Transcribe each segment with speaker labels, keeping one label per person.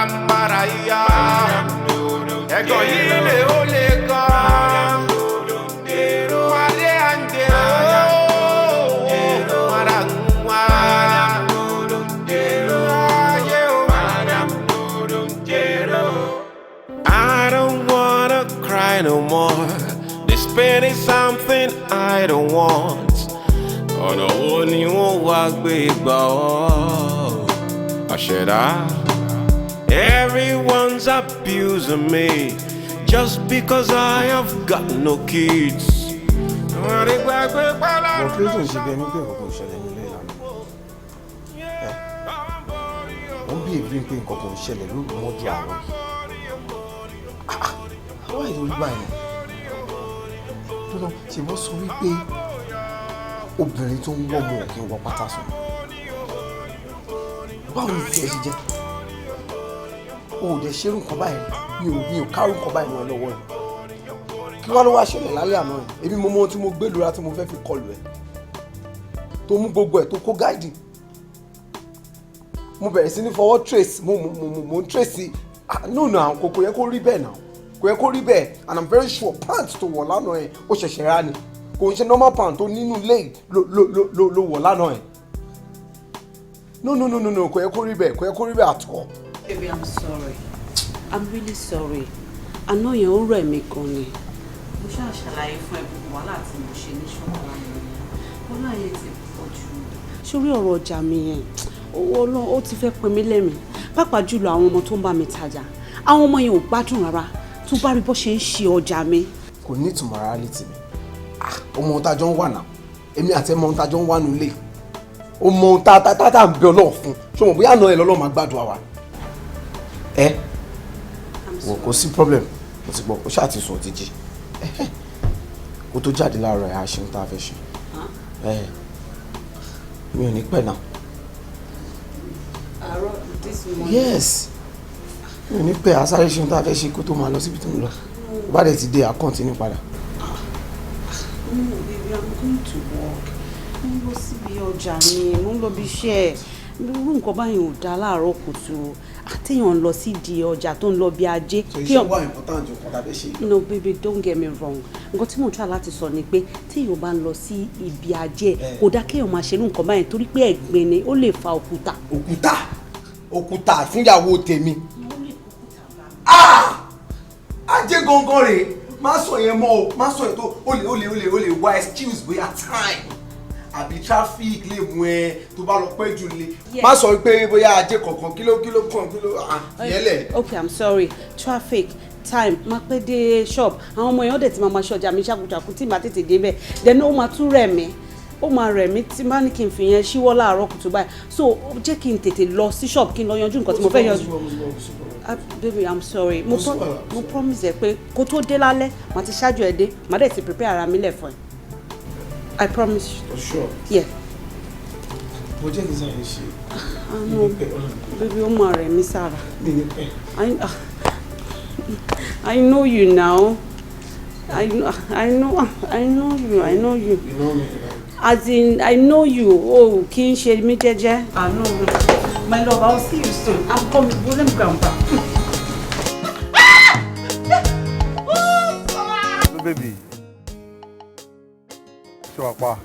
Speaker 1: Maramaya, Ego yile olega, Male angelo, Marangwa, I don't wanna cry no more. This pain is something I don't want. Ọ̀nà wo ni wọ́n wá gbé gbà ọ́? Àṣẹ̀dá. Everyone's abusing me just because I have got no kids.
Speaker 2: Wọ́n kí ló tó ń ṣe bí ẹni pé nǹkan kan ṣẹlẹ̀ nílé ìlànà? Wọ́n bí èbí pé nǹkan kan ṣẹlẹ̀ lórí mọ́dí àárọ̀. Àwọn ìlú báyìí lọ́nà ṣe wọ́n sọ wípé obìnrin tó ń wọ́ ọmọ òkè wọ pátá sùn. Báwo ni tiẹ̀ ṣe jẹ́? O ò dẹ̀ ṣerú nǹkan báyìí mi ò kárù nǹkan báyìí wọn lọ́wọ́ ẹ̀. Kí wá ló wá ṣẹlẹ̀ lálẹ́ àná ẹ̀? Èmi mo mọ ohun tí mo gbé lura tí mo fẹ́ fi kọlù ẹ̀. Tó mú gbogbo ẹ̀ tó kó gáìdì. Mo bẹ̀rẹ̀ sí ní fọwọ́ trace mo ń trace no kò yẹ kó rí bẹ́ẹ̀ náà. Kò yẹ kó rí bẹ́ẹ̀ and I'm very sure pants tó wọ̀ lánàá ẹ̀ ó ṣẹ̀ṣẹ̀ rà ni. Kò ń ṣe normal pants tó nínú ilé ló wọ̀ lánàá ẹ̀. No, kò yẹ kó rí bẹ́ẹ̀ at all.
Speaker 3: Baby, I'm sorry. I'm really sorry. Àná yẹn ó rẹ̀ mí gan ni. Mo ṣáà ṣàlàyé fún ẹ gbogbo wàhálà tí mo ṣe ní ṣọ́ọ̀bù lánàá. Wàhálà yẹn ti pọ̀ jù. Sórí ọ̀rọ̀ ọjà mi yẹn, ó ti fẹ́ pin mí lẹ́mìí. Pàápàá jùlọ àwọn ọmọ tó ń bá mi tajà. Àwọn ọmọ yẹn ò gbádùn rárá. Tó bá rí bó ṣe ń ṣe ọjà mi.
Speaker 2: Kò ní ìtumọ̀ rárá létí mi. Ọmọ ohun tájọ́ ń wà náà. Èmi àti ẹmọ ohun tájọ́ ń wà nílé. Ọmọ ohun tá ń bẹ Ọlọ́run fún. Ṣé mo bóyá àná ẹ lọ́lọ́ máa gbàdúrà wa? Wò kò sí problem. Mo ti gbọ́ kó ṣáà ti sùn ti jí. Kó tó jáde láàárọ̀ ẹ̀ á ṣe ohun tá a fẹ́ ṣe. Mi ò ní pẹ́ náà.
Speaker 3: Àárọ̀ this morning.
Speaker 2: Yes. Mi ò ní pẹ́ àsáré ṣe ohun tá a fẹ́ ṣe kó tó máa lọ síbi tó ń lọ. Bá dẹ̀ ti dé à continue padà.
Speaker 3: No, baby, I'm going to work. Mo ń lọ síbi ọjà mi, mo ń lọ bí iṣẹ́. Irú nǹkan báyìí ò dáa láàárọ̀ kùtù. Àtẹ̀yàn lọ sí di ọjà tó ń lọ bí ajé.
Speaker 2: So iṣẹ́ wà important jù kọ́ta bẹ́ ṣe.
Speaker 3: No, baby, don't get me wrong. Nǹkan tí mò ń try láti sọ ni pé téèyàn bá ń lọ sí ibi ajé kò dá kéèyàn máa ṣe irú nǹkan báyìí torí pé ẹ̀gbin ni ó lè fa òkúta.
Speaker 2: Òkúta fúnyàwó tèmi. Ajé gangan rèé. Má sọ yẹn mọ́ o, má sọ yẹn tó o lè wá excuse bóyá time àbí traffic lè mú ẹ tó bá lọ pẹ́ jù lé. Má sọ pé bóyá ajé kankan kí ló yẹlẹ̀.
Speaker 3: Okay, I'm sorry. Traffic time máa pẹ́ dé shop àwọn ọmọ yẹn ó dẹ̀ ti máa ṣe ọjà mi ṣàkùṣàkù tí màá tètè débẹ̀ then ó máa tún rẹ̀ mí tí bá ní kí n fi yẹn ṣíwọ́ láàárọ̀ kùtù báyìí so jẹ́ kí n tètè lọ sí shop kí n lọ yanjú nǹkan tí mo fẹ́ yanjú. Baby, I'm sorry. Mo promise ẹ pé kó tó dé lálẹ́ màá ti ṣáájú ẹ dé màá dẹ̀ ti prepare ara mi lẹ̀ fún ẹ. I promise you.
Speaker 2: Sure.
Speaker 3: Yeah.
Speaker 2: Mo jẹ́ kí n sáré ṣe.
Speaker 3: No, baby, ó máa rẹ̀ mí sára. I know you now. I know you.
Speaker 2: You know me.
Speaker 3: As in, I know you. Oh, kí n ṣe mí jẹ́jẹ́. I know. My love, I'll see you soon. I'm coming. Let me come back.
Speaker 4: Baby. Show up.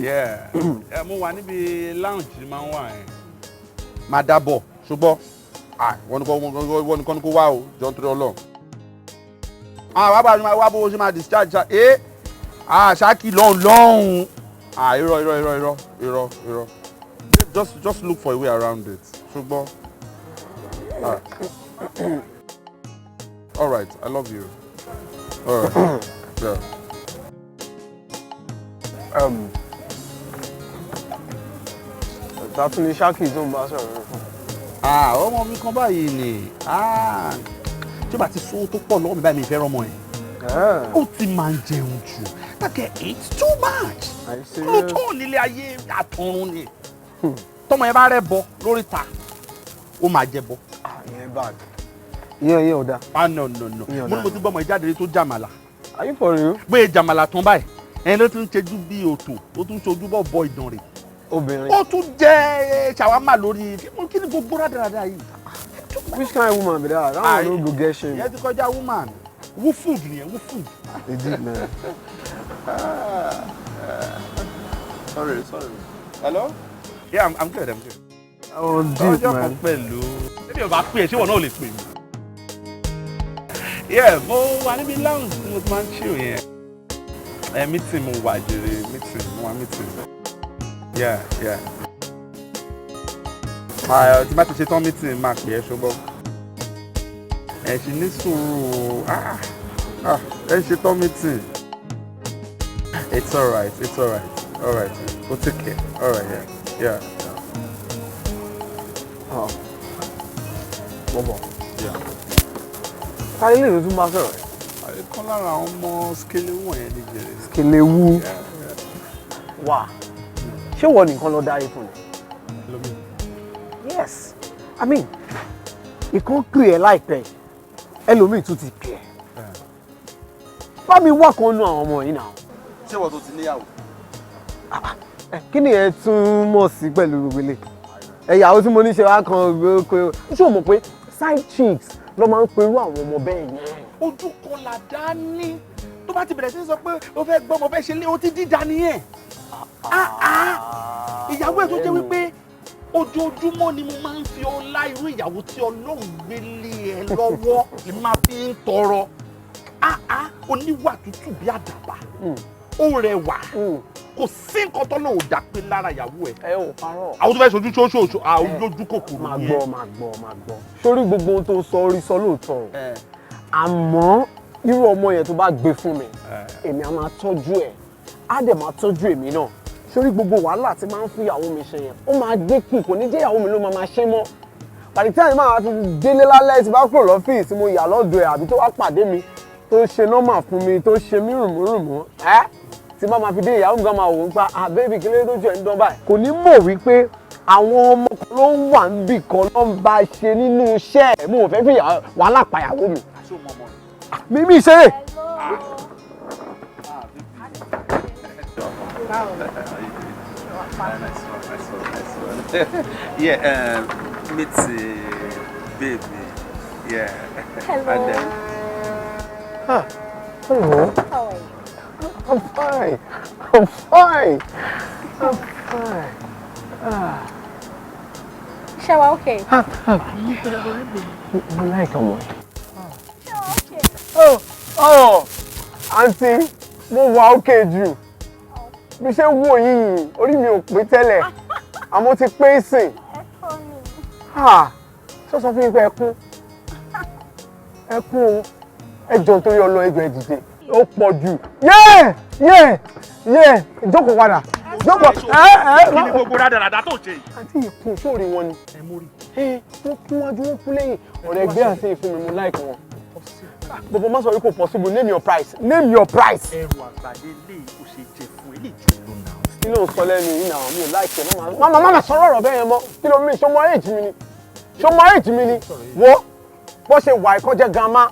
Speaker 4: Yeah. Mo wà níbi lounge máa ń wà ẹ́. Máa dábọ̀ ṣùgbọ́n wọ́n nìkan kó wá o jọ nítorí Ọlọ́run. Wá bó ṣe máa discharge ṣáàkì lọ́hùn. Irọ́. Just look for a way around it. Ṣùgbọ́n. All right, I love you. All right. Yeah.
Speaker 5: Tàtún ni ṣáàkì tó ń bá sọ̀rọ̀ fún.
Speaker 4: Ọmọ mi kan báyìí ni. Tí ó bá ti sówó tó pọ̀ lọ́wọ́ mi báyìí mi fẹ́ rọmọ ẹ̀. Ó ti máa ń jẹun jù. That girl eats too much. Lóòótọ́ nílé ayé àtọ̀run ni. Tọ́mọ yẹn bá rẹ̀ bọ lórí ta, ó máa jẹ bọ.
Speaker 5: Ìyẹn bad. Ìyẹn ò dáa.
Speaker 4: No. Mo ti gbọ́ ọmọ ìjáde tó jàmàlà.
Speaker 5: Are you for real?
Speaker 4: Bóyá jàmàlà tán báyìí, ẹni ló tún ń ṣejú bí òtò, ó tún ṣojú bọ̀ ìdàn rẹ̀.
Speaker 5: Obìnrin.
Speaker 4: Ó tún jẹ́ ṣàwámà lórí kí ni gbogbo rádaràda yìí.
Speaker 5: Which kind of woman be that? That one no go get shame.
Speaker 4: Ìyẹn ti kọjá woman. Wú food nìyẹn, wú food.
Speaker 5: Indeed, man.
Speaker 4: Sorry. Hello? Yeah, I'm good.
Speaker 5: Oh, deep, man.
Speaker 4: Pẹ̀lú. Maybe o bá pè é, ṣé wọn náà lè pè mí? Yeah, mo wà níbi lounge mo ti máa ń chill yẹn. Meeting mo wà jèrè, meeting. Yeah. Tí bá ti ṣe tán meeting máa pè é ṣùgbọ́n. Ṣì ní sùúrù. Ẹ ṣe tán meeting. It's alright. Alright. We'll take care. Alright, yeah.
Speaker 5: Oh. Bọ̀bọ̀.
Speaker 4: Yeah.
Speaker 5: Káyọ̀ lè tún bá sọ̀rọ̀ ẹ̀.
Speaker 4: Kan lára àwọn ọmọ Skelewu yẹn ní jèrè.
Speaker 5: Skelewu. Wà. Ṣé wọ́n nìkan lọ dárí fún mi? Yes. I mean, ìkan pè ẹ́ láìpẹ́, ẹlòmíì tún ti pè ẹ́. Bá mi wá kan nú àwọn ọmọ yìí náà.
Speaker 4: Ṣé wọ́n tó ti níyàwó?
Speaker 5: Kí ni ẹ tún mọ̀ sí pẹ̀lú gbogbo ilé? Ẹ̀yàwó tí mo ní ṣe wá kan gbé ṣé o mọ̀ pé side chicks ló máa ń perú àwọn ọmọ bẹ́ẹ̀ yẹn.
Speaker 4: Ojú kan là dá ní. Tó bá ti bẹ̀rẹ̀ sí sọ pé o fẹ́ gbọ́ mo fẹ́ ṣe lé o ti dídá nìyẹn. Ìyàwó ẹ̀ tó jẹ́ wípé ojoojúmọ́ ni mo máa ń fi ọlá irú ìyàwó tí Ọlọ́run gbé lé ẹ lọ́wọ́ ni máa fi ń tọrọ. Oníwà tútù bí àdàbà. Ó rẹwà. Kò sí nǹkan tó lóò dà pé lára ìyàwó ẹ̀.
Speaker 5: Ẹ ò parọ́.
Speaker 4: Àwọn tó fẹ́ sojú ṣoṣooṣo àwọn lójú kòkòrò
Speaker 5: máa
Speaker 4: yẹn.
Speaker 5: gbọ́. Sórí gbogbo ohun tó sọ orí sọ lóòótọ́. Àmọ́ irú ọmọ yẹn tó bá gbé fún mi, èmi á máa tọ́jú ẹ̀, á dẹ̀ máa tọ́jú èmi náà. Sórí gbogbo wàhálà tí máa ń fún ìyàwó mi ṣe yẹn, ó máa dínkù, kò ní jẹ́ ìyàwó mi ló máa ṣe mọ́. By the time máa fi délé lálẹ́ tí bá kúrò lọ́fíìsì mo yà lọ́dọ̀ ẹ̀ àbí tó wá pàdé mi tó ṣe nọ́mà fún mi tó ṣe mí rùmùrùmù tí bá máa fi dé ìyàwó mi gan máa wò ó pa bébì kí ló tó jẹ́ ń dán báyìí. Kò ní mọ̀ wípé àwọn ọmọ kan ló ń wà níbì kan ló ń bá ṣe nínú iṣẹ́ ẹ̀ mo ò fẹ́ fi wàhálà pàyàwó mi. Mímí ṣeré.
Speaker 6: Yeah, meet baby. Yeah.
Speaker 7: Hello.
Speaker 6: And then,
Speaker 5: Hello.
Speaker 7: How are you?
Speaker 5: I'm fine.
Speaker 7: Shower, okay.
Speaker 5: Mo like ọmọ. Oh, auntie, mo wà okay jù. Bí ṣe wò yìí, orí mi ò pé tẹ́lẹ̀. Àmọ́ ti pé sìn. Ṣé sọ fún yín pé ẹkún o. Ẹjọ́ torí Ọlọ́run ẹjọ́ ẹ dìde. Ó pọ̀ jù. Jókòó padà. Jókòó.
Speaker 4: Kí ni gbogbo rádaràda tó ṣe yìí?
Speaker 5: Àǹtí ìkún sóòrì wọn ni.
Speaker 4: Ẹ mú rí.
Speaker 5: Wọ́n kún wájú wọ́n kún lẹ́yìn. Ọ̀rẹ́ ẹgbẹ́ àti ìfún mi mo like wọn. Bọ̀bọ̀ má sọ wípé possible name your price. Name your price.
Speaker 4: Ẹrù àgbàdé lè kó ṣe jẹ fún ilé ìjọ náà.
Speaker 5: Kí ló ń sọ lẹ́nu yìí náà mi ò like ẹ̀ máma sọ̀rọ̀ ọ̀rọ̀ bẹ́ẹ̀ yẹn mọ́. Kí ló mi ṣọmọ age mi ni? Ṣọmọ age mi ni? Wo bó ṣe wà ẹ̀kọ́ jẹ́ grandma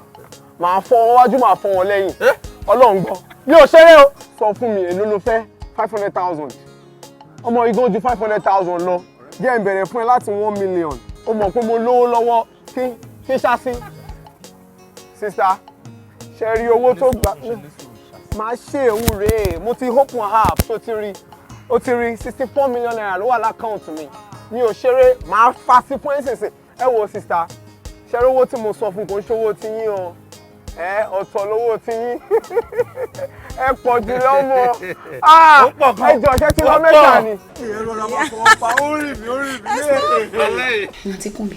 Speaker 5: màá fọ wọn wájú màá fọ wọn lẹ́yìn. Ọlọ́run gbọ́. Mi ò ṣeré o. Sọ fún mi èló ló fẹ́ 500,000. Ọmọ igun ju 500,000 lọ. Jẹ́ n bẹ̀rẹ̀ fún ẹ láti 1 million. Ó mọ̀ pé mo lówó lọ́wọ́ kí ṣáṣí. Sister, ṣe rí owó tó gbà máa ṣe òun rèé mo ti open app tó ti rí ó ti rí 64 million naira ló wà lákàùntì mi ò ṣeré máa fa sí fún ẹ̀sìnsìn ẹ wo sister ṣe rí owó tí mo sọ fún kò ń ṣòwò tí yín o ọ̀tọ̀ lówó tí yín ẹ pọ̀ jù lọ́mọ ẹ jọ ṣe ti lọ mẹ́ta ni.
Speaker 6: ìrora máa fọwọ́ pa orí mi.
Speaker 8: Nàtíkùnbí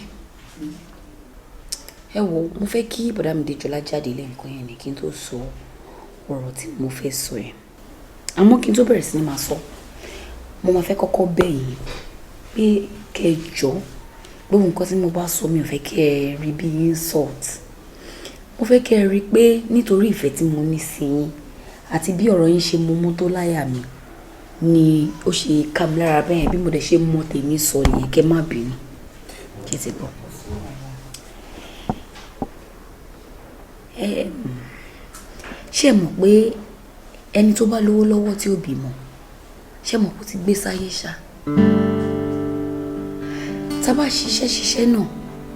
Speaker 8: ẹ wo mo fẹ́ kí bọ̀dá mi Dèjọlá jáde lẹ́ǹkan yẹn ni kí n tó sọ ọ̀rọ̀ tí mo fẹ́ sọ yẹn àmọ́ kí n tó bẹ̀rẹ̀ sí ni máa sọ mo máa fẹ́ kọ́kọ́ bẹ̀ yín pé kẹ́ ẹ jọ̀ọ́ gbogbo nǹkan tí mo bá sọ mi ò fẹ́ kẹ́ ẹ rí bí insult mo fẹ́ kẹ́ ẹ rí pé nítorí ìfẹ́ tí mo ní sí yín àti bí ọ̀rọ̀ yín ṣe mú tó láyà mi ni ó ṣe ká mi lára bẹ́ẹ̀ bí mo dẹ̀ ṣe mọ tèmi sọ nìyẹn kẹ́ má bínú kí ẹ ti gbọ́. Ṣé mọ̀ pé ẹni tó bá lówó lọ́wọ́ tí ó bímọ ṣé mọ̀ kó ti gbé sáyé ṣá Tá bá ṣiṣẹ́ náà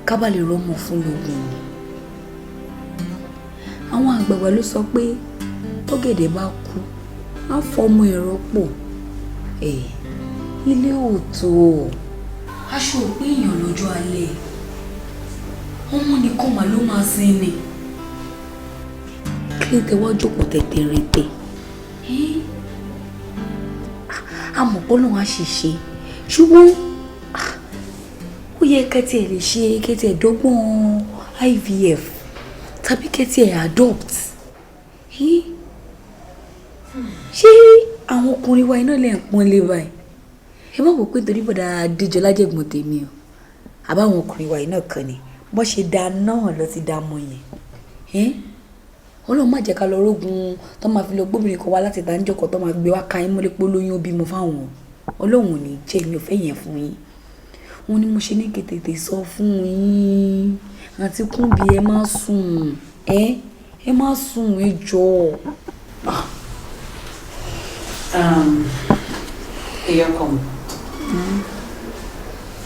Speaker 8: ká bá lè rọ́mọ fún lógún ni. Àwọn àgbààgbà ló sọ pé tọ́gẹ̀dẹ̀ bá kú á fọmọ ẹ̀rọ pò. Ilé òótọ́ aṣọ òpé èèyàn lọ́jọ́ alẹ́ ọmọ nìkan mà ló máa sin ni. Kí lè tẹ́wọ́ jókòó tẹ̀tẹ̀rẹ̀tẹ̀ àmọ́ pé Ọlọ́run á ṣiṣẹ́ ṣùgbọ́n ó yẹ kẹ́tì ẹ̀ lè ṣe kẹ́tì ẹ̀ dọ́gbọ́n IVF tàbí kẹ́tì ẹ̀ adopt. Ṣé àwọn ọkùnrin wa iná lè ń pọ́n lé báyìí? Ẹ má wò pé torí bọ̀dá Adéjọlá jẹ̀gbọ́n tèmi o àbáwọn ọkùnrin wa iná kan ni bọ́ ṣe da náà lọ ti dá mọ́ yẹn. Ọlọ́run má jẹ́ ká lọ rógun tó máa fi lọ gbóbìnrin kan wá láti ìdánjọ́kọ̀ tó máa gbé wá ka yín mọ́lẹ́ pé olóyún ó bímọ fáwọn. Ọlọ́run ò ní jẹ́ mi ò fẹ́ yẹn fún yín. Wọ́n ní mo ṣe ní kètètè sọ fún yín àti Kúnbi ẹ má sùn ẹ má sùn ẹ jọ̀ọ́.
Speaker 3: Eyọkọ̀m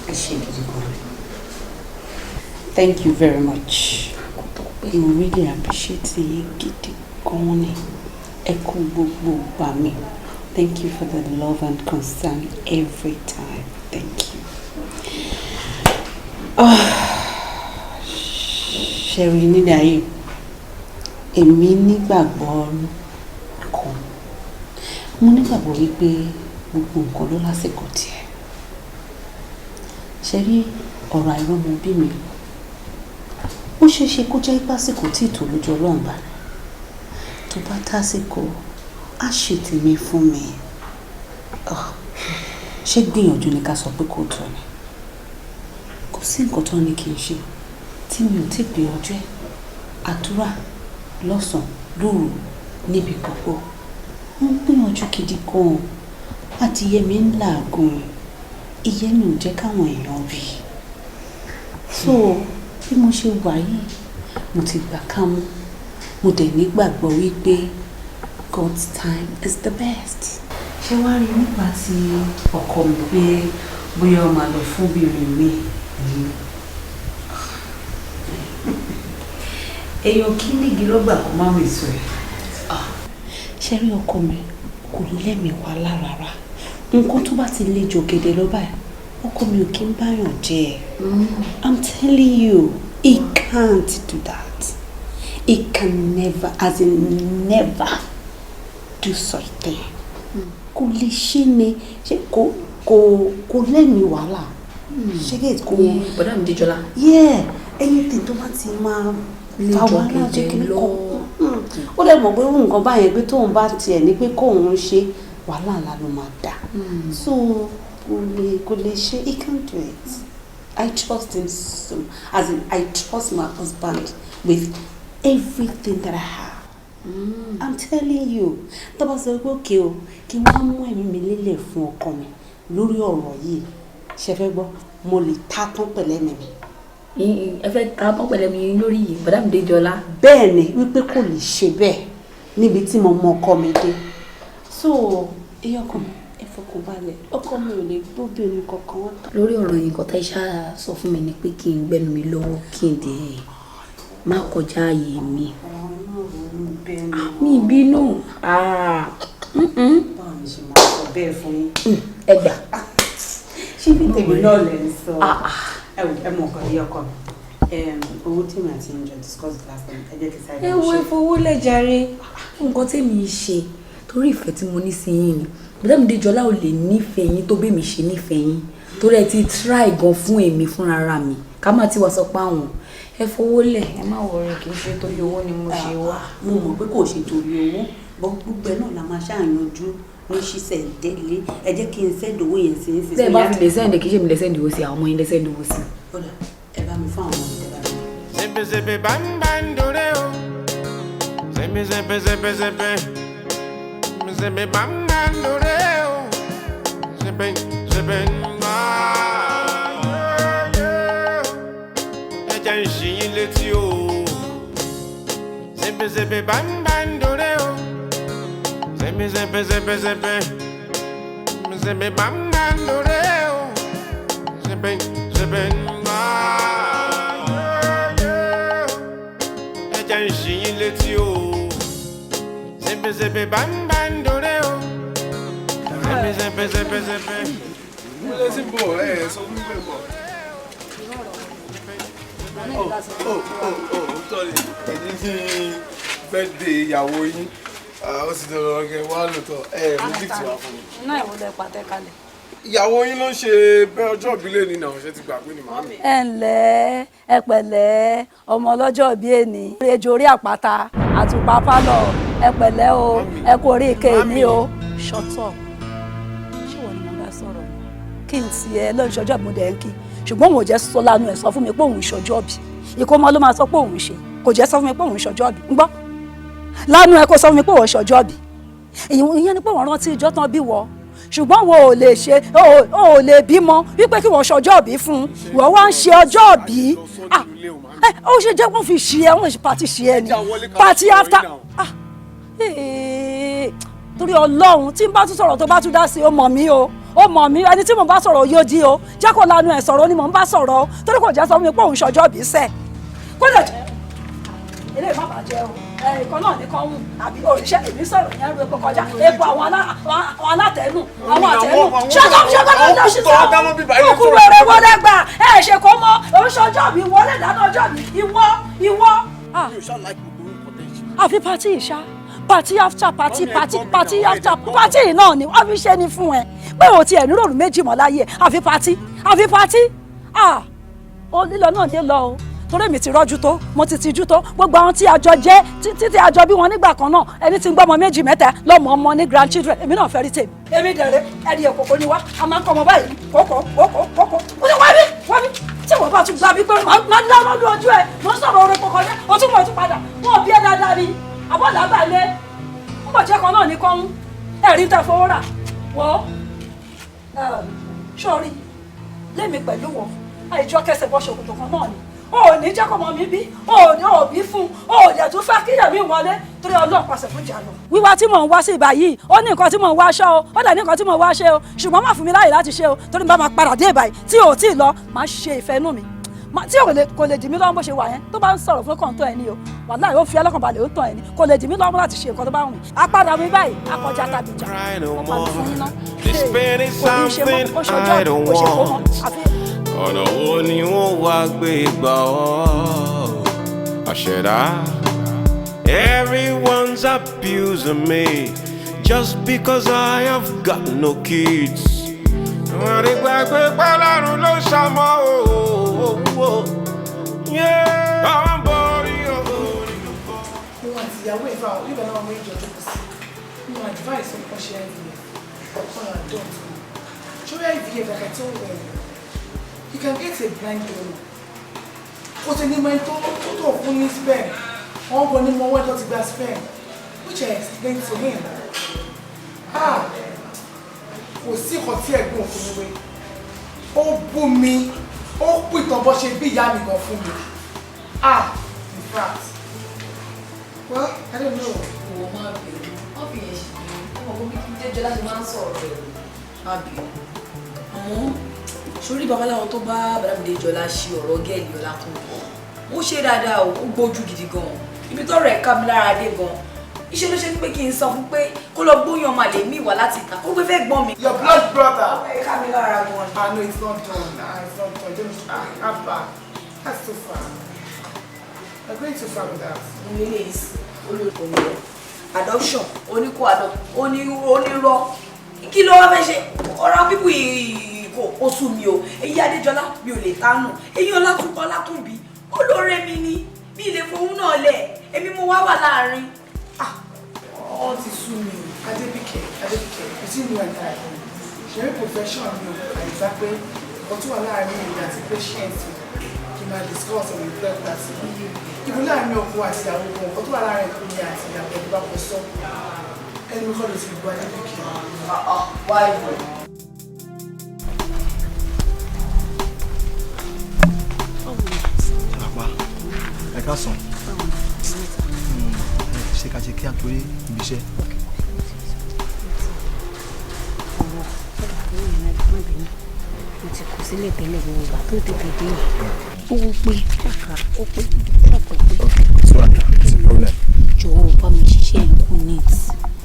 Speaker 3: ẹ ṣé gidi gan. Thank you very much. I really appreciate yín gidi gan ni. Ẹ kú gbogbo gbà mí. Thank you for the love and concern every time. Thank you. Ṣẹ̀rí nílẹ̀ ayé èmi nígbàgbọ́ kan. Mo nígbàgbọ́ wípé gbogbo nǹkan ló lásìkò tiẹ̀. Ṣẹ̀rí ọ̀rọ̀ àìrọ́mọ bí mi ó ṣeé ṣe kó jẹ́ pásìkò tí ìtò lójú Ọlọ́run bá ní. Tó bá tásìkò á ṣe tèmi fún mi. Ṣé gbìyànjú ni ká sọ pé kò tọ́ ni? Kò sí nǹkan tó ní kí n ṣe tí mi ò tí gbìyànjú ẹ̀. Àdúrà lọ́sàn-án lóru níbi gbogbo mo ń gbìyànjú gidi gan-an. Adìyẹ mi ń làágùn ìyẹn mi ò jẹ́ káwọn èèyàn rí. So bí mo ṣe wà yìí mo ti gbà kámú mo dẹ̀ nígbàgbọ́ wípé God's time is the best. Ṣé wàá rí nígbà tí ọkọ mi pé bóyá ó máa lọ fún bìnrin mi èèyàn kí nígi lọ́gbà kó má mi sọ ẹ̀. Ṣé rí ọkọ mi kò lẹ́mìí wá lára nǹkan tó bá ti le jògèdè lọ báyìí ọkọ mi ò kí ń báyàn jẹ́ ẹ̀. I'm telling you he can't do that. He can never as in never do such thing. Kò lè ṣe ni ṣe kò lẹ́mìí wàhálà. Ṣé kí kò
Speaker 8: bọ̀dá mi Déjọlá.
Speaker 3: anything tó bá ti máa fa wàhálà jẹ́ kí ni kò ó lè mọ̀ pé nǹkan báyẹn pé tóun bá tiẹ̀ ní pé kóun ṣe wàhálà ńlá ló máa dà. So kò lè ṣe he can't do it. I trust him so as in I trust my husband with everything that I have. I'm telling you tó bá sọ pé òkè o kí wọ́n mú ẹ̀mí mi lélẹ̀ fún ọkọ mi lórí ọ̀rọ̀ yìí ṣe fẹ́ gbọ́ mo lè ta tán pẹ̀lẹ́ mi.
Speaker 8: Ẹ fẹ́ ta tán pẹ̀lẹ́ mi lórí yìí bọ̀dá mi Déjọlá.
Speaker 3: Bẹ́ẹ̀ ni wípé kò lè ṣe bẹ́ẹ̀ níbi tí mo mọ ọkọ mi dé. So eyọkọ mi ẹ fọkàn balẹ̀ ọkọ mi ò lè gbóbìnrin kankan wọ́n tán.
Speaker 8: Lórí ọ̀rọ̀ yìí nǹkan tá iṣá sọ fún mi ni pé kí n gbẹ́nu mi lọ́wọ́ kí n dé má kọjá ààyè mi. Mi bínú.
Speaker 3: Báwo ni ṣe máa sọ bẹ́ẹ̀ fún yín?
Speaker 8: Ẹ gbà.
Speaker 3: Ṣé bí tèmi náà lè ń sọ? Ẹ mọ̀ ọ̀kan eyọkọ mi. Owó tí mi àti ìjọ discuss last time ẹ jẹ́ kí sáré.
Speaker 8: Ẹ wo ìfowó lẹ́jàre nǹkan tèmi ń ṣe torí ìfẹ́ tí mo ní sí yín ni bọ̀dá mi Déjọlá ò lè nífẹ̀ẹ́ yín tó bẹ́ẹ̀ mi ṣe nífẹ̀ẹ́ yín torí ẹ ti try gan fún èmi fúnra mi ká má ti wá sọ pé àwọn ẹ fowó lẹ̀ ẹ má wọrí kì í ṣe torí owó ni mo ṣe wá.
Speaker 3: Mo mọ̀ pé kò ṣe torí owó bọ́ gbogbo ẹ náà la máa ṣàyànjú ní ṣíṣẹ̀ délé ẹ jẹ́ kí n send owó yẹn sí ní sísè.
Speaker 8: tẹ́ ẹ bá fi lè send kì í ṣe mi lè send owó sí àwọn ọmọ yín lè send owó sí.
Speaker 3: Kódà ẹ bá mi fún àwọn ọmọ mi dáadáa.
Speaker 1: Zippy zippy bam bam doreo. Zippy zippy zippy zippy. Zippy bam bam doreo. Zippy zippy ẹ jẹ́ ń ṣí yín létí o. Zippy zippy bam bam doreo. Zippy zippy zippy zippy. Zebe bambandoreo, zebe ẹja ń ṣì yín létí o. Zebe bambandoreo, zebe.
Speaker 6: Múlẹ̀ sí bọ̀ ẹ̀ sọ fún mi bọ̀. Tọ́lẹ̀ ẹni tí birthday ìyàwó yín ó sì dọ̀rọ̀ ọ̀gẹ̀ wá lóòótọ́ mú gift wá fún mi.
Speaker 7: iná ìwọlẹ̀ pàtẹ kalẹ̀.
Speaker 6: Ìyàwó yín ló ń ṣe bẹ́ẹ̀ ọjọ́ ìbílẹ̀ ní náà ṣe ti gbàgbé ni màámi.
Speaker 7: ẹ ǹlẹ́ ẹ pẹ̀lẹ́ ọmọ ọlọ́jọ́ ìbí èní ejò orí àpáta àtùpà pálọ̀ ẹ pẹ̀lẹ́ o ẹ kú orí ike èní o. shut up ṣé wọ́n ní mo bá sọ̀rọ̀ kí n tiẹ̀ lọ́ọ́ ìṣọjọ́ mi dẹ̀ ń kí ṣùgbọ́n òun ò jẹ́ sọ lánàá ẹ̀ sọ fún mi pé òun ìṣọjọ́ bì ìkómọ ló máa sọ pé òun ṣe kò jẹ́ sọ fún mi pé òun ìṣọjọ́ bì ń gbọ́ lánàá ẹ kó sọ fún mi pé òun ìṣọjọ́ bì ìyẹn ni pé wọ́n rántí ìjọ́ tán bí wọ́ ṣùgbọ́n wo ò lè ṣe ò lè bímọ wípé kí wọ́n ṣọjọ́ bí fún wọ́n wá ń ṣe ọjọ́ bí ó ṣe jẹ́ wọ́n fi ṣe ẹ́ wọ́n ṣe pàtí ṣe ẹ́ ni pàtí after torí ọlọ́run tí n bá tún sọ̀rọ̀ tó bá tún dá sí ó mọ̀ mí o ó mọ̀ mí ẹni tí mò ń bá sọ̀rọ̀ yóò di o jẹ́ kó lanu ẹ̀ sọ̀rọ̀ ni mò ń bá sọ̀rọ̀ o torí kò jẹ́ sọ fún mi pé òun ṣọjọ́ bí sẹ́ kó lè jẹ́ eléyìí má bàjẹ́ o ẹ̀ẹ̀kan náà ní kan mú àbí òrìṣẹ́ èmi sọ̀rọ̀ yẹn ru epo kọjá epo àwọn alátẹ̀nù àwọn àtẹ̀nù ṣẹ́gun ló ṣe sọ òkú wẹrẹ wọlé gbà ẹ̀ ṣe kó mọ oṣọjọ́ mi wọlé dáná ọjọ́ mi ìwọ. àfi pati ìṣá pati after pati after pati náà ni wọ́n fi ṣe ni fún ẹ pé o tiẹ̀ ní ròrùn méjì mọ́ láyé àfi pati ó lílọ náà dé lọ o torí mi ti rọ́jú tó mo ti tijú tó gbogbo àwọn tí àjọ jẹ́ títí àjọ bí wọn nígbà kan náà ẹni tí ń gbọ́ ọmọ méjì mẹ́ta lọ́mọ ọmọ ní grandchildren èmi náà fẹ́ rí tèmi èmi dẹ̀rẹ̀ ẹ̀rí èkókó ni wá a máa ń kọ́ ọmọ báyìí kókó ó ní wá bí tí wọ́n bá tún gbá bí pé máa ń dáná lójú ojú ẹ̀ mo ń sọ̀rọ̀ orin kọ̀ọ̀kan ní o tún mọ̀ ẹ́ tún padà wọ́n bí ẹ dáadáa ni àbọ̀ làbà lé ń bọ̀ jẹ́ kan náà ní kọ́hún ẹ̀rí tẹ fowó rà wọ́ sọ́ọ́rí lémi pẹ̀lú wọn àìjọ kẹsẹ̀ bọ́ ṣòkòtò kan náà ni o ní jẹ́ kó mọ mi bí o ní òbí fún o lè tún fẹ́ kíyàn mi wọlé torí ọlọ́run pàṣẹ fún jà lọ. wíwá tí mò ń wá sí ibà yìí ó ní nǹkan tí mò ń wá aṣọ o ó dà ní nǹkan tí mò ń wá ṣe o ṣùgbọ́n má fún mi láàyè láti ṣe o torí bá máa padà dé ìbàyí tí ò tí ì lọ máa ṣe ìfẹ́ inú mi tí kò lè dì mí lọ́wọ́ bó ṣe wà yẹn tó bá ń sọ̀rọ̀ fún kàn tó ẹni o wàláhì ó fi ẹlọ́kànbalẹ̀ ó tàn ẹni kò lè dì mí lọ́wọ́ láti ṣe nǹkan tó bá wù mí apádà mi báyìí akọjá tàbí jà ó padà fún yín náà kò ní ṣe mọ́ ó ṣọjọ́ ó ṣe kó mọ́ àfi.
Speaker 1: ọ̀nà wo ni wọ́n wá gbé gbà ọ́ àṣẹ̀dá. Everyone's abusing me just because I have got no kids. wọ́n rí gbàgbé pálárùn ló ṣàmọ́ o. àwọn borí o.
Speaker 9: ìwọ̀n àti ìyàwó ìfà nígbà náà wọ́n ìjọ tó kù sí ìwọ̀n advice ọkọ̀ ṣe IVF ọ̀pọ̀ àdọ́tù ṣọ́rọ̀ IVF like I told them you can get a blind donor kò sí ní mọ́ tó fún ní sperm wọ́n bọ̀ ní mọ́ wọ́n tó ti gba sperm which I explained to him kò sí ìkọ̀ tí ẹ̀gbọ́n òfin wé ó bú mi ó pìtàn bọ́ ṣe bí ìyá mi gan fún mi in fact well I don't know.
Speaker 8: Òwò máa bèrè wọ́n fi yẹn ṣe ọmọ gómìnà kí jẹ́jọ́ láti máa ń sọ̀rọ̀ rẹ̀ máa bèrè àmọ́ sórí babaláwo tó bá Bàdámidé Jọlá ṣe ọ̀rọ̀ gẹ́ẹ̀lì Ọlákúnlé ó ṣe dáadáa ó gbójú gidi gan-an ibi tọ́rọ̀ ẹ̀ ká mi lára dé gan-an iṣẹ́ ló ṣe ń pé kí n sọ fún pé kó lọ gbóyàn ọmọ àlè mi wá láti ìta ó gbé fẹ́ gbọ́n mi.
Speaker 9: Your blood brother.
Speaker 8: ẹ ká mi lára gan-an.
Speaker 9: No, it's not done. It's not done. Don't Abba. That's too far. You're going too far with that.
Speaker 8: Release olùkọ́ mi lọ adoption oníkó adopt onírọ́ kí ló wá fẹ́ ṣe ọ̀rọ̀ pípù kò ó sú mi o èyí Adéjọlá mi ò lè tánù èyí Ọlátúnbí olóore mi ni bí ilé fowó náà lẹ̀ èmi mo wá wà láàrin.
Speaker 9: All ti sú mi o. Adébíkẹ́, between you and I, ṣeré profession mi o, àyíká pé ọkọ̀ tó wà láàrin èmi àti patient kì máa discuss on the blood that's ìbú láàrin ọkọ àti ìyàwó kan ọkọ̀ tó wà láàrin èmi àti ìyàwó ẹ̀dùn bá kọ sọ ẹni mi kọ́ ló ti gbọ́ Adébíkẹ́.
Speaker 8: Wáyé.
Speaker 10: Àpá ẹ̀ka sàn ṣe ká ṣe kí á torí ibi iṣẹ́.
Speaker 8: mo ti kù sílẹ̀ tẹ́lẹ̀ gbogbo ìgbà tó tètè dé owó pé kàkà ó pé ṣọ́ọ̀pù pé.
Speaker 10: so it's a problem.
Speaker 8: jọ̀wọ́ bá mi ṣiṣẹ́ ẹ̀kú neat.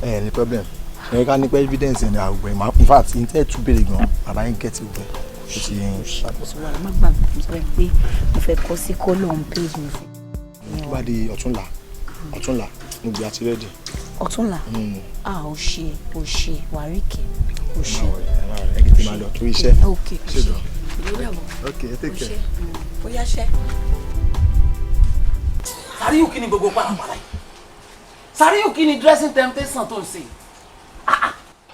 Speaker 10: Any problem. You can make evidence in the way. In fact, in there to be gone, and I get it.
Speaker 8: So what am I back? Mo fẹ́ kọ sí column page mi.
Speaker 10: Tó bá di ọ̀túnla mo be at ready.
Speaker 8: Ọ̀túnla? Ó ṣe wàríkẹ́. Ó ṣe.
Speaker 10: Ẹ kí ti máa lọ torí iṣẹ́.
Speaker 8: Okay.
Speaker 10: Okay, take care.
Speaker 8: Ó yá ṣe.
Speaker 11: Sàríù kí ni gbogbo pàlàpàlà yìí? Sàríù kí ni dressing temptation tó ń ṣe?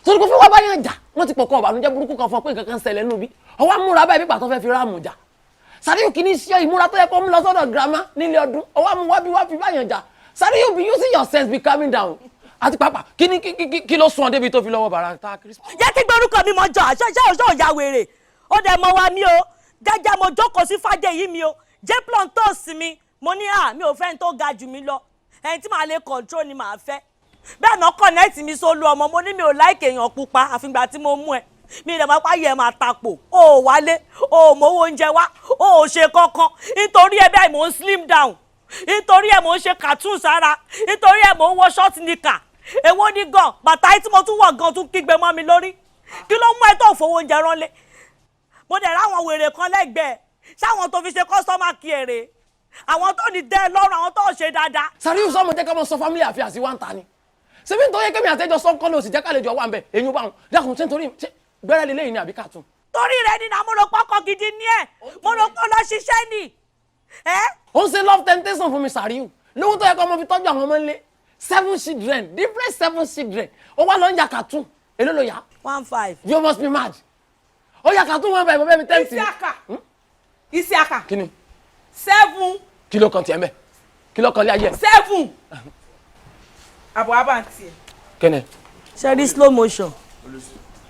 Speaker 11: Sori kò fi wá báyàn jà, wọ́n ti pọ̀kọ́ ọ̀bànújẹ́ burúkú kan fún ọ pé nǹkan kan ṣẹlẹ̀ nínú bí. Ọwọ́ múra báyìí bí pàtó fẹ́ fi ráàmù jà. Sàríù kí ni iṣẹ́ ìmúra tó yẹ kó mú lọ sọ́dọ̀ girama nílé ọdún. Ọwọ́ mú wá bí wá fi báyàn jà. Sàríù be using your sense, be calming down. Àti pàápàá kí ló sún ọ débi tó fi lọ́wọ́ bàrà ta Christmas.
Speaker 7: Jẹ́ kí gbórúkọ mi mọ jọ àṣọ òṣò ìyá wèrè. Ó dẹ̀ mọ wa mi o. Jẹ́jẹ́ mo jókòó sí Fádéyí mi o. Jẹ́ plontos mi. Mo ní mi ò fẹ́ ẹni tó ga jù mí lọ. Ẹni tí màá lè control ni màá fẹ́. Bẹ́ẹ̀ náà connect mi sólú ọmọ mo ní mi ò like èèyàn pupa àfìgbà tí mo mú ẹ. Mi ìdẹ̀ máa páyẹ̀ máa tapò. O ò wálé, o ò mówó oúnjẹ wá, o ò ṣe kankan. Nítorí ẹ bẹ́ẹ̀ mò ń slim down. Nítorí ẹ mò ń ṣe cartoon sára. Nítorí ẹ mò ń wọ short knicker. Èwo ni gan, bàtà tí mo tún wọ̀ gan tún kígbe mọ́ mi lórí. Kí ló mú ẹ tó fowó oúnjẹ ránlé? Mo dẹ̀ ráwọn wèrè kan lẹ́gbẹ̀ẹ́. Ṣáwọn tó fi ṣe customer care. Àwọn tó ní dẹ́ lọ́rùn, àwọn tó ṣe dáadáa.
Speaker 11: Sàríù sọ mo jẹ́ ká mọ sọ family affairs sí wá ń ta ni. Ṣebí nítorí kémi àtẹ́jọ́ sọ́kọ́ ló sì jẹ́ kálejò wà ń bẹ̀ èyí bá wọn dákun ṣé nítorí gbẹ́rẹ́ lélẹ́yìn ni àbí cartoon.
Speaker 7: Torí rẹ ni mo rò pọ́kọ gidi ní ẹ̀ mo rò pọ́ lọ ṣiṣẹ́ ni.
Speaker 11: Ó ń ṣe love temptation fún mi Sàríù lówó tó yẹ kó ọmọ fi tọ́jú àwọn ọmọ ńlẹ̀ 7 children different 7 children ó wá lọ ń ya cartoon èló ló yá.
Speaker 7: 15.
Speaker 11: You must be mad. Ó ya cartoon wọn bẹ̀ bẹ́ẹ̀ mi 10.
Speaker 9: Isiaka.
Speaker 11: Kí ni?
Speaker 9: 7.
Speaker 11: Kí ló kan tiẹ̀ mẹ́? Kí ló kan lé ayé?
Speaker 9: 7. Àbọ̀ abáǹtì ẹ̀.
Speaker 11: Kẹ́nẹ̀.
Speaker 7: Ṣé rí slow motion?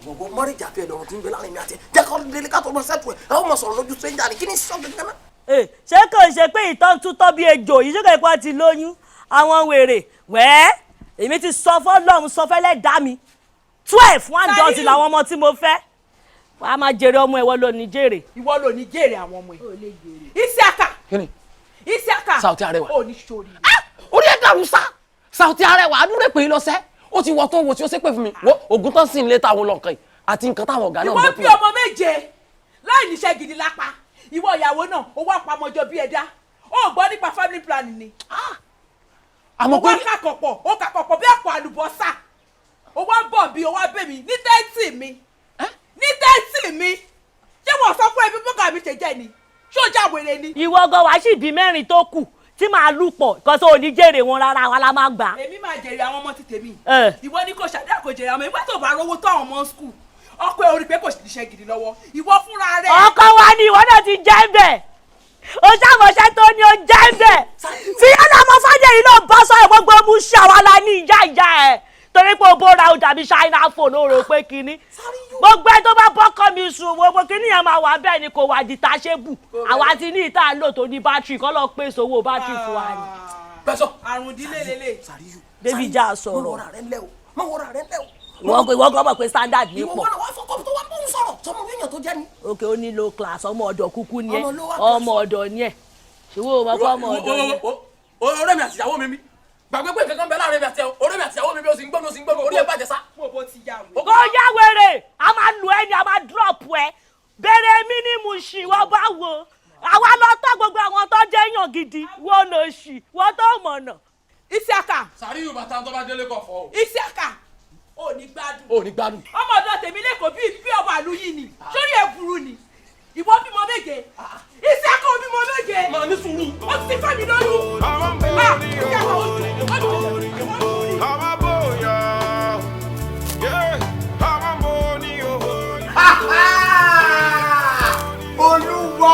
Speaker 11: Gbogbo mọ́rìjà fi ẹ̀dọ̀rọ̀ tí ń gbé láàrin mi àti jẹ́ kọ́ délé ká tó mọ sẹ́tù ẹ̀ ẹ̀ ó mọ sọ̀rọ̀ lójú stranger ni kí ni sọ́ọ̀gì kan náà.
Speaker 7: Ṣé kò ṣe pé ìtàn tútọ́ bí ejò yìí ṣé kò ipá ti lóyún àwọn wèrè wẹ́ẹ́ èmi ti sọ fọ́lọ́run sọ fẹ́lẹ́ dá mi 12 1 dozen làwọn ọmọ tí mo fẹ́ wàá máa jèrè ọmọ ìwọ ló ní jèrè.
Speaker 9: Ìwọ ló ní jèrè àwọn ọmọ ẹ̀. Isiaka.
Speaker 11: Kí ni?
Speaker 9: Isiaka.
Speaker 11: Sauti Arẹwà.
Speaker 9: Ó ní sórí.
Speaker 11: Orí ẹ̀ dàrú sá Sauti Arẹwà àdúrà pé lọ́sẹ̀ ó ti wọ tó wo tí ó ṣe pé fún mi wo ògùn tán sì ń lé táwọn lọ́nkàn yìí àti nǹkan táwọn ọ̀gá náà ń bẹ fún mi.
Speaker 9: Ìwọ bí ọmọ méje láì níṣẹ́ gidi lápá ìwọ ìyàwó náà ó wá pamọ́jọ bí ẹ̀dá ó gbọ́ nípa family planning ni.
Speaker 11: Àmọ́ pé
Speaker 9: ó kàkọ̀pọ̀ bí àpò àlùbọ́sà ó wá bọ̀ bí ó wá bẹ̀ mí ní 30 mi ní 30 mi ṣé wọ́n sọ fún ẹbí bọ́gà mi ṣe jẹ́ ni ṣé ó já wèrè ni.
Speaker 7: Ìwọ gan wàá sì bí mẹ́rin tó kù tí màá lù pọ̀ kó tó ní jèrè wọn rárá wa la máa gbà.
Speaker 9: Èmi máa jèrè àwọn ọmọ ti tèmi ìwọ ní kò ṣàdá kò jèrè àwọn ìwé tó bá rówó tó àwọn ọmọ skul ọkọ ẹ orí pé kò ṣiṣẹ́ gidi lọ́wọ́ ìwọ fúnra rẹ.
Speaker 7: ọkọ wa ni ìwọ náà ti jẹ́ bẹ́ẹ̀ o ṣàmọ̀ṣẹ́ tó ní o jẹ́ bẹ́ẹ̀ tí ọlọ́mọ Fádéyí ló bá sọ gbogbo mú ṣàwálà ní ìjà ẹ̀ torí pé o bóra o dàbí China phone o rò pé kinní gbogbo ẹ tó bá bọ́kọ mi sùn gbogbo kinní yẹn máa wà bẹ́ẹ̀ ni kò wà di tàṣẹ́bù àwa ti ní ìta lò tó ní bátìrì kọ́ lọ pèsè owó bátìrì fún wa ni.
Speaker 11: Bẹ́sọ̀
Speaker 9: àrùn ìdílé lélẹ̀.
Speaker 7: Bébí já sọ̀rọ̀.
Speaker 11: Mọ̀ wọ́n ra rẹ̀ lẹ́ o.
Speaker 7: Ìwọ gan mọ̀ pé standard ní pọ̀.
Speaker 11: Ìwọ wọn fọkọ tó wá bó ń sọ̀rọ̀ sọmọ wíyàn tó jẹ́ ni.
Speaker 7: Òkè ó ní low class ọmọ ọ̀dọ̀ kúkú ni ẹ ọmọ ọ̀dọ̀ ni ẹ ṣùgbọ́n o máa kọ́ ọmọ ọ̀dọ̀ ni ẹ.
Speaker 11: Ọ̀rẹ́ mi àti ìyàwó mi gbàgbé pé nǹkan kan bẹ láàrin mi àti ọ̀rẹ́ mi àti ìyàwó mi bí o sì ń gbọ́n orí ẹ̀ bàjẹ́ sá.
Speaker 7: Kò yá wèrè a máa lu ẹ ni a máa drop ẹ bẹ̀rẹ̀ mi ní mu ṣì wọ́n bá wo àwa lọ tọ́ gbogbo àwọn tó jẹ́ èèyàn gidi wọ́n lọ ṣì wọ́n tó mọ̀nà.
Speaker 9: Isiaka.
Speaker 11: Sàríù bàtà tó bá délé kọ̀ fọ́ o.
Speaker 9: Isiaka. Ò ní gbádùn. Ọmọ ọ̀dọ̀ tèmi lẹ́kọ̀ọ́ bí ọmọ àlú yìí ni sórí ẹ̀ burú ni ìwọ bímọ méje Isiaka ò bímọ méje.
Speaker 11: Màá ní sùúrù.
Speaker 9: Ó ti fẹ́ mi lóyún.
Speaker 2: Olúwa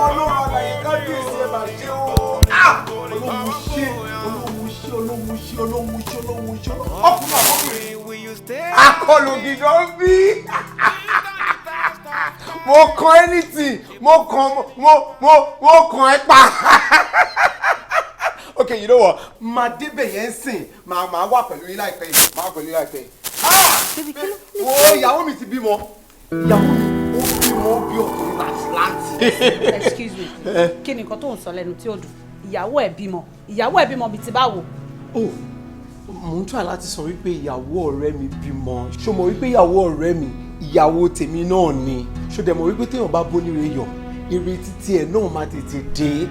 Speaker 2: ọlọ́run àlàyé kábíyèsí ẹ̀ máa ṣe o. Olóhùn ṣe ọkùnrin àbọ̀bìnrin akọlù gidi ń bí mo kàn anything mo kàn ẹ pa. Okay, you know what? Màá débẹ̀ yẹn sìn màá wà pẹ̀lú yín láìpẹ́ yìí. Wo ìyàwó mi ti bímọ. Ìyàwó mi ó wọ́n bí ọkùnrin láti láti.
Speaker 3: Excuse me, kí ni nǹkan tó ń sọ lẹ́nu tí ó dùn? Ìyàwó ẹ̀ bímọ bíi ti báwo?
Speaker 2: Oh, mo ń try láti sọ wípé ìyàwó ọ̀rẹ́ mi bímọ. Ṣó mọ̀ wípé ìyàwó ọ̀rẹ́ mi ìyàwó tèmi náà ni. Ṣó dẹ̀ mọ̀ wípé téèyàn bá bóníire yọ̀ ire títí ẹ̀ náà máa tètè dé.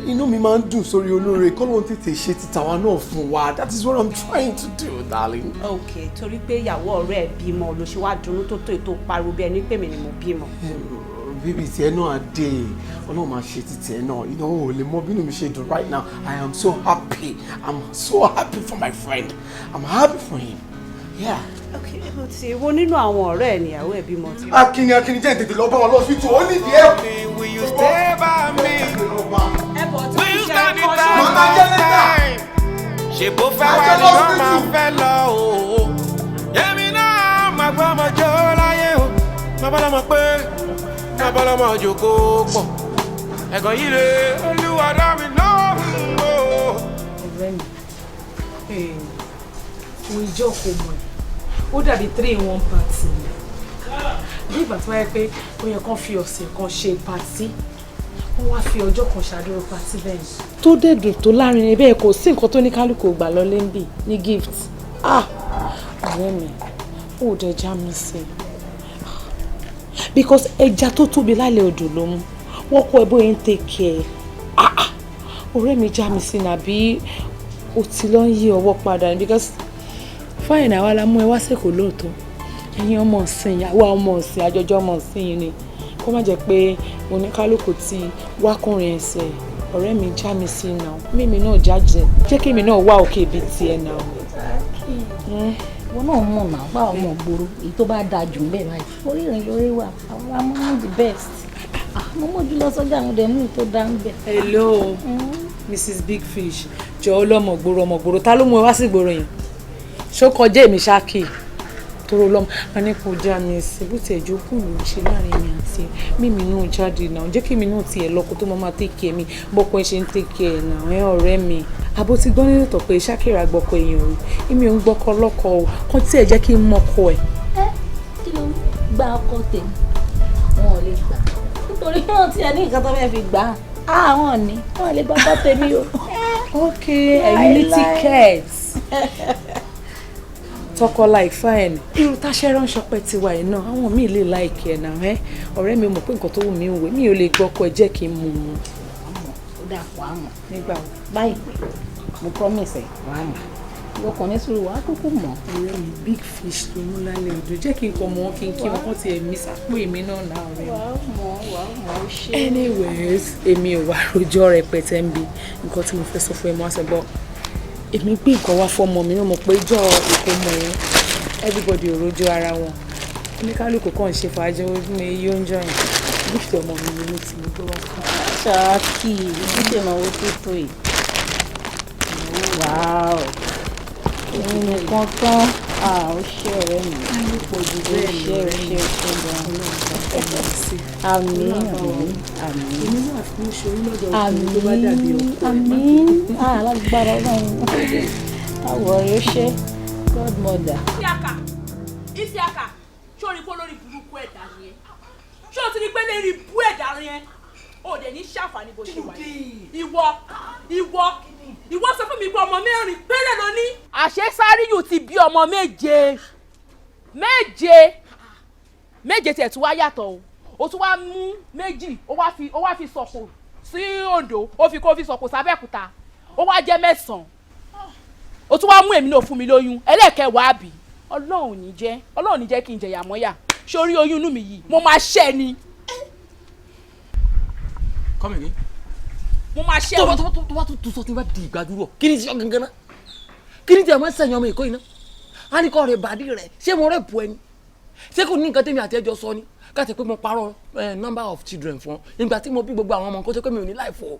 Speaker 2: Inú mi máa ń dùn sórí olóore kọ́lọ́n tètè ṣe títàwa náà fún wa. That is what I'm trying to do, darling.
Speaker 3: Okay, torí pé ìyàwó ọ̀rẹ́ ẹ̀ bímọ ló ṣe wá dunnú tó tó ètò pariwo bí ẹni pé mi ni mo bímọ.
Speaker 2: Bíbí tiẹ̀ náà dé ọlọ́run máa ṣe títí ẹ̀ náà ò lè mọ bínú mi ṣe dùn right now. I am so happy. I'm so happy for my friend. I'm happy for him. Yeah.
Speaker 3: Okay, mo ti wo nínú àwọn ọ̀rẹ́ ẹ̀ níyàwó ẹ̀ bímọ tí.
Speaker 2: Akíní jẹ́ tètè lọ bá wọn lọ sí tù ó nídìí ẹ̀.
Speaker 1: Will you stay by me? Will you stand the time? Ṣé bó fẹ́ wá ní wọ́n máa fẹ́ lọ o? Èmi náà máa gbọ́ ọmọ jọ láyé o. Mábàlámọ̀ pé mábàlámọ̀ jòkó pọ̀. Ẹ̀gàn yìí lè Olúwa dá mi lóhùn o.
Speaker 9: Ọ̀rẹ́ mi, òun ìjọ kò mọ̀ ẹ́, ó dàbí 3-in-1 party ni. Bí ìgbà tó wáyé pé ó yẹ kán fi ọ̀sẹ̀ kan ṣe party, wọ́n wá fi ọjọ́ kan ṣàdúró party bẹ́ẹ̀. Tó dẹ̀dùn tó lárinrin bẹ́ẹ̀ kò sí nǹkan tó ní kálukú gbà lọ lẹ́ńbì ní gift. Ọ̀rẹ́ mi, ó dẹ̀ já mi sí. Because ẹja tó tóbi lálẹ́ odò ló mú, wọ́n kọ́ ẹ bóyá ń take care. Ọ̀rẹ́ mi já mi sí nàbí o ti lọ ń yí ọwọ́ padà because fine àwa la mú ẹ wá sẹ́kọ̀ọ́ lóòótọ́ ẹ̀yin ọmọ ọ̀sìn ìyàwó ọmọ ọ̀sìn àjọjọ́ ọmọ ọ̀sìn yìí ni kó má jẹ́ pé oníkálukú ti wákùnrin ẹsẹ̀ ọ̀rẹ́ mi já mi sí náà mímí náà jáde jẹ́ kí èmi náà wá òkè bíi tiẹ̀ náà.
Speaker 7: wọn náà mọ̀ náà bá ọmọ gbòòrò èyí tó bá dáa jù ń bẹ̀ báyìí orí ìrìn lórí wà àwọn amúnú the best mo mójú lọ sọ́jà àwọn ọdẹ mú tó dá ń bẹ̀.
Speaker 9: Hello Mrs. Big Fish jọ̀ọ́ lọ́mọ gbòòrò ta ló mú ẹ wá sí gbòòrò yẹn ṣó kọjá èmi ṣáàkì tóró lọ́mọ a ní kò já mi sí bó tiẹ̀ jókòó ló ń ṣe láàrin mi àti mímí náà jáde náà jẹ́ kí mi náà tiẹ̀ lọ́kọ tó máa take mi bọ́kọ ẹ ṣe ń take care náà ẹ ọ̀rẹ́ mi àbó ti gbọ́ nínú tọ̀ pé ṣákìrà gbọ́kọ èèyàn rí èmi ò ń gbọ́kọ lọ́kọ o kàn tí ẹ jẹ́ kí n mọ́kọ ẹ̀.
Speaker 7: Kí ló gba ọkọ tèmi wọn ò lè gbà nítorí náà tí ẹ ní nǹkan tó fẹ́ fi gbà á wọn ní wọn lè gbọ́kọ tèmi o.
Speaker 9: Ok, ẹ̀yin ní tickets tọkọ like fine irú táṣẹ́ ránṣọ pẹ́ tiwa yìí náà àwọn míì lè like ẹ̀ náà ọ̀rẹ́ mi mọ̀ pé nǹkan tó wù mí wò mí ò lè gbọ́kọ ẹ jẹ́ kí n mú un.
Speaker 7: Ó dà pọ̀ àmọ̀
Speaker 9: nígbà wo
Speaker 7: báyìí mo promise ẹ̀ wà á mọ̀ ọkùnrin sùúrù wà á kúkú mọ̀.
Speaker 9: ọ̀rẹ́ mi Big Fish tó mú lálẹ́ odò jẹ́ kí n kọ́ mọ́ kí n kí wọn kọ́ tiẹ̀ mí sápò èmi náà náà rẹ̀.
Speaker 7: wà á mọ̀ ó ṣe.
Speaker 9: Anyways èmi ò wá rojọ́ rẹpẹtẹ ń bi nǹkan tí mo fẹ́ sọ fún ẹ mọ́ àṣẹ bọ́ èmi gbé nǹkan wá fọmọ mi náà mọ̀ pé ìjọ ìkómọ yẹn everybody ò rojú ara wọn oníkálukú kàn ṣe fàájì ojú mi yóò ń jọyìn gift ọmọ mi ni mo ti mú tó wá fún un.
Speaker 7: ṣáàkì ìdíje ìnáwó tó tó yìí wàá èmi nìkan tán ó ṣe ọ̀rẹ́ mi ó ṣe àmín alágbára ọlọ́run àwọ̀ rẹ̀ ṣe godmother.
Speaker 12: Isiaka ṣé o rí pé olórí burúkú ẹ̀dá ni ẹ ṣé o ti rí pé lérí bú ẹ̀dá ni ẹ o dẹ̀ ní ṣàǹfààní bó ṣe wà yìí ìwọ sọ fún mi pé ọmọ mẹ́rin péré ló ní. àṣé Sáríyù ti bí ọmọ méje tiẹ̀ tún wá yàtọ̀ o tún wá mú méjì ó wá fi sọ̀kò sí Oǹdó ó fi sọ̀kò sábẹ́kúta ó wá jẹ́ 9 o tún wá mú èmi náà fún mi lóyún ẹlẹ́kẹ̀wàá bí Ọlọ́run ní jẹ́ kí n jẹ̀yà mọ́yà sórí oyún inú mi yìí mo máa ṣẹ́ ni.
Speaker 11: Come again.
Speaker 12: Mo máa ṣẹ́ o.
Speaker 11: tó bá tún sọ tí n bá di ìgbà dúró kí ni ti sọ gangan náà kí ni tí a máa ń sẹ̀yìn ọmọ èkó yìí náà á ní kọ́ rẹ̀ bàdí rẹ̀ ṣé mo rẹ̀ bu ẹni ṣé kò ní nǹkan tẹ́mi àti ẹjọ́ sọ ni káàtì pé mo parọ́ number of children fún ọ nígbà tí mo bí gbogbo àwọn ọmọ nǹkan tó pé mi ò ní láì fọ́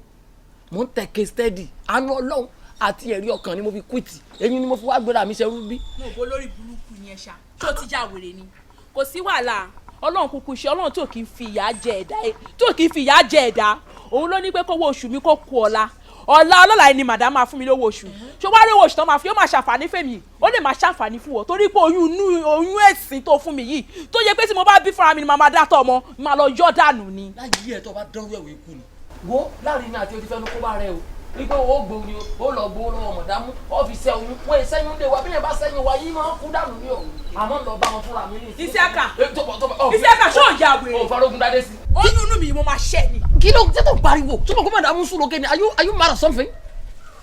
Speaker 11: mo ń tẹ̀kẹ́ steady àánú Ọlọ́run àti ẹ̀rí ọkàn ni mo fi quit èyí ni mo fi wá gbéra mi ṣerú bí.
Speaker 12: mo bó lórí burúkú yẹn ṣá tó ti já wèrè ni kò sí wàhálà Ọlọ́run kúkú ṣe Ọlọ́run tó kì í fi ìyà jẹ ẹ̀dá òun ló ní pé kówó oṣù mi kó kú ọ̀la ọlọ́la ni madam máa fún mi lówó oṣù ṣé wàá rí owó oṣù tán máa fi ó máa ṣàǹfààní fèmí ó lè máa ṣàǹfààní fún ọ torí pé oyún ẹ̀sìn tó fún mi yìí tó yẹ pé tí mo bá bí fúnra mi ni màá máa dátọ̀ ọmọ máa lọ yọ́ dànù ni.
Speaker 11: láyé ẹ̀ tó bá dánwó ẹ̀wọ̀ ikú ni wo láàrin náà àti o ti fẹ́ nu kó bá rẹ o wípé o gbòó ni o lọ gbòó lọ́wọ́ mọ̀dámú ọ́fíìsì oyún wọ́n sẹ́yìn lé wa bí yẹn bá sẹ́yìn wa yìí máa kú dànù ní o àmọ́ lọ bá wọn fúnra mi ní.
Speaker 12: Isiaka ṣó ò ya wèrè.
Speaker 11: o farogun dade sí.
Speaker 12: oyún inú mi mo máa ṣẹ́ ni.
Speaker 11: kí ló tètè pariwo tó bá kó mọ̀dámú sùn lókè ni are you mad or something?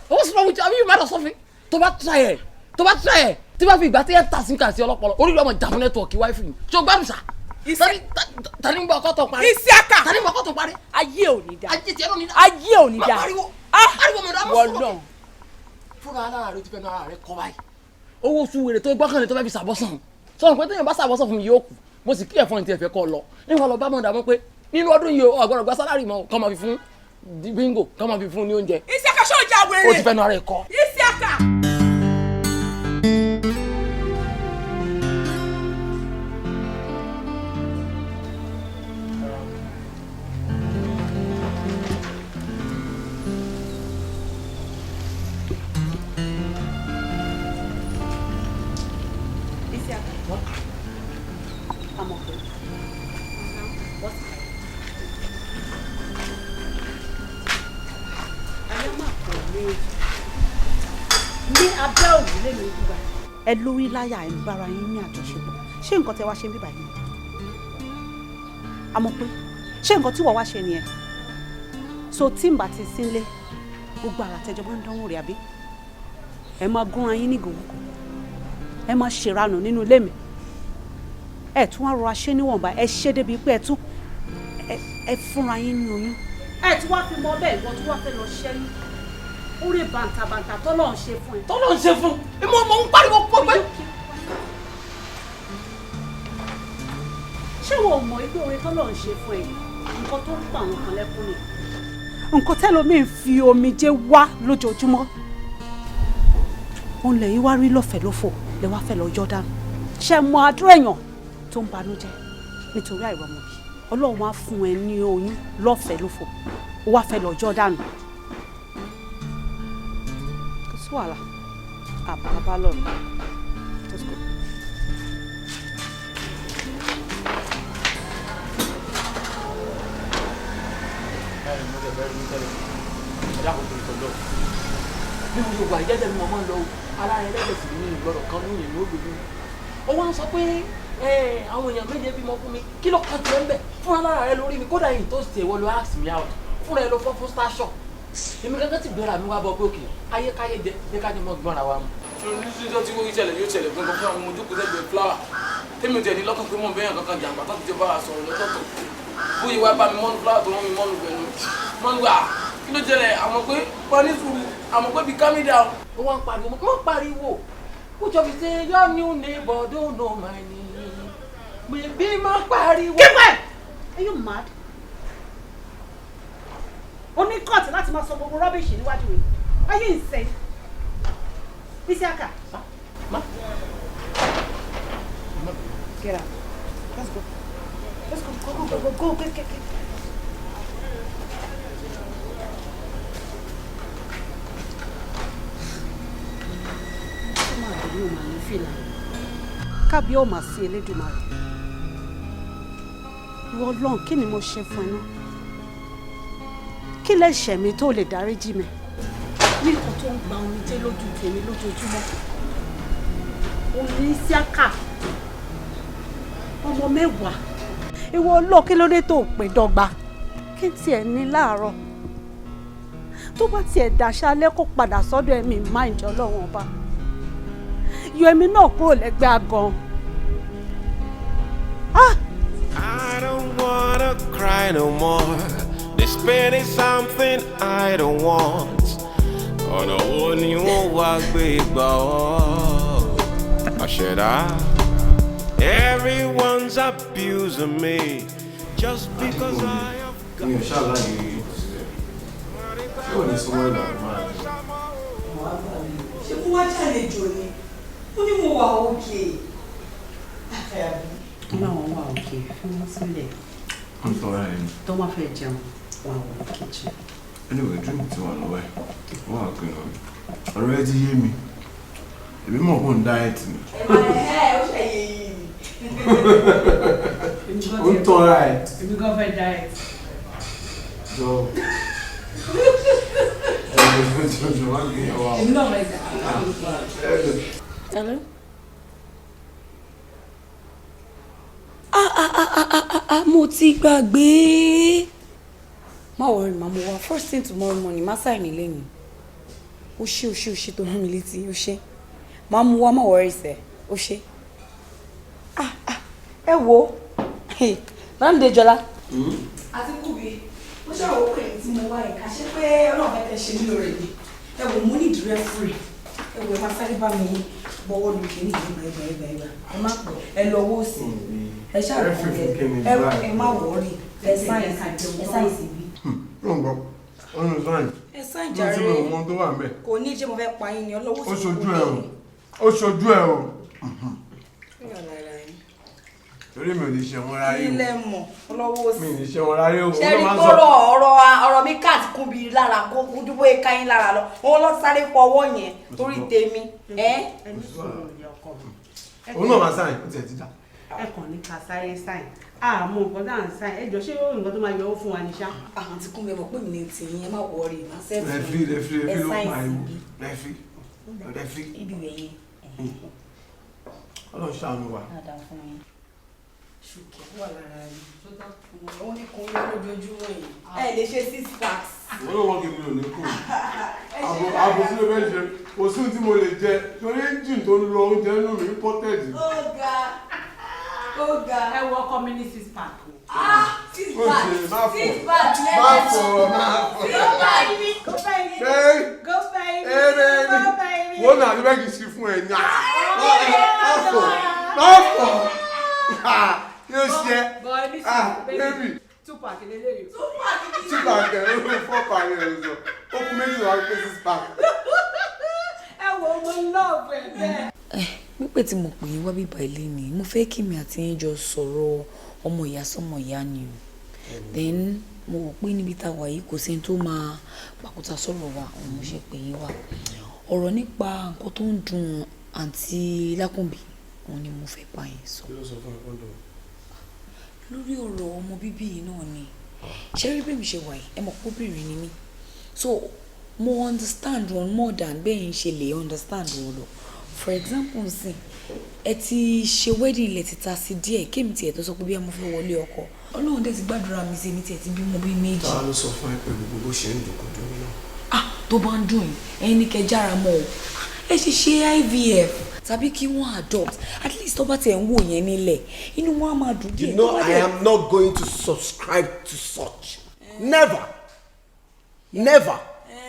Speaker 11: What's wrong with you? Are you mad or something? tó bá try ẹ̀ tí bá fi ìgbà tí ẹ ta sí kàṣí ọlọ́pọlọ orí ọmọ jàmú nẹ́tíwọ̀kì wáífì ni ṣó gbádùn sá. tani ń bọ ọkọ tó parí.
Speaker 12: Isiaka
Speaker 11: tani ń bọ ọkọ tó parí.
Speaker 12: ayé ò ní da
Speaker 11: ayé
Speaker 12: ò ní da
Speaker 11: ariwo mọ̀dámú sùn lókè. fúnra alára rẹ ti fẹ́ nu ara rẹ kọ́ báyìí owó oṣù wèrè tó gbọ́kànlé tó fẹ́ fi ṣàbọ̀sàn sọ̀rọ̀ pé téèyàn bá ṣàbọ̀sàn fún mi yóò kù mo sì kí ẹ̀fọn ti ẹ̀fẹ́ kọ́ lọ níwọ̀n lọ bá mọ̀ dàmú pé nínú ọdún yìí o àgbọ̀dọ̀ gba sálárì mọ́ kọ́ máa fi fún bingo kọ́ máa fi fún ní oúnjẹ.
Speaker 12: Isiaka ṣó jà wèrè
Speaker 11: o ti fẹ́ nu ara ẹ̀ kọ́.
Speaker 12: Isiaka.
Speaker 3: ní abẹ́ òrùlé mi gbígbà ẹ lórí láyà ẹ ń bára yín ní àjọṣepọ̀ ṣé nǹkan tẹ wá ṣe ń bíbà yín àmọ́ pé ṣé nǹkan tí wọ́n wá ṣe nìyẹn so tí n bá ti sínlé gbogbo àrà tẹjọ bá ń dánwò rẹ àbí ẹ máa gúnra yín ní gògùn ẹ máa ṣèranù nínú ilé mi ẹ tún wá rọra ṣe níwọ̀nba ẹ ṣe débi pé ẹ tún ẹ fúnra yín ní oyún ẹ tún wá fi mọ bẹ́ẹ̀ ìwọ tún wá fẹ́ lọ ṣẹ́yún orí bàǹtàbàǹtà tọ́lọ́ ń ṣe fún ẹ.
Speaker 11: tọ́lọ́ ń ṣe fún ẹ mọ ń pariwo pọ̀ pé.
Speaker 3: ṣé wo mọ̀ pé orí tọ́lọ́ ń ṣe fún ẹ nǹkan tó ń pa àwọn kan lẹ́kún ni. nǹkan tẹ́lómi ń fi omijé wá lójoojúmọ́ òun lè yí wá rí lọ́fẹ̀ẹ́ lófò lè wá fẹ́ lọ yọ dànù. ṣe mọ àdúrà èèyàn tó ń banújẹ́ nítorí àìrọ́mọbí ọlọ́run wá fún ẹ ní oyún lọ́fẹ̀ẹ́ lófò ó wá fẹ́ lọ yọ dànù. Wala. Ababa lọ́nà. Let's go.
Speaker 11: bí mo ṣe wà ìjẹ́jẹ́ mi mọ̀ ń lọ ara rẹ̀ lẹ́gbẹ̀ẹ́ sí ní ìgbọ́dọ̀ kan ní ìlú ògbóni. ó wá ń sọ pé àwọn èèyàn méje bímọ fún mi kí ló kàn tiẹ̀ ń bẹ̀ fúnra lára rẹ lórí mi kódà yìí tó ṣe ìwọ ló ask me out fúnra ẹ ló fọ́ fún station èmi kankan ti gbéra mi wá bọ pé òkè ayékáyé jẹ ká ní mọ gbọ́nra wa mu.
Speaker 6: níjọ́ tí wọ́n ṣẹlẹ̀ yóò ṣẹlẹ̀ gbọ́ngàn fún àwọn ọmọ ojókòó lẹ́gbẹ̀ẹ́ fúláwà tèmi ò tẹ̀ ní lọ́kàn pé mọ̀ bẹ́ẹ̀ kankan jàǹbá tó ti jẹ́ bá a sọ̀rọ̀ lọ́tọ̀ọ̀tọ̀ bóyá wá bá mi mọ́nu fúláwà tó rán mi mọ́nu bẹ̀rù mọ́nu wà kí ló jẹlẹ̀ àmọ́ pé wọ́n ní sùúrù àmọ́ pé bí kámídà.
Speaker 11: ó wá ń pariwo mọ́ pariwo kó jọ fi ṣe your new neighbor don't know my name bíbí má pariwo.
Speaker 3: Keep quiet! Are you mad? O ní kọ́ọ̀tù láti máa sọ gbogbo rọ́bìṣì níwájú rẹ̀. Are you insane? Isiaka. Get out. Let's go. Let's go. Get. Kábí ó mà sí Elédùmarè. Ìwọ Ọlọ́run kí ni mo ṣe fún ẹ náà? Kí lẹ̀ṣẹ̀ mi tó lè dáríjì mi? Ní nǹkan tó ń gba omijé lójú tèmi lójoojúmọ́. Òní Isiaka. Ọmọ mẹ́wàá. Ìwọ Ọlọ́run kí ló dé tó pè dọ́gba? Kí tiẹ̀ ní láàárọ̀? Tó bá tiẹ̀ dàṣálẹ́ kó padà sọ́dọ̀ ẹ̀mí máa ń jọ lọ́wọ́ ọba. Yọ èmi náà kúrò lẹ́gbẹ́ àgàn.
Speaker 1: I don't wanna cry no more. This pain is something I don't want. Ọ̀nà wo ni wọ́n wá gbé gbà ọ́? Àṣẹ̀dá. Everyone's abusing me just because I have got.
Speaker 6: Mi ò ṣàlàyé ṣé ò ní sọ́wọ́ ìlànà máa ń ṣe.
Speaker 13: Ṣé kó wá jàlejò ni? Ó ní mo wà òkè.
Speaker 3: Má wọn wà òkè fún wọn sílẹ̀.
Speaker 6: I'm sorry.
Speaker 3: Tó máa fẹ́ jẹun wà wọ kíchìn.
Speaker 1: Anyway, drink tí wọ́n lọ́wọ́ ẹ̀. Wọ́n á pín lọ́wọ́. Ọ̀rọ̀ ẹ ti yé mi. Èmi mọ̀ kó ń diet ni.
Speaker 9: Ó ṣe yé yìí ni.
Speaker 1: Ó ń tọ́ra ẹ̀.
Speaker 3: Èmi gan fẹ́ diet.
Speaker 1: Jọ.
Speaker 3: Èmi náà fẹ́ diet.
Speaker 8: Hello? Mo ti gbàgbé. Má worry, ma mo wá first thing tomorrow morning, má sign ilé ni. Ó ṣe tó rán mi létí, ó ṣe. Má mú wá, má worry sẹ́, ó ṣe. Ẹ wo. Láńdé Jọlá.
Speaker 9: Àti Kúbi, mo ṣàwọ̀ pé èyí tí mo wá yìí ká ṣe pé Ọlọ́run fẹ́ tẹ̀ ṣe mí lóore ni. Ẹ wò mo ní ìdúró free. Ẹ wò ẹ máa sáré bá mi bọ́wọ́ lu kìíní ìgbà. Ẹ má pọ̀, ẹ lọ owó sí. Ẹ ṣàròkọ ẹ má wọ̀ọ́rì. Ẹ sáyẹ̀nsì bí. Ẹ sáyẹ̀nsì jàre. Kò ní jẹ́ mo fẹ́ pa yín ni ọlọ́wọ́ sí.
Speaker 1: Ó ṣojú ẹ̀ o. Torí mi ò lè ṣe wọn ráyé o.
Speaker 9: Ilé mọ̀ ọlọ́wọ́ sí.
Speaker 1: Mi ò lè ṣe wọn ráyé o.
Speaker 9: Ṣé rí gbọ́rọ̀ ọ̀rọ̀ mi káàtì Kúbi lára kó dúró ká yín lára lọ. Wọ́n lọ sáré fọwọ́ yẹn torí tèmi.
Speaker 1: Òun náà máa sáyìn, ó tiẹ̀ ti dá.
Speaker 3: Ẹ kàn ní ká sáré sáyìn. Àmọ́ nǹkan tá à ń sáyìn. Ẹ jọ ṣé nǹkan tó máa yọ owó fún wa ní ṣá?
Speaker 9: Àwọn ti kún mi mọ̀ pé mi ní tìyín ẹ má wọrí má sẹ́ẹ̀tì.
Speaker 1: Rẹ̀fí ló pariwo. Rẹ̀fí.
Speaker 9: Ibi wẹ̀yìn.
Speaker 1: Ọlọ́run ṣàánú wa.
Speaker 9: Ṣùkẹ́ wà lára rẹ̀. Wọ́n ní kun yóò lójoojúmọ́ yìí. Ẹ lè ṣe 6 packs.
Speaker 1: Wọ́n ló wọ́n kí mi ò ní kù. Àbò sí ló fẹ́ ṣe. Kò sí ohun tí mo lè jẹ. Torí engine tó ń lọ oúnjẹ inú mi imported.
Speaker 9: Ó ga.
Speaker 3: Ẹ wọ ọkọ mi ní 6 pack.
Speaker 9: 6 packs. 6 packs.
Speaker 1: Má fọ̀.
Speaker 3: Go baby. Go baby.
Speaker 1: Go baby. Wọ́n náà ní bẹ́ẹ̀ kì í ṣe fún ẹ̀ ní má fọ̀. Yóò ṣe. Baby.
Speaker 3: 2 pack lélẹ́yìí.
Speaker 1: 2 pack ẹ̀ ló 4 pack ẹ̀ ló sọ. Ó kú méjì wá pé 6 pack.
Speaker 3: Ẹ wo mo love ẹ bẹ́ẹ̀.
Speaker 8: Pípẹ́ tí mo pè yín wá bíbá ilé ni mo fẹ́ kí mi àti yín jọ sọ̀rọ̀ ọmọ ìyá sọ́mọ ìyá ni o. Then mo wò pé níbi tá a wà yìí kò sí tó máa pàkúta sọ̀rọ̀ wa òun mo ṣe pè yín wá. Ọ̀rọ̀ nípa nǹkan tó ń dùn àǹtí Lákùnbí òun ni mo fẹ́ bá yín sọ. Lórí ọ̀rọ̀ ọmọ bíbí yìí náà ni ṣé rí bí mi ṣe wà yìí ẹ mọ̀ pé obìnrin ni mí so mo understand wọn more than bẹ́ẹ̀ ń ṣe lè understand wọn lọ. For example nsìn ẹ ti ṣe wedding ilẹ̀ ti ta sí díẹ̀ kémi tiẹ̀ tó sọ pé bí ẹ mo fẹ́ wọlé ọkọ Ọlọ́run dẹ̀ ti gbàdúrà mi sí èmi tiẹ̀ ti bímọ bí méjì.
Speaker 1: Ta ló sọ fún ẹ pé gbogbo bó ṣe ń dùn kò dùn mí náà.
Speaker 8: Tó bá ń dùn yín ẹ̀yin ní kẹ́ jára mọ́ o ẹ ṣe IVF tàbí kí wọ́n adopt at least tó bá tiẹ̀ ń wò yẹn nílẹ̀ inú wọn á máa dùn díẹ̀.
Speaker 2: You know I am not going to subscribe to such. Never.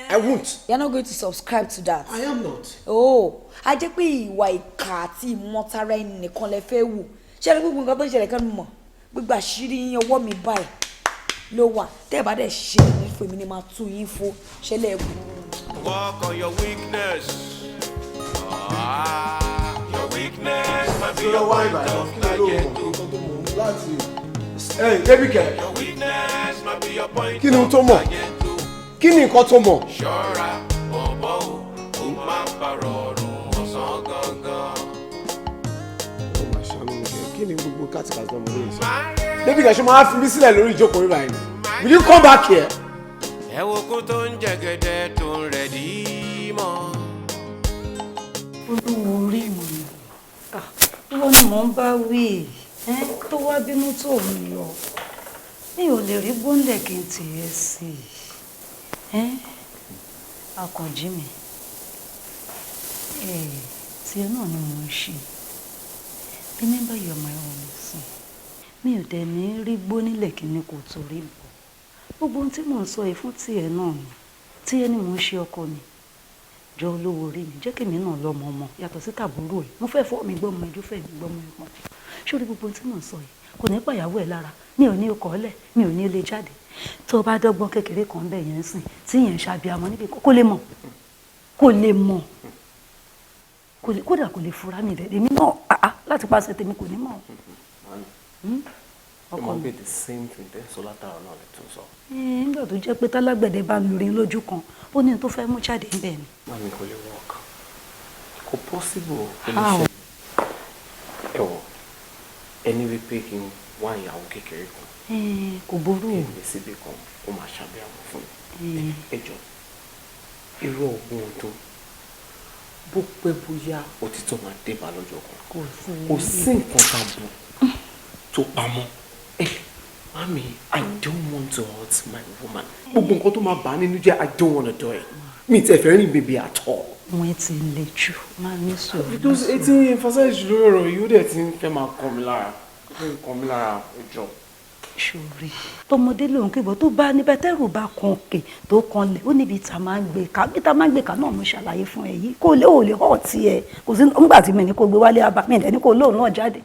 Speaker 2: I won't.
Speaker 8: You're not going to subscribe to that.
Speaker 2: I am not.
Speaker 8: Oh, a jẹ́ pé ìwà ìkà àti ìmọ̀tara ẹni nìkan lẹ fẹ́ wù. Ṣé ẹ gbogbo nǹkan tó ń ṣẹlẹ̀ kan mọ̀? Gbogbo àṣírí yín ọwọ́ mi báyìí ló wà. Tẹ́ ẹ bá dẹ̀ ṣe ní fún mi ni máa tú yín fún ṣẹlẹ̀ ẹ̀kú.
Speaker 1: Work on your weakness. Your weakness might be your point of
Speaker 2: Hey, baby girl.
Speaker 1: Your weakness might be your point.
Speaker 2: Kí ni ohun tó mọ̀? Kí ni nǹkan tó mọ̀?
Speaker 1: Ṣọ́ra bọ̀bọ̀ ó máa parọ́ ọ̀run ọ̀sán gangan.
Speaker 2: Ó máa ṣàánú mi kẹ́. Kí ni gbogbo kátìkàtì ọmọ lórí sọ? Baby girl ṣe máa fi mí sílẹ̀ lórí ìjókòó rí báyìí. Will you come back here?
Speaker 1: Ẹ wo kó tó ń jẹ̀gẹ̀dẹ̀ tó ń rẹ̀ dí mọ́.
Speaker 7: Olúwo orí mi wọ́n ni mò ń bá wí tó wá bínú tó ń lọ mi ò lè rí bóńdẹ̀ kí n tiẹ̀ sí i Àkànjí mi tiẹ̀ náà ni mò ń ṣe remember you are my own son mi ò dẹ̀ ní rí gbó nílẹ̀ kí ni kò torí bọ̀ gbogbo ohun tí mò ń sọ yìí fún tiẹ̀ náà ni tiẹ̀ ni mò ń ṣe ọkọ mi jọ olówó orí mi jẹ́ kèmí náà lọ́mọ ọmọ yàtọ̀ sí tàbúrò ẹ̀ mo fẹ́ fọ́ mi gbọ́mọ ẹjọ́ fẹ́ mi gbọ́mọ ẹ̀ pọ̀ sórí gbogbo tí mò ń sọ yìí kò ní pàyàwó ẹ̀ lára mi ò ní ọkọ̀ ọ̀lẹ̀ mi ò ní ilé jáde tó o bá dọ́gbọ́n kékeré kan bẹ̀ yẹn sìn tí yẹn ń ṣàbíamọ níbi kó lè mọ̀ kódà kò lè fura mi rẹ̀ èmi náà láti pàṣẹ tèmi kò ní mọ̀
Speaker 8: ọkọ mi.
Speaker 14: the same thing then so látara náà lè tún sọ.
Speaker 7: Nígbà tó jẹ́ pé tálágbẹ̀dẹ bá ń lurin lójú kan ó ní tó fẹ́ mú jáde ń bẹ̀ ni.
Speaker 14: Mami kò lè work kò possible kò lè
Speaker 7: How?
Speaker 14: ṣe. Ẹ wò ẹni wípé kí n wá ìyàwó kékeré kan.
Speaker 7: Kò burú.
Speaker 14: Èmi síbi kan ó máa ṣàbẹ̀wò fún mi. Ẹ jọ irú ọgbọ́n ọdún bó pẹ́ bóyá òtítọ́ máa dé bá lọ́jọ́ kan kò sí nǹkan tá a bù tó pamọ́. Mami, I don't want to hurt my woman. Gbogbo nǹkan tó máa bà á nínú jẹ́ I don't want to do it. Mi ti ẹ̀fẹ̀ rìn bèbè at all.
Speaker 7: Wọ́n ti le jù máa ní sọ̀rọ̀.
Speaker 14: Because etí emphasize lórí ọ̀rọ̀ yìí ó dẹ̀ ti ń fẹ́ máa kàn mí lára. Kàn mí lára ọjọ́.
Speaker 7: Ṣòrí tọmọdé lòun kébọ tó bá níbẹ̀ tẹ́rù bá kan òkè tó kanlẹ̀ ó níbi tá a máa ń gbé ká bí tá a máa ń gbé ká náà mo ṣàlàyé fún ẹ yìí kó lè ò lè hàn tiẹ̀ kò sí nígbà tí mi ní kó gbé wálé abá mi ní kó lóun náà jáde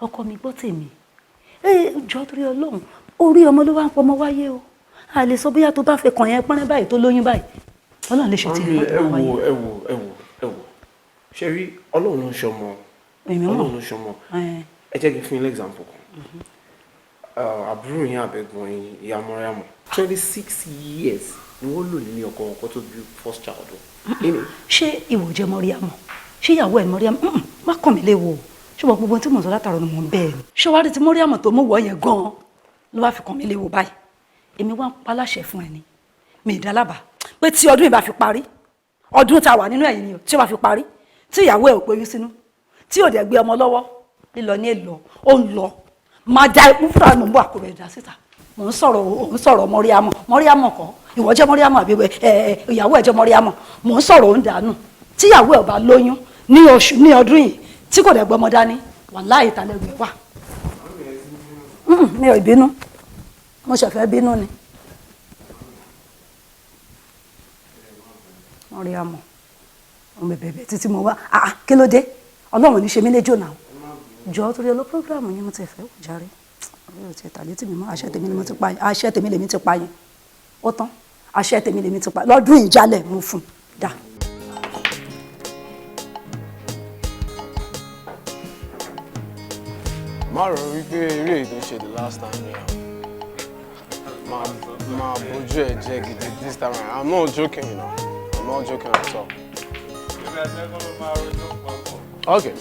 Speaker 7: ọkọ mi gbọ́ tèmi jọ torí Ọlọ́run orí ọmọ ló wá ń pọmọ wáyé o a lè sọ bóyá tó bá fẹ́ kàn yẹn pọ́nrẹ́ báyìí tó lóyún báyìí Ọlọ́run lè ṣe ti
Speaker 14: ẹ wò ṣe rí Ọlọ́run ló ń ṣọmọ Ọlọ́run ló ń ṣọmọ ẹ jẹ́ kí n fún yín example kan àbúrò yín àbẹ̀gbọ́n yín ìyá mọ́ríàmọ́ 26 years ni wọ́n lò ní ọkọ wọn kó tó bí first child o.
Speaker 7: ṣé ìwọ jẹ́ mọ́ríàmọ́ ṣé ìyàwó ẹ̀ mọ́ríàmọ́ má kàn mí léwu o ṣùgbọ́n gbogbo tí mo sọ látàrọ ni mo ń bẹ́ẹ̀ ni. ṣé wàá rí ti mọ́ríàmọ́ tó mú wọ́ yẹn gan-an ló wá fi kàn mí léwu báyìí èmi wá ń paláṣẹ fún ẹ ni mi ìdálábà pé tí ọdún yìí bá fi parí ọdún tá a wà nínú ẹ̀yìn ni o tí ó bá fi parí tí ìyàwó ẹ̀ ò pé yín sínú tí ò dẹ̀ gbé ọmọ lọ́wọ́ lílọ ní èlò ó ń lọ máa da ikú fúnra mi ń bọ̀ àkórè ìdá síta mò ń sọ̀rọ̀ mọ́ríàmọ̀ kọ́ ìwọ jẹ́ mọ́ríàmọ̀ àbí ìyàwó ẹ̀ jẹ́ mọ́ríàmọ̀ mò ń sọ̀rọ̀ ó ń dànù tíyàwó ẹ̀ bá lóyún ní ọdún yìí tí kò dẹ̀ gbọ́mọ dání wàláhì ìtàlẹ́rù ẹ̀ wà. mi ò bínú mo ṣẹ̀fẹ̀ bínú ni mọ́ríàmọ̀ mo bẹ̀bẹ̀ títí mo wá kí ló dé Ọlọ́run ní ṣe mí léjò náà jọ torí ọlọ programu yẹn mo ti fẹ́ wò járe ọ̀rẹ́ ò ti tàlẹ́ tì mí mọ́ àṣẹ tèmi lèmi ti pa yẹn àṣẹ tèmi lèmi ti pa yẹn ó tán àṣẹ tèmi lèmi ti pa lọ́dún ìjálẹ̀ mú fún dà.
Speaker 5: má rò wípé eré ètò ṣe the last time yẹn máa bójú ẹ jẹ gidi this time around. I'm not joking, you know. I'm not joking at all. Okay.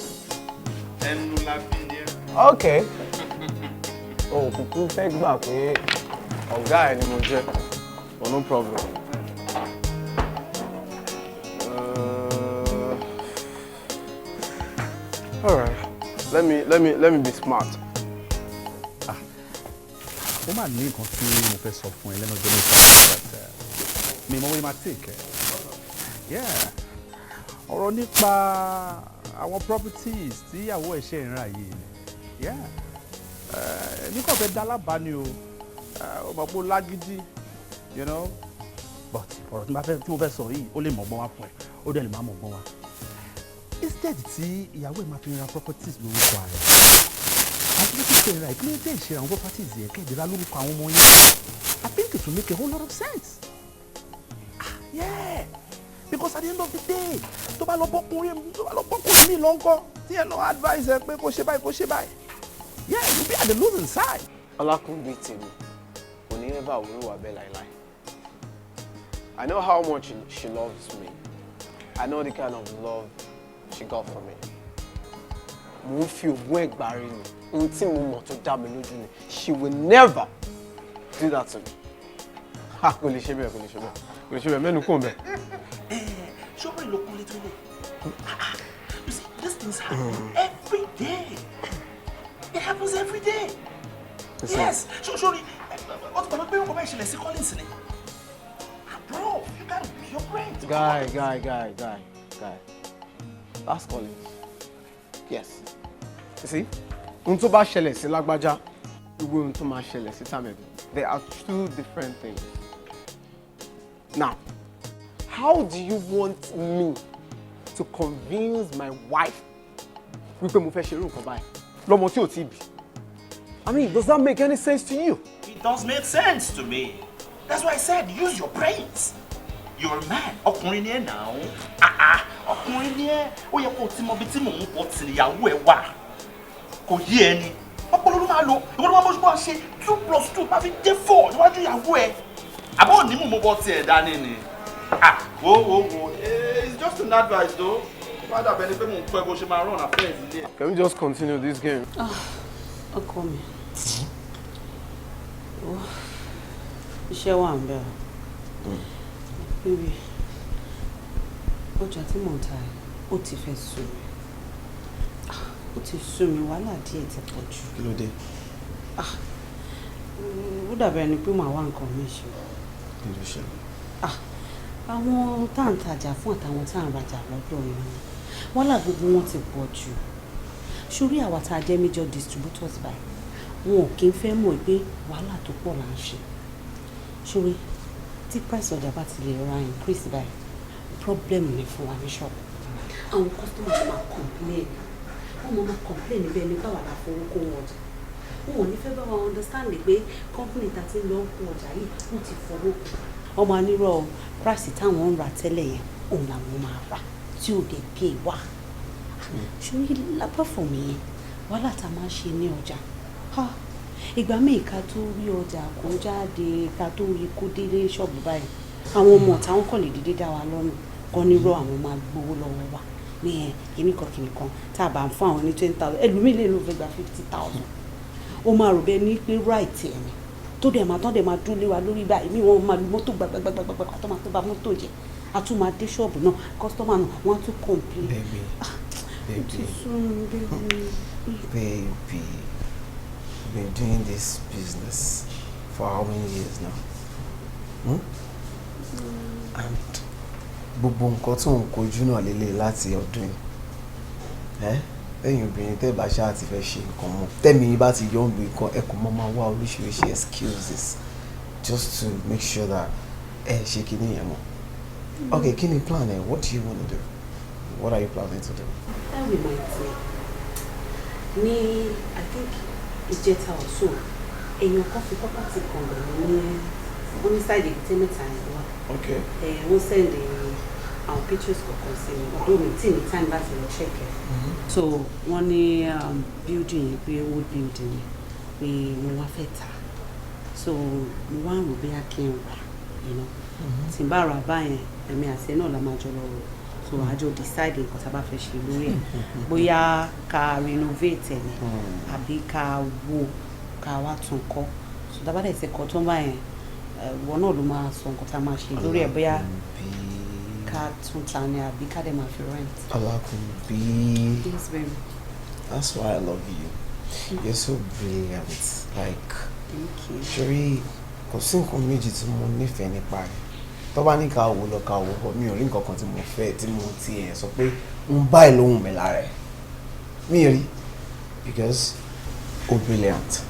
Speaker 5: Okay. Oh, kúkú fẹ́ gbà pé ọ̀gá ẹ̀ ni mo jẹ́. Oh, no problem. All right. Let me be smart.
Speaker 4: Ó máa ní nǹkan tí mo fẹ́ sọ fún ẹ lẹ́nu ọjọ́ mẹ́ta but mi mọ̀ wọ́n máa take ẹ̀. Ọ̀rọ̀ nípa àwọn properties tí ìyàwó ẹ̀ ṣe ń rà yìí ní kò fẹ́ dá lábàá ni o ọmọ pé ó lágídí you know but ọ̀rọ̀ tí mo fẹ́ sọ yìí ó lè mọ̀ gbọ́n wá fún ẹ ó dẹ̀ lè má mọ̀ gbọ́n wá instead tí ìyàwó ẹ̀ máa fi ra properties lórúkọ rẹ̀ àti bí kíkẹ́ ra ìpínlẹ̀ tẹ̀ ṣe àwọn properties yẹn kẹ́ẹ̀dẹ́ra lórúkọ àwọn ọmọ yẹn I think it will make a whole lot of sense because at the end of the day tó bá lọ bọ́kùnrin mi lọ́nkọ́ tí ẹ lọ advise ẹ pé kó ṣe báyìí you be at the losing side.
Speaker 5: Ọlákùnrin tèmi kò ní ever wúlò wà bẹ́ẹ̀ láìláì. I know how much she loves me. I know the kind of love she got for me. Mo ń fi ògùn ẹ̀gbá rí ni ohun tí mo mọ̀ tó dá mi lójú ni she will never do that to me. Kò lè ṣe bẹ́ẹ̀ mẹ́nu kò bẹ́ẹ̀.
Speaker 4: Ṣọ́bìrì ló kún létí lè. You see, these things happen every day. It happens every day. Yes. Sorry. What's going to be when she lets Collins? Bro, you gotta be your brain.
Speaker 5: Guy. That's Collins. Yes. You see, ohun tó bá ṣẹlẹ̀ sí Lágbájá, ìwé ohun tó máa ṣẹlẹ̀ sí Tàmẹ̀dù. They are two different things. Now, how do you want me to convince my wife wípé mo fẹ́ ṣe irú nǹkan báyìí lọ́mọ tí ò tí bí? I mean, does that make any sense to you?
Speaker 4: It does make sense to me. That's why I said use your brains. You're a man. Ọkùnrin ni ẹ́ now. Ọkùnrin ni ẹ́. Ó yẹ kó o ti mọ ibi tí mò ń pọ̀ tì níyàwó ẹ̀ wà. Kò yé ẹni. ọpọlọ ló máa lò ìwọ ló máa mọ̀ ṣùgbọ́n ṣe 2+2 máa fi dé 4 níwájú ìyàwó ẹ̀ àbọ̀ òní mú mo bọ́ tiẹ̀ dání ni wo it's just an advice though má dàbẹ̀ ni pé mò ń pẹ́ bó ṣe máa run affairs ilé.
Speaker 14: Can we just continue this game?
Speaker 3: Ọkọ mi iṣẹ́ wà ń bẹ̀ ọ́ bíbí ọjà tí mò ń ta ó ti fẹ́ sú mi ó ti sú mi wàhálà díẹ̀ ti pọ̀ jù.
Speaker 10: Kí ló dé?
Speaker 3: Ó dàbí ẹni pé màá wá nǹkan mi ṣe.
Speaker 10: Kí ló ṣe?
Speaker 3: Àwọn tá à ń tajà fún àtàwọn tá à ń rajà lọ́dọ̀ yẹn wàhálà gbogbo wọn ti pọ̀ jù. Sórí àwa tá a jẹ́ major distributors báyìí wọn ò kí ń fẹ́ mọ̀ pé wàhálà tó pọ̀ là ń ṣe. Sórí tí price ọjà bá ti lè ra increase báyìí problem ni fún wa ní shop. Àwọn customers máa complain wọ́n máa complain níbẹ̀ ní báwa la fowó kó wọn ọjà. Wọn ò ní fẹ́ bá wa understand pé company tá ti ń lọ kó ọjà yìí wọ́n ti fowó kù. Ọmọ anírọ̀ price táwọn ń ra tẹ́lẹ̀ yẹn òun làwọn máa rà tí ò dé pay wá. Ṣùgbọ́n lápá fún mi yẹn wàhálà tá a máa ṣe ní ọjà ìgbà míì ká tó rí ọjà kó jáde ká tó rí kó délé ṣọ́ọ̀bù báyìí àwọn ọmọ táwọn kàn lè dédé dá wa lọ́nà kan nírọ̀ àwọn máa gbowó lọ́wọ́ wa ní kìnnìkan tá a bá ń fún àwọn ní 20,000 ẹlòmíì lè ló fẹ́ gba 50,000 ó máa rò bẹ́ẹ̀ ní pé right ẹ̀ ni tó dẹ̀ máa dún lé wa lórí báyìí mi wọ́n máa lu mọ́tò gbàgbàgbàgbàgbà tó máa tó ba mọ́tò jẹ́ a tún máa dé ṣọ́ọ̀bù náà kọ́sítọ́mà náà wọ́n á tún complain.
Speaker 10: Baby, been doing this business for how many years now? And gbogbo nǹkan tó ń kojú náà lélẹ̀ láti ọdún yìí lẹ́yìn obìnrin tẹ́ bá ṣáà ti fẹ́ ṣe nǹkan mọ́ tẹ́mi bá ti yọ̀ ń gbé nǹkan ẹ̀kọ́ máa wá oríṣiríṣi excuses just to make sure that ṣe kíní yẹn mọ́. Okay, kí ni plan ẹ? What do you want to do? What are you planning to do?
Speaker 3: That reminds me ní I think ìjẹta ọ̀ṣọ́ èèyàn kan fi property kan bẹ̀rẹ̀ ní wọ́n ní side entertainment àyẹ̀wò wa.
Speaker 10: Okay.
Speaker 3: Wọ́n send àwọn pictures kọ̀ọ̀kan sí mi ọdún mi tí ní time láti lọ check ẹ̀. So wọ́n ní building yẹn pé old building yẹn pé mo wá fẹ́ tà so mo wá ń rò bí a kí n rà tí n bá rà báyẹn ẹ̀mí àti ẹ̀ náà la máa jọ lọ rò so àjọ decide nǹkan tá a bá fẹ́ ṣe lórí ẹ̀ bóyá ká renovate ẹ̀ ni àbí ká wó ká wá tún kọ́ so dábàá dẹ̀ ṣe kọ́ tó ń bá yẹn ìwọ náà ló máa sọ nǹkan tá a máa ṣe lórí ẹ̀ bóyá ká tún ta ni àbí ká dẹ̀ máa fi rent.
Speaker 10: Alakunbi.
Speaker 3: Yes, baby.
Speaker 10: That's why I love you. You're so brilliant. Like,
Speaker 3: thank you.
Speaker 10: Ṣorí kò sí nǹkan méjì tí mo nífẹ̀ẹ́ nípa rẹ̀. Tó bá ní ká wò lọ ká wò bọ̀ mi ò rí nǹkan kan tí mo fẹ́ tí mo ti ẹ̀ sọ pé ń bá ìlóhùn mi lára ẹ̀. Mi rí because o brilliant.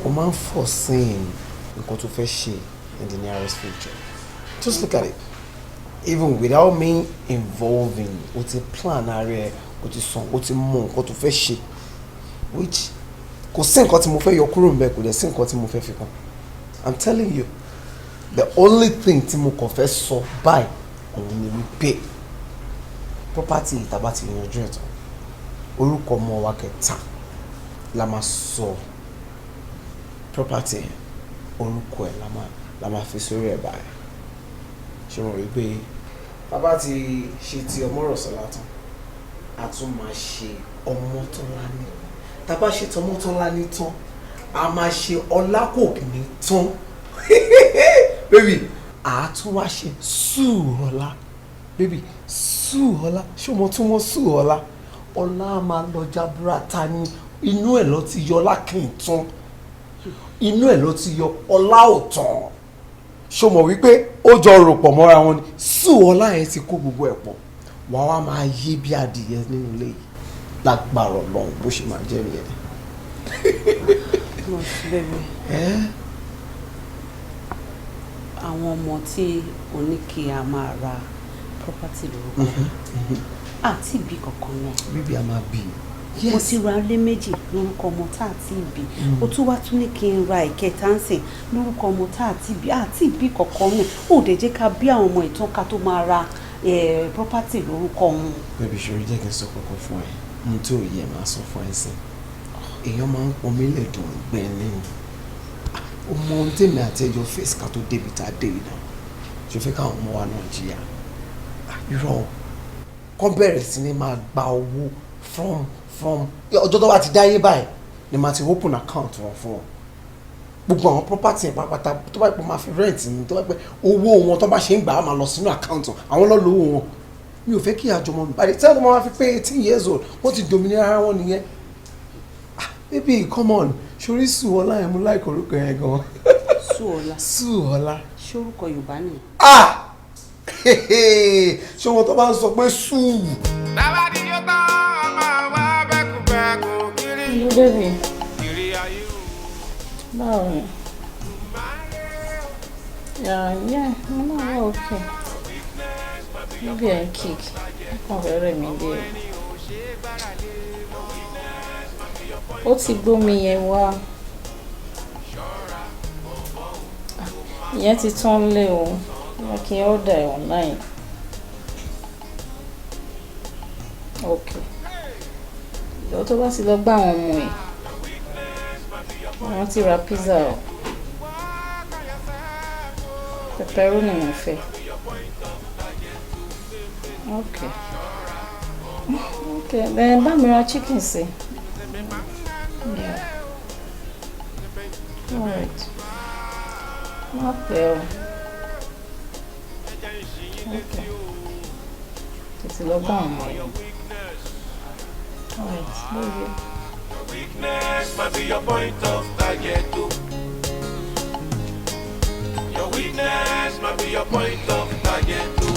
Speaker 10: O máa ń foresee nǹkan tó fẹ́ ṣe in the nearest future. Just look at it. Even without me involving, o ti plan ara ẹ̀, o ti sọ, o ti mọ nǹkan tó fẹ́ ṣe. Which kò sí nǹkan tí mo fẹ́ yọ kúrò níbẹ̀ kò dẹ̀ sí nǹkan tí mo fẹ́ fi kún. I'm telling you, the only thing tí mo kàn fẹ́ sọ báyìí òun ni wípé property ìtàbá ti yanjú ẹ̀ tán orúkọ ọmọ wa kẹta la máa sọ property orúkọ ẹ̀ la máa fi sórí ẹ̀ báyìí ṣé wọ́n rí pé bàbá ti ṣe ti Ọmọ́rọ̀sọ́lá tán a tún máa ṣe Ọmọ́tọ́lání tàbá ṣe ti Ọmọ́tọ́lání tán a máa ṣe Ọlákòkìní tán baby a tún wá ṣe Súọlá baby Súọlá ṣé o mọ̀ tún mọ̀ Súọlá ọlá máa lọ jaburata ní inú ẹ̀ ló ti yọ lákìntún inú ẹ̀ ló ti yọ ọlá òtàn ṣó mọ̀ wípé ó jọ rò pọ̀ mọ́ra wọn ni Súọlá yẹn ti kó gbogbo ẹ̀ pọ̀ wàá wá máa yé bí adìyẹ nínú ilé yìí lágbára Ọlọ́run bó ṣe máa jẹ́ nìyẹn.
Speaker 3: àwọn ọmọ tí o ní kí a máa ra property lórúkọ àti ìbí kankan náà.
Speaker 10: bíbí a máa bí.
Speaker 3: mo ti ra ilé méjì lórúkọ ọmọ tá àti ìbí o tún wá tún ní kí n ra ìkẹta ń sìn lórúkọ ọmọ tá àti ìbí kankan náà ó dẹ̀ jẹ́ ká bí àwọn ọmọ ìtàn ká tó máa ra property lórúkọ wọn.
Speaker 10: bẹ́ẹ̀bi ṣòro jẹ́ kí n sọ kankan fún ẹ ohun tí ò yẹ máa sọ fún ẹ sìn èèyàn máa ń pọn mílẹ̀ dùn gbẹ̀ẹ́ nínú ọmọ ohun tèmi àti ẹjọ́ fèsì ká tó débi tá a dé yìí náà ṣe fẹ́ káwọn ọmọ wa náà jìyà irọ́ kọ́ bẹ̀rẹ̀ sí ni máa gba owó from ọjọ́ tó bá ti dáyé báyìí ni màá ti open account wọn fún wọn gbogbo àwọn property yẹn pátápátá tó bá pẹ́ máa fi rent ni tó bá pẹ́ owó wọn tó bá ṣe ń gbà á máa lọ sínú account àwọn lọ́ọ́ lówó wọn mi ò fẹ́ kí àjọmọ́ mi báyìí tí wọ́n máa fi pé 18 years old wọ́n ti dominate ara wọn nìyẹn baby come on sori Suola yẹn mú láìkọ orúkọ yẹn gan. Suola
Speaker 3: ṣé orúkọ Yorùbá ni.
Speaker 10: ṣé wọn tó bá ń sọ pé sùúrù.
Speaker 15: Hello baby. Báwo ni? Yeah, mo náà wà okay. Maybe I kick. Wọ́n fẹ́rẹ̀ mi dé. Ó ti gbómi yẹn wá. Ìyẹn ti tán lé o. Wọ́n kí n order ẹ̀ online. Okay. Ìjọ tó bá ti lọ gbá àwọn ọmọ ẹ̀. Wọ́n ti ra pizza o. Pepperoni mo fẹ́. Okay. Okay, then bá mi ra chicken sí. Yeah. All right. Má pẹ́ o. Okay. Tètè lọ bá àwọn ọmọ yẹn. All right, love you.
Speaker 1: Weakness might be your point of target too. Your weakness might be your point of target too.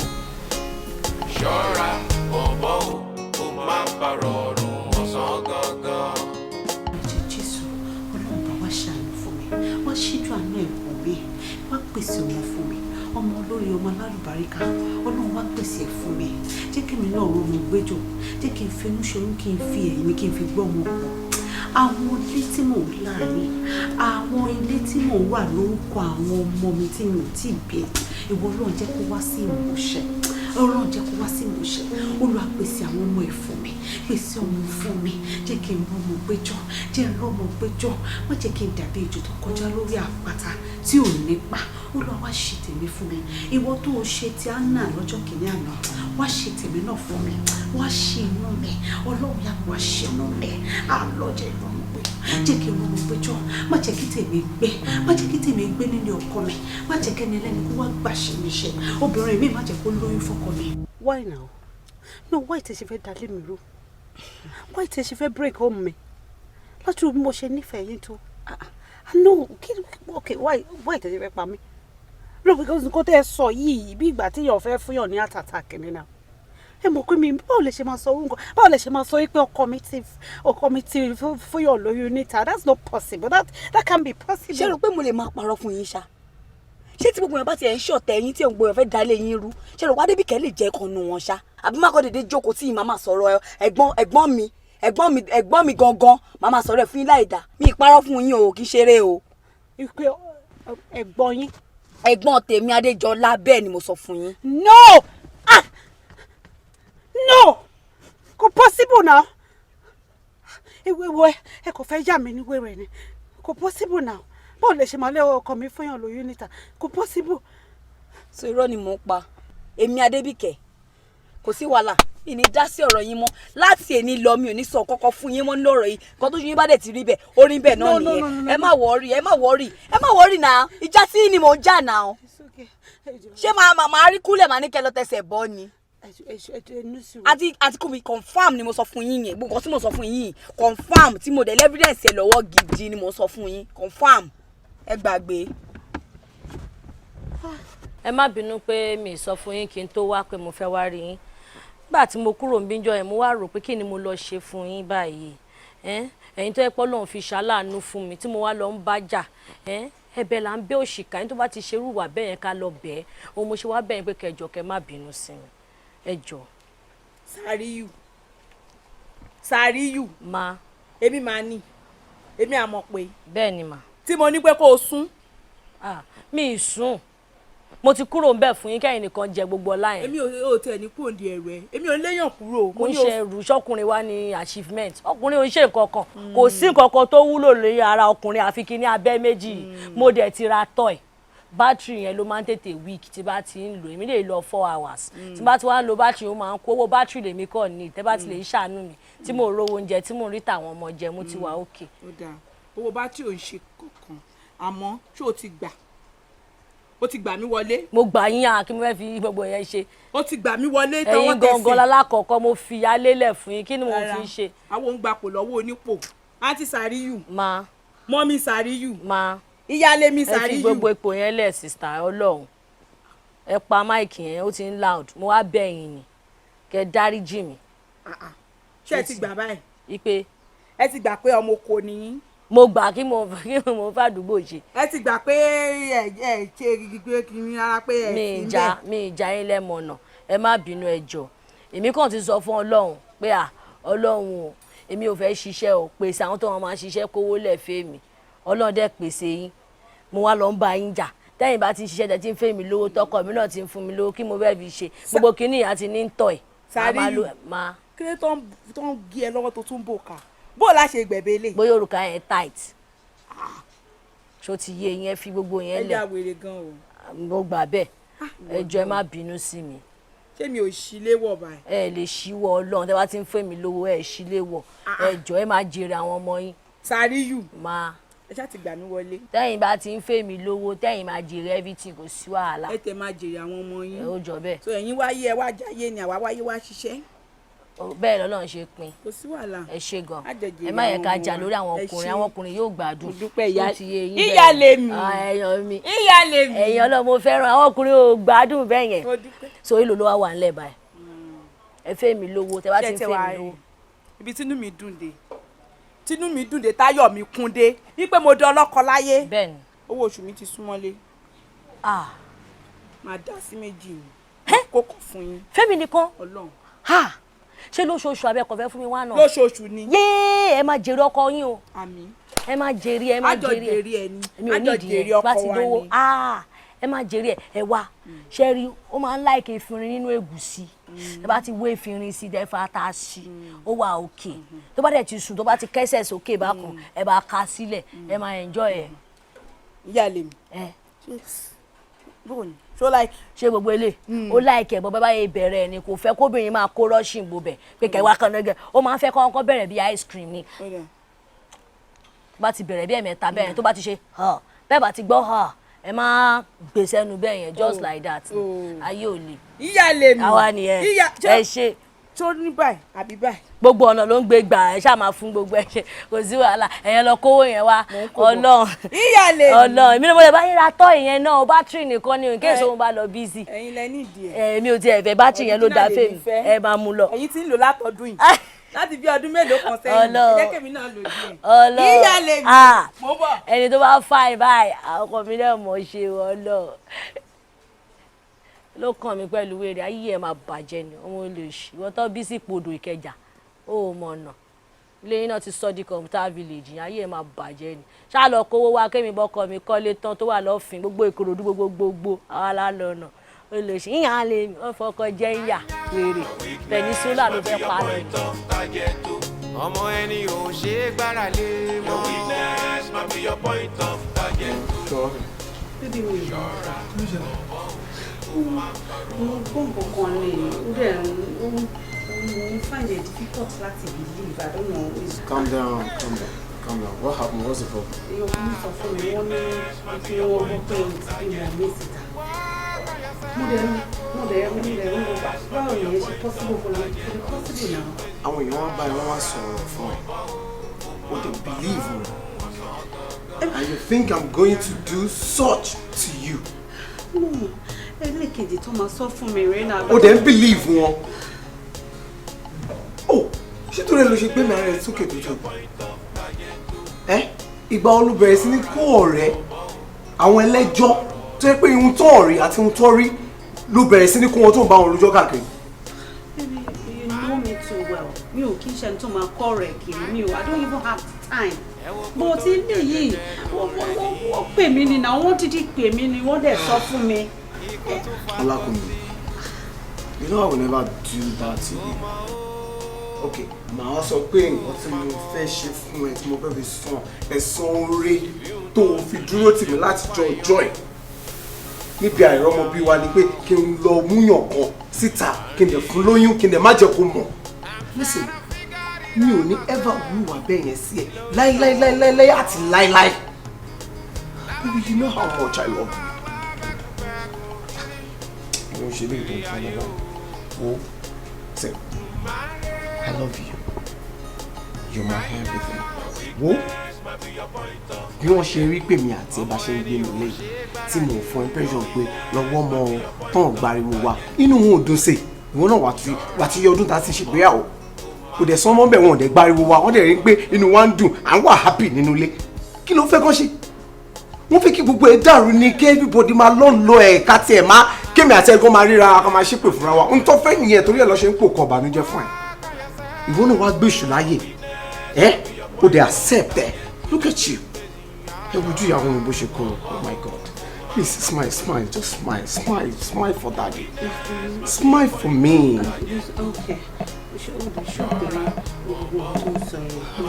Speaker 1: Ṣọ́ra bọ̀bọ̀ o máa parọ́ ọ̀run ọ̀sán gangan.
Speaker 3: Ẹ̀jẹ̀ Jésù, Ọlọ́run bá wá ṣàánú fún mi, wá ṣíjú àánú ẹ̀ wò mí, wá pèsè ọmọ fún mi, ọmọ olórí ọmọ alálùbáríkà, Ọlọ́run wá pèsè ẹ̀ fún mi, jẹ́ kí mi náà ronú gbẹ́jọ́, jẹ́ kí n finú ṣoyún kí n fi ẹ̀yìn mi kí n fi gbọ́ ọmọ pọ̀. Àwọn ilé tí mò ń láàrin, àwọn ilé tí mò ń wà lórúkọ àwọn ọmọ mi tí mi ò tí ì bí ìwọ Ọlọ́run jẹ́ kó wá sí ìmúṣẹ. Ọlọ́run jẹ́ kó wá sí ìmúṣẹ. Olúwa pèsè àwọn ọmọ ẹ̀ fún mi, pèsè ọmọ fún mi, jẹ́ kí n rọ́mọ gbẹ́jọ́, jẹ́ n rọ́mọ gbẹ́jọ́, má jẹ́ kí n dàbí ejò tó kọjá lórí àpáta tí ò nípa. Olúwa wá ṣe tèmi fún mi. Ìwọ tó o ṣe ti Anna lọ́jọ́ kìíní àná, wá ṣe tèmi náà fún mi, wá ṣe inú mi, Ọlọ́run yá wá ṣe inú mi, àlọ́jẹ́ ìrọ̀rùn pé jẹ́ kí n rọ́mọ gbẹ́jọ́, má jẹ́ kí tèmi gbé, má jẹ́ kí tèmi gbé nílé ọkọ mi, má jẹ́ kẹ́ni ẹlẹ́ni kó wá gbàṣẹ mi ṣe, obìnrin mi má jẹ́ kó lóyún fọ́kọ mi. Why now? No, why tẹ́ ṣe fẹ́ dalé mi rú? Why tẹ́ ṣe fẹ́ break home mi? Lọ́tún bí mo ṣe nífẹ̀ẹ́ yín tó. No, okay, why tẹ́ ṣe fẹ́ pa mí? No, because nǹkan tẹ́ ẹ sọ yìí bí ìgbà tí èèyàn fẹ́ fúnyàn ní heart attack ni náà. Ẹ mọ̀ pé mi báwo lè ṣe máa sọ orúkọ, báwo lè ṣe máa sọ pé ọkọ mi ti fúnyàn lóyún níta. That's not possible. That can't be possible.
Speaker 7: Ṣé rò pé mo lè máa parọ́ fún yín ṣá? Ṣé tí gbogbo yẹn bá ti ẹ̀ ń ṣọ̀tẹ̀ yín tí òun gbogbo yẹn fẹ́ dalé yín rú? Ṣé rò wá débi kẹ́ lè jẹ́ kan nu wọn ṣá? Àbí má kọ́ dédé jókòó tí màmá sọ̀rọ̀ ẹ̀gbọ́n mi gangan màmá sọ̀rọ̀ ẹ̀ fún yín láì dá. Mi ì parọ́ fún yín o, kì í ṣeré o.
Speaker 3: Ìpè ẹ̀gbọ́n yín.
Speaker 7: Ẹ̀gbọ́n tèmi Adéjọlá bẹ́ẹ̀ ni mo sọ fún yín.
Speaker 3: No! No! Kò possible now. Ìwé ẹ kò fẹ́ yà mí ní wẹ́rẹ́ ni. Kò possible now. Báwo lè ṣe máa lé ọkọ mi fún yàn lóyún níta? Kò possible.
Speaker 7: So irọ́ ni mò ń pa. Èmi Adébíkẹ́. Kò sí wàhálà. Ìní dá sí ọ̀rọ̀ yín mọ́. Láti èní lọ mi ò ní sọ kọ́kọ́ fún yín mọ́ ní ọ̀rọ̀ yìí. Kan tó yín bá dẹ̀ ti rí bẹ́ẹ̀, orí bẹ́ẹ̀ náà nìyẹn. Ẹ má worry náà. Ìjà sí ni mò ń jà náà. Ṣé màá rí kúlẹ̀ màá ní kẹ́ lọ tẹsẹ̀ bọ́ ni? Àti kò mi confam ni mo sọ fún yín yẹn. Gbogbo nǹkan tí mo sọ fún yín confam tí mo dẹ̀ evidence ẹ̀ lọ́wọ́ gidi ni mo sọ fún yín. Confam. Ẹ gbàgbé.
Speaker 15: Ẹ má bínú pé mi sọ fún yín kí n tó wá pé mo fẹ́ wá rí yín. Nígbà tí mo kúrò níbí ńjọ́ yẹn mo wá rò pé kí ni mo lọ ṣe fún yín báyìí. Ẹ̀yin tó yẹ pé Ọlọ́run fi ṣàláàánú fún mi tí mo wá lọ ń bá jà. Ẹ̀bẹ̀ là ń bẹ̀ òṣìkà, ẹni tó bá ti ṣerú wà bẹ́ẹ̀ yẹn ká lọ bẹ́ẹ̀. Òun mo ṣe wá bẹ́ẹ̀ pé kẹjọ kẹ má bínú sí mi. Ẹ jọ̀ọ́.
Speaker 12: Sàríyù.
Speaker 15: Ma.
Speaker 12: Èmi máa ní. Èmi àmọ̀ pé.
Speaker 15: Bẹ́ẹ̀ ni mà.
Speaker 12: Tí mo ní pé kó o sún.
Speaker 15: Mi ì sùn. mo ti kúrò ńbẹ̀ fún yín kẹ́yìn nìkan jẹ gbogbo ọlá yẹn.
Speaker 12: èmi ò tẹ̀ ní kúrò ní ẹ̀rù ẹ̀ èmi ò léyàn kúrò.
Speaker 15: kò ń ṣe ẹrù ṣọkùnrin wa ní achievement ọkùnrin ò ń ṣe nǹkan kan kò sí nǹkan kan tó wúlò lórí ara ọkùnrin àfi kí ní abẹ́ méjì mo dẹ̀ ti ra toy bátìrì yẹn ló máa ń tètè weak tí bá ti ń lò èmi lè lọ 4 hours tí bá ti wá ń lo bátìrì ó máa ń kó owó bátìrì lèmi kọ́ ní tẹ́ bá ti lè ṣàánú mi tí mo rówó oúnjẹ tí mo rí tàwọn ọmọ jẹ mo ti wà òkè.
Speaker 12: ó dáa owó bátìrì ò ń ṣe kankan àmọ́ ṣé o ti gbà ó ti gbà mí wọlé.
Speaker 15: mo gbà yín kí mo fẹ́ fi gbogbo yẹn ṣe.
Speaker 12: ó ti gbà mí wọlé tọwọ́ tẹsẹ̀.
Speaker 15: ẹ̀yin gangan lálákọ̀ọ́kọ́ mo fi yálé lẹ̀ fún yín kí ni mo fi ṣe.
Speaker 12: àwọn òun gbapò lọ́wọ́ onípò àǹtí Sàríyù.
Speaker 15: ma
Speaker 12: mọ́mí Sàríyù.
Speaker 15: ma
Speaker 12: ìyáálé mi Sàríyù.
Speaker 15: ẹ fi gbogbo ipò yẹn lẹ̀ sista Ọlọ́run ẹ pa máìkì yẹn ó ti ń loud mo wá bẹ̀ yín ni kẹ́ dáríjì mi.
Speaker 12: ṣé ẹ ti gbà báyìí.
Speaker 15: ipe.
Speaker 12: ẹ ti gbà pé ọmọ oko ni yín.
Speaker 15: mo gbà kí mo fàdúgbò ṣe.
Speaker 12: ẹ ti gbà pé ẹ ṣe gbígbé kiri rárá pé ẹ ti ń bẹ.
Speaker 15: mi ìjà yín lẹ́mọ̀nà ẹ má bínú ẹ jọ̀ọ́ èmi kàn ti sọ fún Ọlọ́run pé Ọlọ́run o èmi ò fẹ́ ṣiṣẹ́ o pèsè àwọn tó wọn máa ṣiṣẹ́ kówó lẹ̀ fẹ́ mi Ọlọ́run dẹ̀ pèsè yín mo wá lọ ń bá yín jà tẹ́yìn bá ti ṣiṣẹ́ tẹ́ ti ń fẹ́ mi lówó tọkọ mi náà ti ń fún mi lówó kí mo bẹ́ẹ̀ fi ṣe gbogbo kínní àti ní ń tọ̀ ẹ̀.
Speaker 12: Sàríyù kí ló tó ń gé ẹ lọ́wọ́ tó tún bò ká bó o la ṣe gbẹ̀bẹ̀ lè.
Speaker 15: bóyá òrùka yẹn tight ṣó ti yé yẹn fi gbogbo yẹn lẹ̀.
Speaker 12: ẹ já wèrè gan o.
Speaker 15: mo gbà bẹ́ẹ̀ ẹ jọ̀ọ́ ẹ má bínú sí mi.
Speaker 12: ṣé mi ò ṣílé wọ̀ báyìí.
Speaker 15: ẹ lè ṣíwọ́ Ọlọ́run tẹ́ bá ti ń fẹ́ mi lówó ẹ ṣílé wọ̀ ẹ jọ̀ọ́ ẹ má jèrè àwọn ọmọ yín.
Speaker 12: Sàríyù
Speaker 15: máa
Speaker 12: ẹ ṣáà ti gbà mí wọlé.
Speaker 15: tẹ́yìn bá ti ń fẹ́ mi lówó tẹ́yìn máa jèrè everything kò sí wàhálà.
Speaker 12: ẹ tẹ máa jèrè àwọn ọmọ yín.
Speaker 15: ó jọ bẹ́ẹ̀.
Speaker 12: so ẹ̀yin wáyé ẹ wá jáyé ni àwa wáyé wá ṣiṣẹ́.
Speaker 15: bẹ́ẹ̀ lọ́lọ́run ṣe pin.
Speaker 12: kò sí wàhálà.
Speaker 15: ẹ ṣe gan ẹ má yẹ ká jà lórí àwọn ọkùnrin yóò gbádùn.
Speaker 12: dúpẹ́ ìyá
Speaker 15: ìyá
Speaker 12: lèmi.
Speaker 15: ẹ̀yàn mi
Speaker 12: ìyá lèmi.
Speaker 15: ẹ̀yàn náà mo fẹ́ràn àwọn ọkùnrin ò gbádùn bẹ́ẹ̀ yẹn. so èlò ló wá wà ńlẹ̀ báyìí. ẹ fẹ́ mi lówó tẹ bá ti ń fẹ́ mi lówó.
Speaker 12: ibi tínú mi dùn dé táyọ̀ mi kún dé wípé mo dán ọlọ́kọ láyé.
Speaker 15: bẹ́ẹ̀ni.
Speaker 12: owó oṣù mi ti súnmọ́lé. máa dá sí méjì ni. kókò fún yín.
Speaker 15: fẹ́mi nìkan.
Speaker 12: Ọlọ́run.
Speaker 15: ṣé lóṣooṣù abẹ́kọ̀ fẹ́ fún mi wá náà.
Speaker 12: lóṣooṣù ni.
Speaker 15: yéé ẹ máa jèrè ọkọ yín o.
Speaker 12: àmín.
Speaker 15: ẹ máa jèrè ẹ máa jèrè.
Speaker 12: àjọ jèrè ẹ ni.
Speaker 15: èmi ò ní ìdí ẹ bá ti dówó ẹ máa jèrè ẹ wá ṣe rí ó máa ń láìka efinrin nínú ẹ̀gúsí ẹ bá ti wé efinrin sí ẹ fata sí ó wà òkè tó bá dẹ̀ ti sùn tó bá ti kẹ́sẹ̀ sókè bákan ẹ bá ka sílẹ̀ ẹ máa enjoy ẹ.
Speaker 12: ìyá lèmi. bóòní ṣó láìkì.
Speaker 15: ṣé gbogbo ilé ó láìkì ẹ̀ bọ́ bá yẹ bẹ̀rẹ̀ ni kò fẹ́ kóbìnrin máa kó rọ́ọ̀ṣì gbòbẹ̀ pé kẹwàá kan náà gẹ̀ ó máa ń fẹ́ kọ́kọ́ bẹ̀rẹ̀ bí ice cream ni bá ti bẹ̀rẹ̀ bí ẹ̀mẹ́ta bẹ́ẹ̀ tó bá ti ṣe bẹ́ẹ̀ bá ti gbọ́ ẹ máa gbèsè ẹnu bẹ́ẹ̀ yẹn just like that ayé ò le.
Speaker 12: ìyá lèmi
Speaker 15: àwa nìyẹn ẹ ṣe.
Speaker 12: tó ní báyìí àbí báyìí.
Speaker 15: gbogbo ọ̀nà ló ń gbé gbà ẹ ṣáà máa fún gbogbo ẹ ṣe kò sí wàhálà ẹ̀yẹn lọ kówó yẹn wá Ọlọ́run
Speaker 12: ìyá lèmi
Speaker 15: Ọlọ́run èmi ni mo lè bá yín ra tọ́ ìyẹn náà bátìrì nìkan ni kí èso mo bá lọ bíìsì.
Speaker 12: ẹ̀yin lẹ ní ìdí
Speaker 15: ẹ. èmi ò tiẹ̀ fẹ́ bátìrì yẹn ló dáa fèmí ẹ máa mú lọ.
Speaker 12: ẹ̀yin tí ń lò látọdún yìí láti bí ọdún mélòó kan sẹ́yìn jẹ́ kèmi náà lò díẹ̀. ìyá lèmi mo bọ̀.
Speaker 15: ẹni tó bá fà báyìí àwọn ọkọ mi náà mọ̀ ṣe Ọlọ́run ló kàn mí pẹ̀lú wèrè ayé ẹ̀ máa bàjẹ́ ni ọmọ ilé òṣì ìwọ́n tó bí sí podò Ìkẹjà ó mọ̀ ọ̀nà ilé yín náà ti sọ di computer village yẹn ayé ẹ̀ máa bàjẹ́ ni ṣáà lọ kówó wá kémi bọ́kọ mi kọ́lé tán tó wà lọ́fìn gbogbo Ìkòròdú gbogbo àwa lálọ́nà olè òṣì ìyá lè wọ́n fọkọ jẹ́ ìyà wèrè Peninsula ló fẹ́ pa lọ.
Speaker 1: ọmọ ẹni ò ṣe é gbára lé mọ́. your weakness might be your point of target.
Speaker 3: bíbí mi mo gbọ́ǹbọ̀ kan lè ó dẹ̀ ń find it difficult láti believe I don't know.
Speaker 10: Calm down. What happened? What's the problem?
Speaker 3: èèyàn kan sọ fún mi wọ́n ní kí wọ́n gbọ́ pé o ti bí mo mé síta mo dẹ̀ ń gbọ́ báwo ni ẹ ṣe possible fún mi kò lè possible now.
Speaker 10: àwọn èèyàn wá báyìí wọ́n wá sọ̀rọ̀ fún ẹ o dey believe me and you think I'm going to do such to you.
Speaker 3: no ẹlẹ́kejì tó máa sọ fún mi rẹ̀ náà.
Speaker 10: o dẹ̀ ń believe wọn. ṣé tó rẹ ló ṣe gbé mi ara rẹ sókè tuntun ìgbà wo ló bẹ̀rẹ̀ sí ní kó ọ̀rẹ́ àwọn ẹlẹ́jọ́ tó yẹ pé ihun tó ọ̀rí àti ihun tó rí ló bẹ̀rẹ̀ sí ní kó wọn tó ń bá wọn rojọ́ káàkiri.
Speaker 3: Baby, you know me too well. Mi ò kí n ṣe ẹni tó máa kọ́ rẹ̀ kiri mi ò I don't even have time. Bó ti ń lè yìí wọ́n pè mí ni náà wọ́n dídí pè mí ni wọ́n dẹ̀ sọ fún mi
Speaker 10: Olakunmi, you know I will never do that to you. Okay, màá sọ pé nǹkan tí mo fẹ́ ṣe fún ẹ tí mo fẹ́ fi san ẹ̀san oore tó fi dúró tì mí láti jọ ọjọ́ ẹ̀. Níbi àìrọ́mọ bí wa ni pé kí n lọ múyàn kan síta kí n dẹ̀ fún lóyún kí n dẹ̀ má jẹ́ kó mọ̀. Listen, mi ò ní ever wúwa bẹ́ẹ̀ yẹn sí ẹ láíláíláíláí àti láíláí. Baby, you know how much I love you. You should be doing something about it. Oh, say, I love you. You're my everything. Wo? Bí wọ́n ṣe rí pé mi àti ẹ bá ṣe ń gbé mi léyìí tí mo fún impression pé lọ́wọ́ mọ tán gbariwo wa inú wọn ò dùn sí ìwọ náà wà tí yọ ọdún tá a ti ṣègbéyàwó kò dẹ̀ sọ́mọ́ bẹ̀ wọn ò dẹ̀ gbariwo wa wọ́n dẹ̀ rí pé inú wa ń dùn à ń wà happy nínú ilé kí ló fẹ́ kán ṣe wọ́n fi kí gbogbo ẹ̀ dàrú ni kí everybody máa lọ́n lọ ẹ̀ ká tiẹ̀ má kémi àti ẹ̀gbọ́n máa ríra ká máa ṣépè fúnra wa ń tọ́ fẹ́ nìyẹn torí ẹ̀ lọ́ ṣe ń pò kọ́ ọ̀bànújẹ́ fún ẹ̀ ìwọ náà wá gbé ìṣù láyè ẹ̀ ó dẹ̀ accept ẹ̀ look at you ẹ wojú ìyàwó mi bó ṣe kúrò oh my god please smile smile just smile smile smile for daddy smile for me.
Speaker 3: Okay.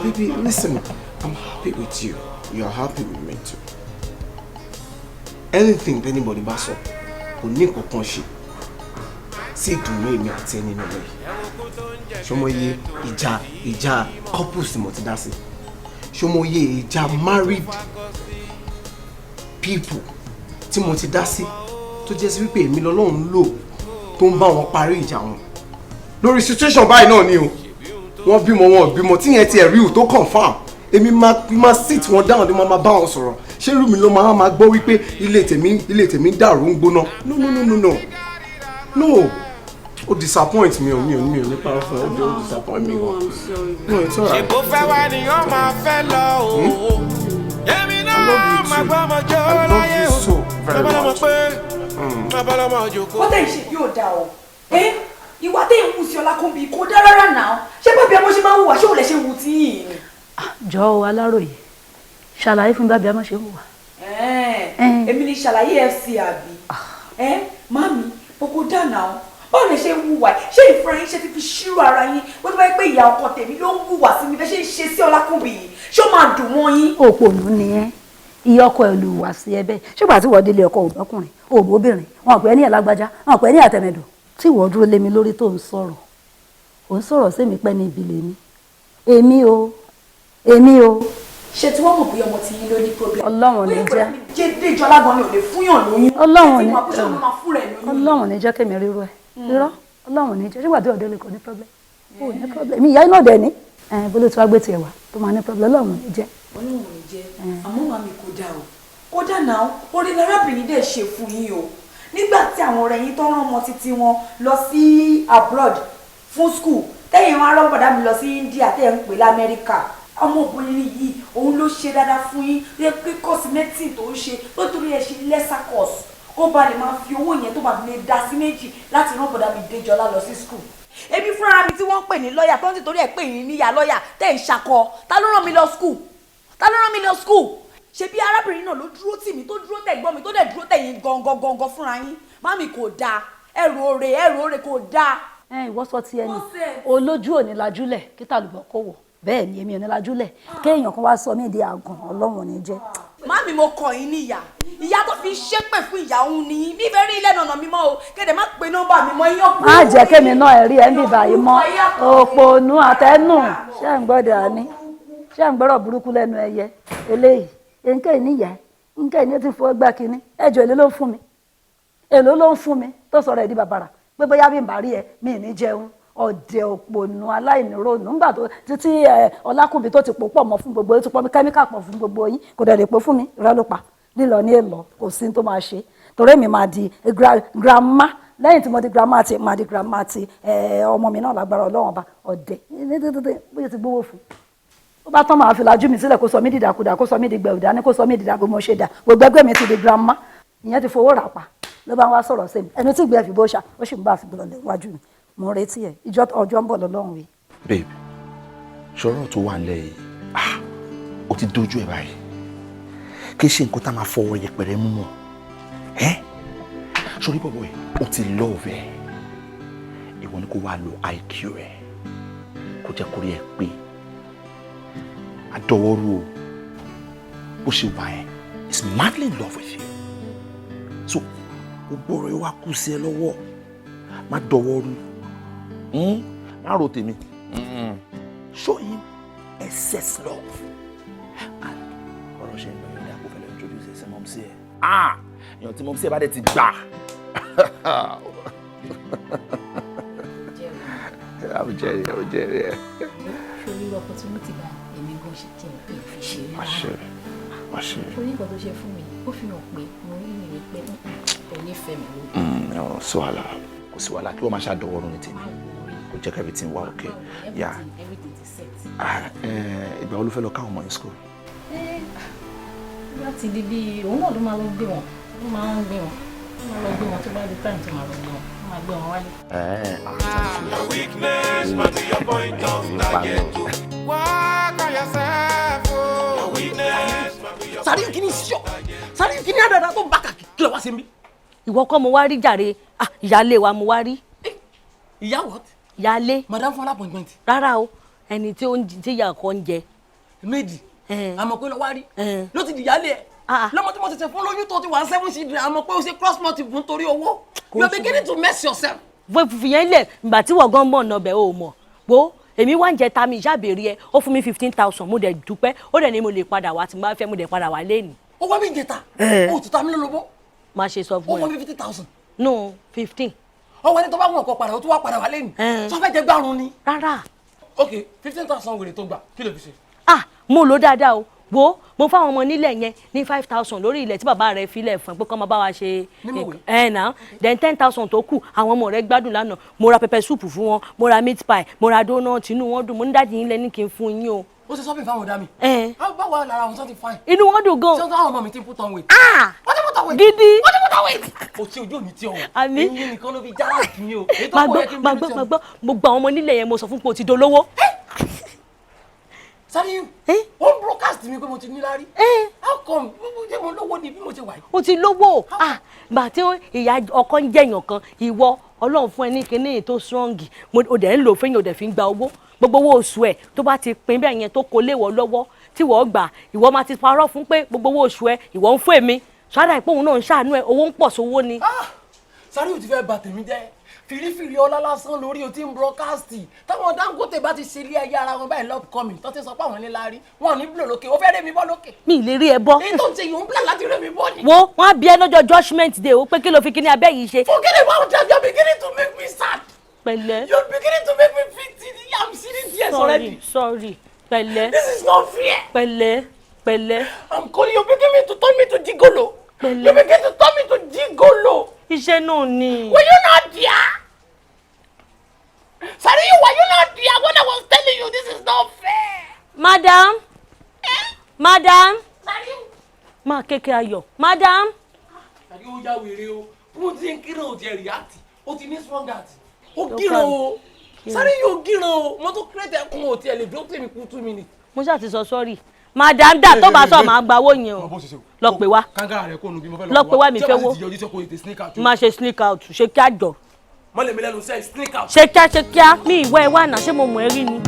Speaker 10: Baby, listen, I'm happy with you. You're happy with me too. Anything anybody bá sọ, kò ní nǹkan ṣe. Sí ìdùnnú èmi àti ẹni nínú ẹ̀. Ṣọmọye ìjà couples mo ti dá sí. Ṣọmọye ìjà married people tí mo ti dá sí tó jẹ́ sí wípé èmi lọ́lọ́run lò tó ń bá wọn parí ìjà wọn. Lórí situation báyìí náà ni o. Wọ́n bímọ wọn ò bímọ tíyẹn ti ẹ̀rí ò tó confam. Èmi máa sit wọn down ni mo máa bá wọn sọ̀rọ̀. Ṣé irú mi ló máa gbọ́ wípé ilé tèmi ń dàrú ń gbóná? No. Ó disappoint mi ò ní parọ́ fún ẹ ó disappoint mi wọn. No, it's alright.
Speaker 1: Ṣèbó fẹ́ wá ni wọ́n máa fẹ́ lọ o. Èmi náà máa gbọ́ ọmọ jọ láyé o. Babalọ́mọ pé babalọ́mọ òjòkó.
Speaker 13: Wọ́n tẹ̀ ṣe bí ò da o. Ìwà tẹ̀ ń wù sí Ọlákúnbí kò dá rárá náà. Ṣé bábí ọmọ ṣe máa ń hùwà ṣé ò lè ṣe wù tí yìí ni?
Speaker 7: Jọ̀ọ́ Aláròyé ṣàlàyé fún bábí ọmọ ṣe ń hùwà.
Speaker 13: Èmi ni ṣàlàyé FC àbí. Mami, gbogbo dáná o. Báwo lè ṣe ń hùwà? Ṣé ìfúnra yín ṣe ti fi ṣírò ara yín? Bó ti bá yẹ pé ìyá ọkọ tèmi ló ń hùwà sí mi bẹ́ẹ̀ ṣe ń ṣe sí Ọlákúnbí yìí. Ṣé ó máa dùn mọ́ yín?
Speaker 7: Òpònú ni ẹ́. Ìyá ọkọ ẹ̀ lù wá sí ẹbẹ̀. Ṣùgbọ́n àti wọ́n délé ọkọ òbọ́kùnrin, òbóbìnrin, wọn pè é ní ẹ̀lágbájá, wọn pè é ní àtẹ̀mẹ̀dọ̀. Tí ìwọ dúró lé mi lórí tó ń sọ̀rọ̀. Ò ń sọ̀rọ̀ sí mi pẹ́ ní ibi lèmi. Èmi o.
Speaker 13: Ṣé tí wọ́n mọ̀ pé ọmọ tí yín ló ní problem?
Speaker 7: Ọlọ́run ní jẹ́.
Speaker 13: Jẹ́dé ìjọba gan ni ò lè fúnyàn lóyún.
Speaker 7: Ọlọ́run ní jẹ́ kémi rírú ẹ̀. Irọ́ Ọlọ́run ní jẹ́. Ṣé tí ọ̀dọ́ lè kọ́ ní problem? Ó ní problem. Ìyá iná dẹ̀ ní. Bólú tí wàá gbé tiẹ̀ wá tó máa ní problem Ọlọ́run ní jẹ́.
Speaker 13: Ọlọ́run ní jẹ́. Àmọ́ màmí kò dáa o. Kódà náà, orí lárábìnrin dẹ̀ ṣe fún yín o. Nígbà tí àwọn ọ̀rẹ́ yín tó rán ọmọ títí wọn lọ sí abroad fún school tẹ́yìn wọn arọ́ bọ̀dá mi lọ sí India tẹ́yìn ń pè l'Amẹ́ríkà ọmọbìnrin yìí òun ló ṣe dáadáa fún yín lé pé kọ́símẹ́tì tó ń ṣe tó torí ẹ̀ ṣe lẹ́sà kọ́ọ̀sì kó ba lè máa fi owó yẹn tó bá lè dá sí méjì láti rán bọ̀dá mi Déjọlá lọ sí school. Èmi fúnra mi tí wọ́n ń pè ní lọ́ọ̀yà tó ń ti torí ẹ̀ pè yín níyà lọ́ọ̀yà tẹ́ ń ṣakọ ta ló rán mi lọ school ṣebí arábìnrin náà ló dúró tì mí tó dúró tẹ̀gbọ́n mi tó dẹ̀ dúró tẹ̀yìn gangan fúnra yín mami kò dáa ẹrù òre kò dáa.
Speaker 7: Ìwọ sọ ti ẹni olójú òní lajúlẹ̀ kí tàlùbọ̀ kò wọ̀ bẹ́ẹ̀ ni èmi ò ní lajúlẹ̀ kéèyàn kan wá sọ mí di àgàn Ọlọ́run ní jẹ́.
Speaker 13: Mami mo kọ yín níyà ìyá tó fi ṣépè fún ìyá òun ni mi fẹ́ rí ilé nànà mi mọ́ o kéde má pe nọ́mbà mi mọ́ iyán kúrò.
Speaker 7: Má jẹ́ kémi náà ẹ̀rí ẹ̀ ń bì báyìí mọ́ òpònú àtẹnu ṣé ń gbọ́dọ̀ ní ṣé ń gbọ́rọ̀ burúkú lẹ́nu ẹyẹ eléyìí nǹkan ìníyà nǹkan ìní ti fọ gbá kínní ẹjọ́ èlò ló ń fún mi tó sọ̀rọ̀ ẹ̀ di bàbàrà pé bóyá bí n bá rí ẹ mi ní jẹun ọ̀dẹ̀ òpònú aláìníròònù nígbà tó títí Ọlákúnbí tó ti pò pọ̀ mọ́ fún gbogbo yín tó pọ̀ kẹ́míkà pọ̀ fún gbogbo yín kò dẹ̀ lè pò fún mi irọ́ ló pa lílọ ní èlò kò sí tó máa ṣe torí mi máa di grandma lẹ́yìn tí mo di grandma ti máa di grandma ti ọmọ mi náà lágbára Ọlọ́run ọba ọ̀dẹ̀ bóyá ti gbówó fún ó bá tán máa fi lajú mi sílẹ̀ kó sọ mí di dàkudà kó sọ mí di gbẹ̀rùdà ní kó sọ mí di dàgbò mo ṣe dà gbogbo ẹgbẹ́ mi ti di grandma ìyẹn ti fowó rà pa ló bá ń wá sọ̀rọ̀ sí mi ẹni tí ìgbẹ́ fi bó ṣá ó sì ń bá fi gbọ́dọ̀ lẹ́wájú mi mo ń retí ẹ̀ ọjọ́ ń bọ̀ lọ́lọ́run rí.
Speaker 4: babe ṣọ́rọ̀ tó wà nílẹ̀ yìí ó ti dojú ẹ̀ báyìí kí ṣe nǹkan tá a máa fọwọ́ yẹpẹrẹ mú mọ́ sórí bọ̀bọ̀ ẹ̀ o ti love ẹ̀ ìwọ ni kó wá lo IQ ẹ̀ kó jẹ́ kórí ẹ̀ pé adọ́wọ́rú o bó ṣe wà ẹ́ is madly in love with you so gbogbo ọ̀rọ̀ yìí wá kù sí ẹ lọ́wọ́ má dọ́wọ́rú má ro tèmi show him excess love and ọ̀rọ̀ ṣe ń lọ yẹn ní àpò fẹ́lẹ́ introduce ẹ̀ sí mọ́mísí ẹ̀ èèyàn tí mọ́mísí ẹ̀ bá dẹ̀ ti gbà I'm Jerry.
Speaker 8: Ṣorí opportunity bá èmi gan ṣe kí n pè fi ṣe rárá. Ṣorí nǹkan tó ṣe fún mi, ó fi hàn pé mo rí ìrìn pé kò ní fẹ́ mi lójú.
Speaker 4: Sọ wàhálà kò sí wàhálà kí wọ́n máa ṣàdọ̀wọ́rùn ní tèmi kò jẹ́ kí everything wà okay.
Speaker 8: Everything is set.
Speaker 4: Ìgbà wo ló fẹ́ lọ káwọn ọmọ ní school?
Speaker 8: Láti di bí òun náà ló máa lọ gbé wọn, ló máa ń gbé wọn, ló máa lọ gbé wọn tó bá di time tó máa lọ gbé wọn.
Speaker 1: Your weakness might be your point of target. Work on yourself. Your weakness might be your
Speaker 11: Sàrí kí ni sí ọ? Sàrí kí ni àdàdà tó ń bá kàkí kí ló wá sí mi?
Speaker 15: Ìwọ kọ́ mo wá rí jàre, ìyáálé wa mo wá rí.
Speaker 11: Ìyá what?
Speaker 15: Ìyáálé.
Speaker 11: Madam Fọlá appointment.
Speaker 15: Rárá o, ẹni tí ìyá kan ń jẹ.
Speaker 11: Méjì. Àmọ́ pé lọ wá rí. Ló ti di ìyáálé ẹ̀. Lọ́mọ tí mo tẹ̀sẹ̀ fún lóyún tó ti wà 7 children àmọ́ pé o ṣe cross motive fún torí owó. You are beginning to mess yourself.
Speaker 15: Fìyẹn lẹ̀ ìgbà tí wọ́n gan mọ̀ ọ̀nà ọbẹ̀ ò mọ̀ gbó èmi wá ń jẹ tami ìṣàbẹ̀rẹ̀ ẹ ó fún mi 15,000 mo dẹ̀ dúpẹ́ ó dẹ̀ ní mo lè padà wá tí mo bá fẹ́ mo dẹ̀ padà wá lẹ́nu.
Speaker 11: Ó wá mi ń jẹta ó ti ta mi lólobó.
Speaker 15: Má ṣe sọ fún ẹ.
Speaker 11: Ó wọ́n mi 50,000.
Speaker 15: No 15.
Speaker 11: Ọwọ́ ẹni tó bá wọn kọ padà ó tún wá padà wá lẹ́nu. Sọ fẹ́ jẹ gbárùn ni.
Speaker 15: Rárá.
Speaker 11: Ok 15,000 wèrè tó gbà kí ló fi ṣe.
Speaker 15: Mo lò dáadáa o wo mo fáwọn ọmọ nílẹ̀ yẹn ní 5,000 lórí ilẹ̀ tí bàbá rẹ̀ filẹ̀ fún ẹ pé kọ́ máa bá wa ṣe náà then 10,000 tó kù àwọn ọmọ rẹ̀ gbádùn lánàá mo ra pepper soup fún wọn mo ra meat pie mo ra donut inú wọn dùn mo ní dáàdi yín lẹ́ni kí n fún yín o.
Speaker 11: Ó ṣe sọ́bìn fáwọn ọ̀dà mi. Báwo lára àwọn sọ́ọ̀tì fine.
Speaker 15: Inú wọn dùn gan.
Speaker 11: Ṣé àwọn ọmọ mi ti put on weight. Wọ́n ti put on weight.
Speaker 15: Gidi.
Speaker 11: Wọ́n ti put on weight. O ti ojú òní tí o.
Speaker 15: Àní.
Speaker 11: Eyín nìkan ló fi jára kì í o.
Speaker 15: Máa gbọ́ mo gba àwọn ọmọ nílẹ̀ yẹn mo sọ fún pé o ti dolówó.
Speaker 11: Sáré ó ń broadcast mi pé mo ti ní lárí. How come mo lówó ni bí mo ṣe wà yìí.
Speaker 15: O ti lówó gbà tí ìyá ọkọ ń jẹyàn kan ìwọ Ọlọ́run fún ẹ ní kíní tó strong o dẹ̀ ń lò fẹ́yìn o dẹ̀ fi ń gba owó gbogbo owó oṣù ẹ̀ tó bá ti pín bẹ́ẹ̀ yẹn tó kó léwọ́ lọ́wọ́ tí wọ́n gbà ìwọ máa ti parọ́ fún pé gbogbo owó oṣù ẹ̀ ìwọ ń fún èmi ṣáàdà ìpòhùn náà ń ṣàánú ẹ̀ owó ń pọ̀ sówó ni.
Speaker 11: Sáré ò ti fẹ́ bà tèmi jẹ́ fìrífìrí ọlá lásán lórí o ti ń broadcast táwọn Dangote bá ti ṣe ilé ayé ara wọn báyìí lọ́pùkọ́mì tó ti sọ pé àwọn ní láárí wọn ò ní bùlọ̀ lókè ó fẹ́ rẹ́ mi bọ́ lókè.
Speaker 15: Mi ì lè rí ẹ bọ́.
Speaker 11: èyí tó ń ṣe yìí ó ń bílẹ̀ láti rẹ́ mi bọ́ ni.
Speaker 15: Wo wọn á bí ẹ lọ́jọ́ judgement day o pé kí ló fi kíní abẹ́ yìí ṣe.
Speaker 11: Forget about that, you're beginning to make me sad.
Speaker 15: Pẹ̀lẹ́.
Speaker 11: You're beginning to make me feel silly. I'm seeing tears already.
Speaker 15: Sorry. Pẹ̀lẹ́.
Speaker 11: This is not fair.
Speaker 15: Pẹ̀lẹ́.
Speaker 11: I'm calling you beginning to turn me to gigolo.
Speaker 15: Pẹ̀lẹ́.
Speaker 11: You begin to turn me to gigolo.
Speaker 15: Iṣẹ́ náà ni.
Speaker 11: Were you not there? Sorry, were you not there when I was telling you this is not fair?
Speaker 15: Madam. Máa kékeré ayọ̀. Madam.
Speaker 11: Sari ó yá wèrè o. Mo ti ń kíran o ti ẹ̀ react. O ti ní strong heart. Ó gíran o. Sari yóò gíran o. Mo tó create ẹkún o ti ẹ̀ lè dúró tèmi kú 2 minutes.
Speaker 15: Mo ṣáà ti sọ sorry. Madam dà tó bá sọ máa gba owó yẹn o. Lọ pè wá.
Speaker 11: Kangara rẹ̀ kò nu bí mo fẹ́
Speaker 15: lọ pè wá mi fẹ́ wo. Má ṣe sneak out ṣe kí á jọ.
Speaker 11: Mọ́lẹ̀ mi lẹ́nu sẹ́ sneak out.
Speaker 15: Ṣe kíá mi ìwọ ẹ wà náà ṣé mo mọ̀ ẹ́ rí ni.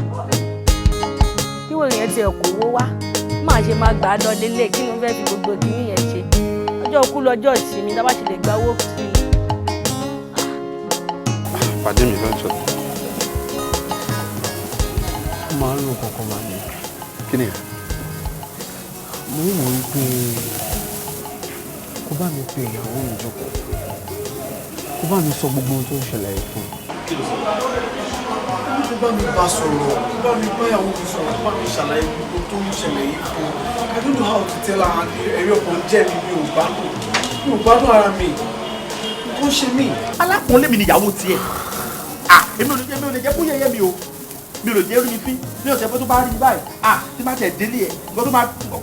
Speaker 15: Kí wọ́n yẹn ti ẹ̀ kó owó wá. Máa ṣe máa gbà á lọ lélẹ̀ kí ló fẹ́ fi gbogbo kìíní yẹn ṣe. Ọjọ́ kú lọ́jọ́ ìsinmi tá bá ṣe lè gba owó sí i.
Speaker 4: Pàdé mi lọ́jọ́.
Speaker 10: Ó máa ń lò kankan máa ní.
Speaker 4: Kí ni?
Speaker 10: Mo ń wò ó pé kó bá mi pe ìyàwó mi jókòó. Kó bá mi sọ gbogbo ohun tó ń ṣẹlẹ̀ yìí fún un. Kó bá mi bá sọ̀rọ̀, kó bá mi bá ìyàwó mi sọ̀rọ̀, kó bá mi ṣàlàyé gbogbo tó ń ṣẹlẹ̀ yìí fún un. I don't know how to tell her ẹ̀rí ọkàn jẹ́ mi ò gbádùn ara mi. Nǹkan ṣe mí.
Speaker 4: Alákùnrin mi ni ìyàwó tiẹ̀. Èmi ò lè jẹ́ kó yẹ̀yẹ́ mi o. Mi ò lè jẹ́ rí mi fín. Mi ò tẹ́ pé tó bá rí mi báyìí. Tí bá tẹ̀ délé ẹ̀, nǹkan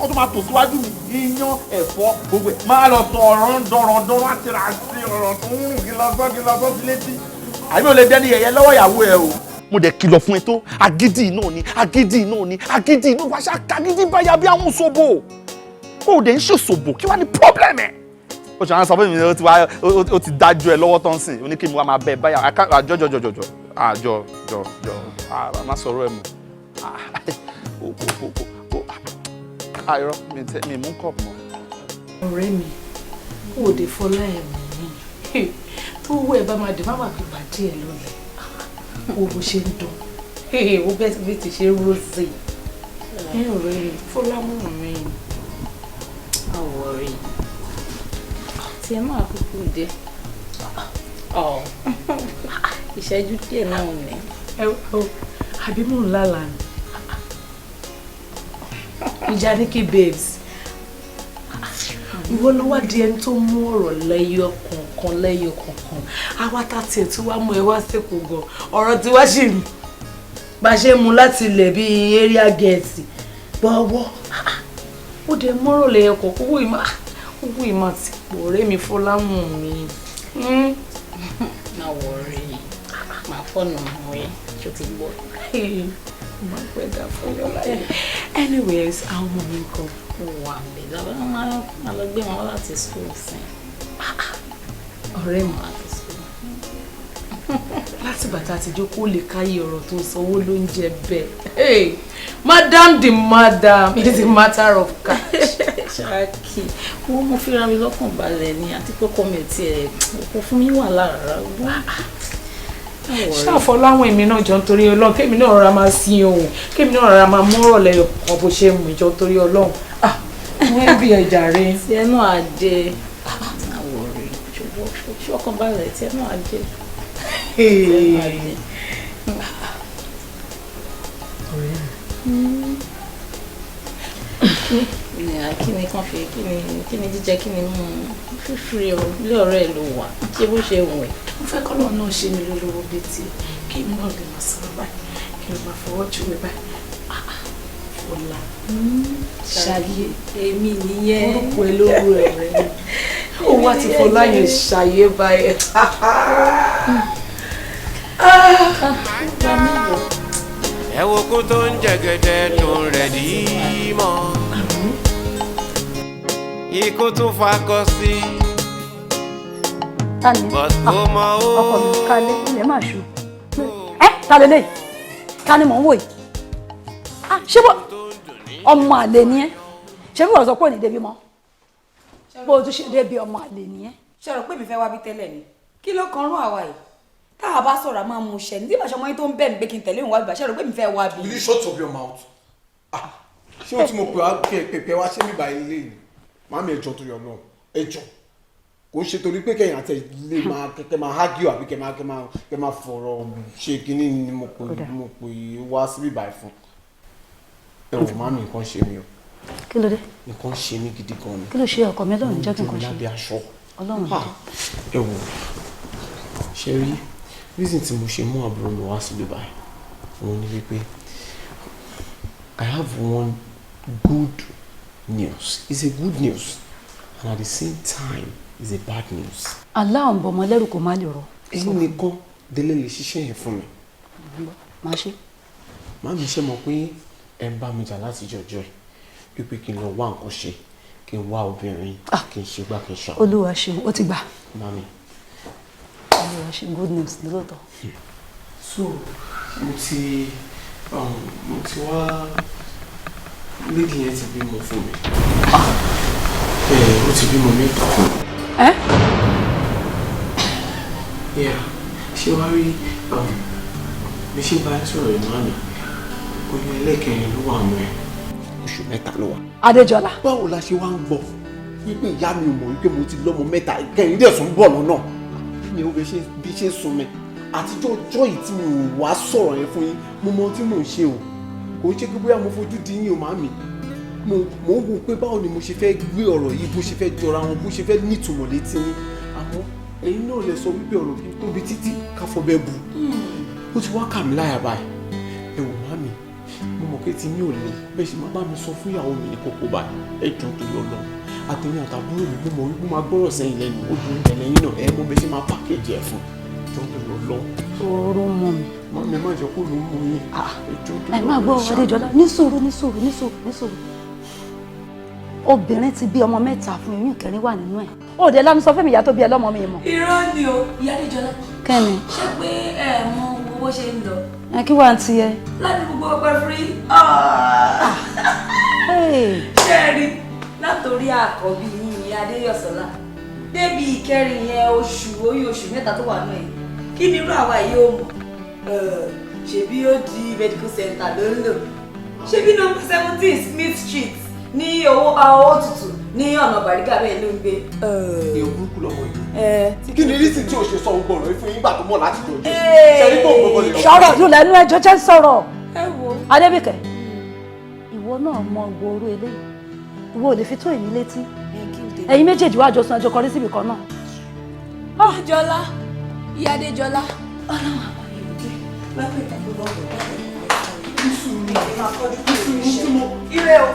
Speaker 4: tó máa tò síwájú mi. Iyán, ẹ̀fọ́, gbogbo ẹ̀. Máa lọ sọ ọ̀rọ̀ dọ̀rọ̀ àti ra sí ọ̀rọ̀ tó ń rìn kí lọ́sọ́ sí létí. Àbí mi ò lè dẹ́ni yẹ̀yẹ́ lọ́wọ́ ìyàwó ẹ o. Mo dẹ̀ kìlọ̀ fún ẹ tó agídí náà ni wàá ṣe agídí báyà bí àwọn ṣòbò. O dẹ̀ ń ṣe ṣòbò kí wàá ní problem ẹ̀. ó ṣe àwọn sọ fún mi ó ti dájú ẹ lọ́wọ́ tó ń sìn ó ní kí mi wá máa bẹ báyà àjọ má sọ̀rọ̀ ẹ mọ́ irọ́ mi mú cup mọ́.
Speaker 9: ọ̀rẹ́ mi ò dé fọlá ẹ̀ mọ́ mi tó wú ẹ bá máa dé má wà pé pàdé ẹ lọ́lẹ̀ wo bó ṣe ń dùn wo bẹ́ẹ̀ bí ti ṣe rosé ẹ ọ̀rẹ́ mi fọlá mú mi.
Speaker 15: àwọ̀ rí tí ẹ máa kúkú dé ìṣẹ́jú díẹ̀ náà ni.
Speaker 9: àbí mò ń lálàá ni ìjà ní kí babes ìwọ ló wá di ẹni tó mú ọ̀rọ̀ lẹ́yọ kọ̀ọ̀kan àwa tá tiẹ̀ tí wàá mú ẹ wá sẹ́kù gan ọ̀rọ̀ tí wàá ṣì rí bá ṣe mú láti ilẹ̀ bíi area gẹ̀ẹ́sì gbọ́wọ́ ó dẹ̀ mọ́rọ̀ lẹ́yọ kọ̀ọ̀kan owó ìmọ̀ àti ipò ọ̀rẹ́ mi Fọlámù mi.
Speaker 15: má wọrí máa fọ́nà àwọn ẹ̀ tó ti gbọ́.
Speaker 9: máa pẹ́ dà fún yọ láyé. anyways àwọn ọmọ mi kọ.
Speaker 15: wà á lè lọ máa lọ gbé wọn láti school sìn.
Speaker 9: ọ̀rẹ́ mi láti bàtà àtijọ́ kó lè káyé ọ̀rọ̀ tó sanwó ló ń jẹ bẹ́ẹ̀. madam the madam it is a matter of cash.
Speaker 15: ṣáàkì wọ́n mú fíra mi lọ́kàn balẹ̀ ni àti pé kọ́ mi ò tiẹ̀ kò fún mi wà lára
Speaker 9: ṣáàfọ́ láwọn èmi náà jọ nítorí ọlọ́run kémi náà rọra máa sin ohun kémi náà rọra máa mọ́rọ̀ lẹ́yọ̀ kan bó ṣe mú ìjọ nítorí ọlọ́run wọ́n bí ẹja rẹ.
Speaker 15: tí ẹ náà á dé àwòrán ṣọkàn balẹ̀ tí ẹ náà á dé. kí ni kan fi kí ni jíjẹ kí ni mú fífi ilé ọ̀rẹ́ ẹ̀ ló wà ṣé bó ṣe wù ẹ́.
Speaker 9: mo fẹ́ kọ́ lọ́ọ̀ náà ṣe mi lólówó bíi ti kí n náà lè máa sọ̀rọ̀ báyìí kí n máa fọwọ́ jù mí báyìí. Fọlá ṣayé
Speaker 15: èmi nìyẹn
Speaker 9: orúkọ ẹ lóru ẹ rẹ ni ó wá ti Fọlá yẹn ṣayé báyìí.
Speaker 1: ẹ wo kó tó ń jẹgẹdẹ tó ń rẹ̀ dì í mọ́ ikú tún fakọ sí
Speaker 7: tani
Speaker 1: ọkọ
Speaker 7: mi kalẹ̀ ilẹ̀ máa ṣú ta lélẹ̀ ta ni mò ń wò yìí ṣé bó ọmọ àlè ni ẹ́ ṣé bí wọ́n sọ pé ò ní débi mọ́ bó o tún ṣe débi ọmọ àlè ni ẹ́.
Speaker 13: ṣe rò pé mi fẹ́ wá bí tẹ́lẹ̀ ni kí ló kan rún àwa yìí tá a bá sọ̀rọ̀ a máa mú iṣẹ́ ní tí ìbáṣọ ọmọ yín tó ń bẹ̀ mí pé kí n tẹ̀lé òun wá bíbá ṣe rò pé mi fẹ́ wá bí.
Speaker 2: Will you shut up your mouth? ṣé o ti mọ̀ pé wá ṣé mi bá ilé ni màámi ẹjọ́ tó yọ náà ẹjọ́ kò ń ṣe torí pé kẹyìn àtẹ lè máa kẹkẹ máa hágíò àbí kẹ máa fọ̀rọ̀ ṣe kínní ni mo pè wá síbí báyìí fún ẹ wò màámi nǹkan ṣe mí o.
Speaker 7: kí ló dé.
Speaker 2: nǹkan ṣe mí gidi gan ni.
Speaker 7: kí ló ṣe ọkọ mi Ọlọ́run jẹ́ kí nǹkan ṣe.
Speaker 2: lábẹ́ aṣọ.
Speaker 7: Ọlọ́run jẹ́.
Speaker 2: ẹ wò ṣe rí reason tí mo ṣe mú àbúrò mi wá síbí báyìí òun ni wípé I have one good news. It's a good news and at the same time it's a bad news.
Speaker 7: aláwọ̀ ń bọ̀ ọmọ lẹ́rù kò má lè rọ.
Speaker 2: ẹ̀yin nìkan délé lè ṣiṣẹ́ yẹn fún mi.
Speaker 7: máa ṣe.
Speaker 2: Màámi ṣe mọ̀ pé ẹ ń bá mi jà láti jọjọ́ ẹ̀ wípé kí n lọ wá nǹkan ṣe kí n wá obìnrin kí n ṣe gbá kí n ṣàwọn.
Speaker 7: Olúwa ṣeun ó ti gbà.
Speaker 2: Màámi.
Speaker 7: Olúwa ṣe good news lóòótọ́.
Speaker 2: so mo ti wá lady yẹn ti bímọ fún mi. ó ti bímọ mẹ́ta fún mi. ṣé wàá rí bí ṣe bá sọ̀rọ̀ ìmọ̀ àmì oyún ẹlẹ́kẹrin ló wà mọ́ ẹ oṣù mẹ́ta ló wà.
Speaker 7: Adéjọlá.
Speaker 2: báwo la ṣe wá ń gbọ́ wípé ìyá mi ò mọ̀ wípé mo ti lọ́mọ mẹ́ta kẹrin dẹ̀ sùn bọ̀ lọ́nà mi ò bí ṣe sùn mi àtijọ́ ọjọ́ yìí tí mi ò wá sọ̀rọ̀ yẹn fún yín mo mọ ohun tí mò ń ṣe o kò ń ṣe pé bóyá mo fojú di yín o màámi mo ń wò pé báwo ni mo ṣe fẹ́ gbé ọ̀rọ̀ yìí bó ṣe fẹ́ jọra wọn bó ṣe fẹ́ nítumọ̀ létí yín àmọ́ ẹ̀yin náà lè sọ wípé ọ̀rọ̀ kí n tóbi títí káfọ́ bẹ́ẹ̀ bu ó ti wá kà mí láyà báyìí ẹ wò màámi mo mọ̀ pé tí mi ò lè bẹ́ẹ̀ ṣe máa bá mi sọ fún ìyàwó mi ní kókó báyìí ẹ jọ tó lọ lọ àtẹ̀yìn àtàbúrò mi mo mọ̀ wípé máa gbọ́rọ̀ sẹ́yìn lẹ́nu ó dùn ẹ̀ lẹ́yìn náà ẹ mọ̀ bẹ́ẹ̀ ṣe máa pàkéjì ẹ̀ fún jọ tó lọ lọ.
Speaker 7: oorun mú mi.
Speaker 2: màámi má jẹ́ kó ló mú yín ẹ jọ tó lọ lọ.
Speaker 7: ẹ máa gbọ́ Adéjọlá ní sùúrù. obìnrin ti bí ọmọ mẹ́ta fún mi kẹrin wà nínú ẹ̀. ó dé lánàá sọ fún mi ìyá tó bí ẹ lọ́mọ mi mọ̀.
Speaker 13: irọ́ ni o ìyá Adéjọlá.
Speaker 7: kẹ́ni.
Speaker 13: ṣé pé ẹ mọ owó ṣe ń lọ.
Speaker 7: ẹ kí wàá ti yẹ.
Speaker 13: láti gbogbo ọgbà free. ṣé ẹ rí látòrí àkọ́bí yín Adéyọ̀sọ́lá débi ìkẹrin yẹn oṣù mẹ́ta tó wà náà yìí kí ni irú àwa yìí ó mọ̀ ṣebí ó di medical center ló ń lò ṣebí number 17 Smith Street ní owó tutù ní ọ̀nà Bàrígà bẹ́ẹ̀ ló ń gbé.
Speaker 2: èèyàn burúkú lọmọ yìí kí ni rísì tí o ṣe sọ gbọ̀rọ̀ yìí fún yín gbà tó mọ̀ láti tọ́jú ṣẹ́rí tó gbogbo lè lọ.
Speaker 7: sọ̀rọ̀ ló lẹ́nu ẹjọ́ jẹ́ sọ̀rọ̀ Adébíkẹ́ ìwọ náà mọ ìwọ orú eléyìí ìwọ ò lè fi tó èmi létí ẹ̀yin méjèèjì wá jọ sùn ẹjọ́ kọrí síbì kan náà.
Speaker 13: Adéjọlá ìyá Adéjọlá ọlọ́run àwọn ìròkè lọ́pẹ̀ ìtàkùn lọ́wọ́ ire o.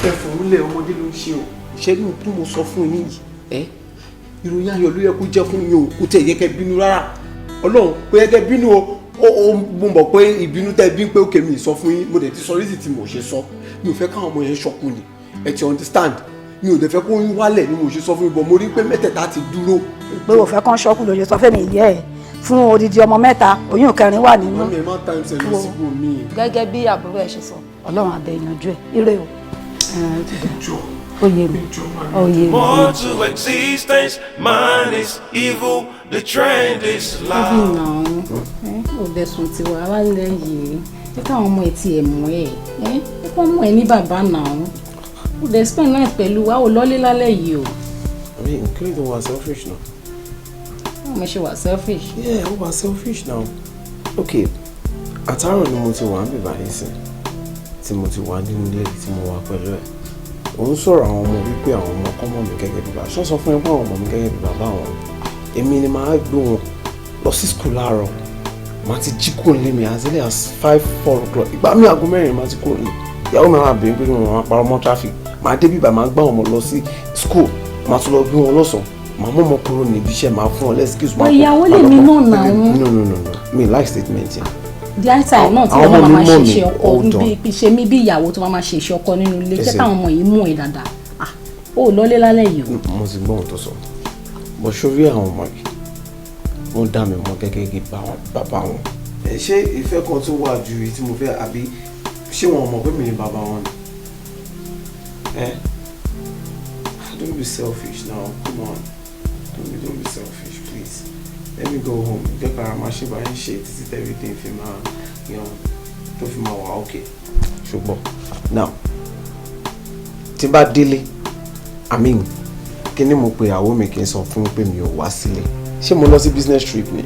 Speaker 2: ẹ̀fọ̀rúnlẹ̀ ọmọdé ló ń ṣe o ṣẹ́gun tí mo sọ fún yín yìí ìròyìn ayọ̀ ló yẹ kó jẹ́ fún yín o kò tẹ̀ yẹ kẹ́ bínú rárá ọlọ́run kò yẹ kẹ́ bínú o mo mọ̀ pé ìbínú tẹ́ bí pé òkè mi sọ fún yín mo dẹ̀ ti sọ rísì tí mo ṣe sọ mi ò fẹ́ káwọn ọmọ yẹn ṣọkù ni ẹ ti understand mi ò dẹ̀ fẹ́ kó yín wálẹ̀ ni mo ṣe sọ fún yín bọ̀ mo rí pé mẹ́tẹ̀ẹ̀ta ti dúró.
Speaker 7: pé o fẹ́ kán ṣọ́kù lóye sọ fẹ́mi ìyá ẹ̀ fún odidi ọmọ mẹ́ta oyún kẹrin wà nínú.
Speaker 2: wọ́n mi ẹ̀ má time ṣe lọ síbò mi.
Speaker 7: gẹ́gẹ́ bí àbúrò ẹ̀ ṣe sọ ọlọ́run àbẹ̀ ìyànjú ẹ̀ ire o. Oye mi.
Speaker 1: More to existence, man is evil, the trend is loud.
Speaker 16: Ó dẹ̀sùn tí wàá wá lẹ́yìn ẹ káwọn ọmọ ẹ̀ tiẹ̀ mọ̀ ẹ̀ ẹ kọ́ mọ̀ ẹ̀ ní bàbá náà ó dẹ̀ spend night pẹ̀lú wa ò lọ́lé lálẹ́ yìí o.
Speaker 10: I mean, including was selfish now.
Speaker 16: Mo ṣe wà selfish.
Speaker 10: Yeah, ó wà selfish now. Okay, àtàrọ̀ ni mo ti wà ń bèbà yín sìn tí mo ti wà nínú ilé tí mo wà pẹ̀lú ẹ̀. Òun sọ̀rọ̀ àwọn ọmọ wípé àwọn ọmọ kọ́ mọ̀ mí gẹ́gẹ́ bí bàbá. Ṣọ́ sọ fún ẹ pé àwọn ọmọ mi gẹ́gẹ́ bí bàbá àwọn. Èmi ni màá gbé wọn lọ sí school láàárọ̀. Màá ti jí kúrò nílé mi as early as 5-4 o'clock. Ìgbà mi aago mẹ́rin màá ti kúrò nílé. Ìyàwó mi máa bèèrè pé mo máa parọ́ mọ́ traffic. Màá dé bíbà máa gbá ọmọ lọ sí school. Màá tún lọ gbé wọn lọ́sàn-án. Màá mọ̀ mọ́ kúrò níbi iṣẹ́ máa fún ọ lẹ́sìkìsì.
Speaker 16: Ìyàwó lè mi náà náà.
Speaker 10: No. Me like statement yẹn.
Speaker 16: The other time náà tí wọ́n máa ṣe iṣẹ́ ọkọ níbi ṣe mí bí ìyàwó tó máa ṣe iṣẹ́ ọkọ nínú ilé jẹ́ káwọn ọmọ yìí mú ẹ dáadáa. Ó lọ́lé lálẹ́ yìí o.
Speaker 10: Mo ti gbọ́ ohun tó sọ. Bó ṣorí àwọn ọmọ yìí, wọ́n dá mi mọ́ gẹ́gẹ́ bí bàbá wọn. Ṣé ìfẹ́ kan tó wà ju èyí tí mo fẹ́ àbí ṣé wọn mọ̀ pé mi ni bàbá wọn ni? Don't be selfish now, come on. Don't be selfish, please. Let me go home. Jẹ́ ká máa ṣe báyìí ṣe títí everything fi máa tó fi máa wà okay. Ṣùgbọ́n now tí bá délé kí ni mo pe ìyàwó mi kí n sọ fún pé mi ò wá sílé ṣé mo lọ sí business trip ni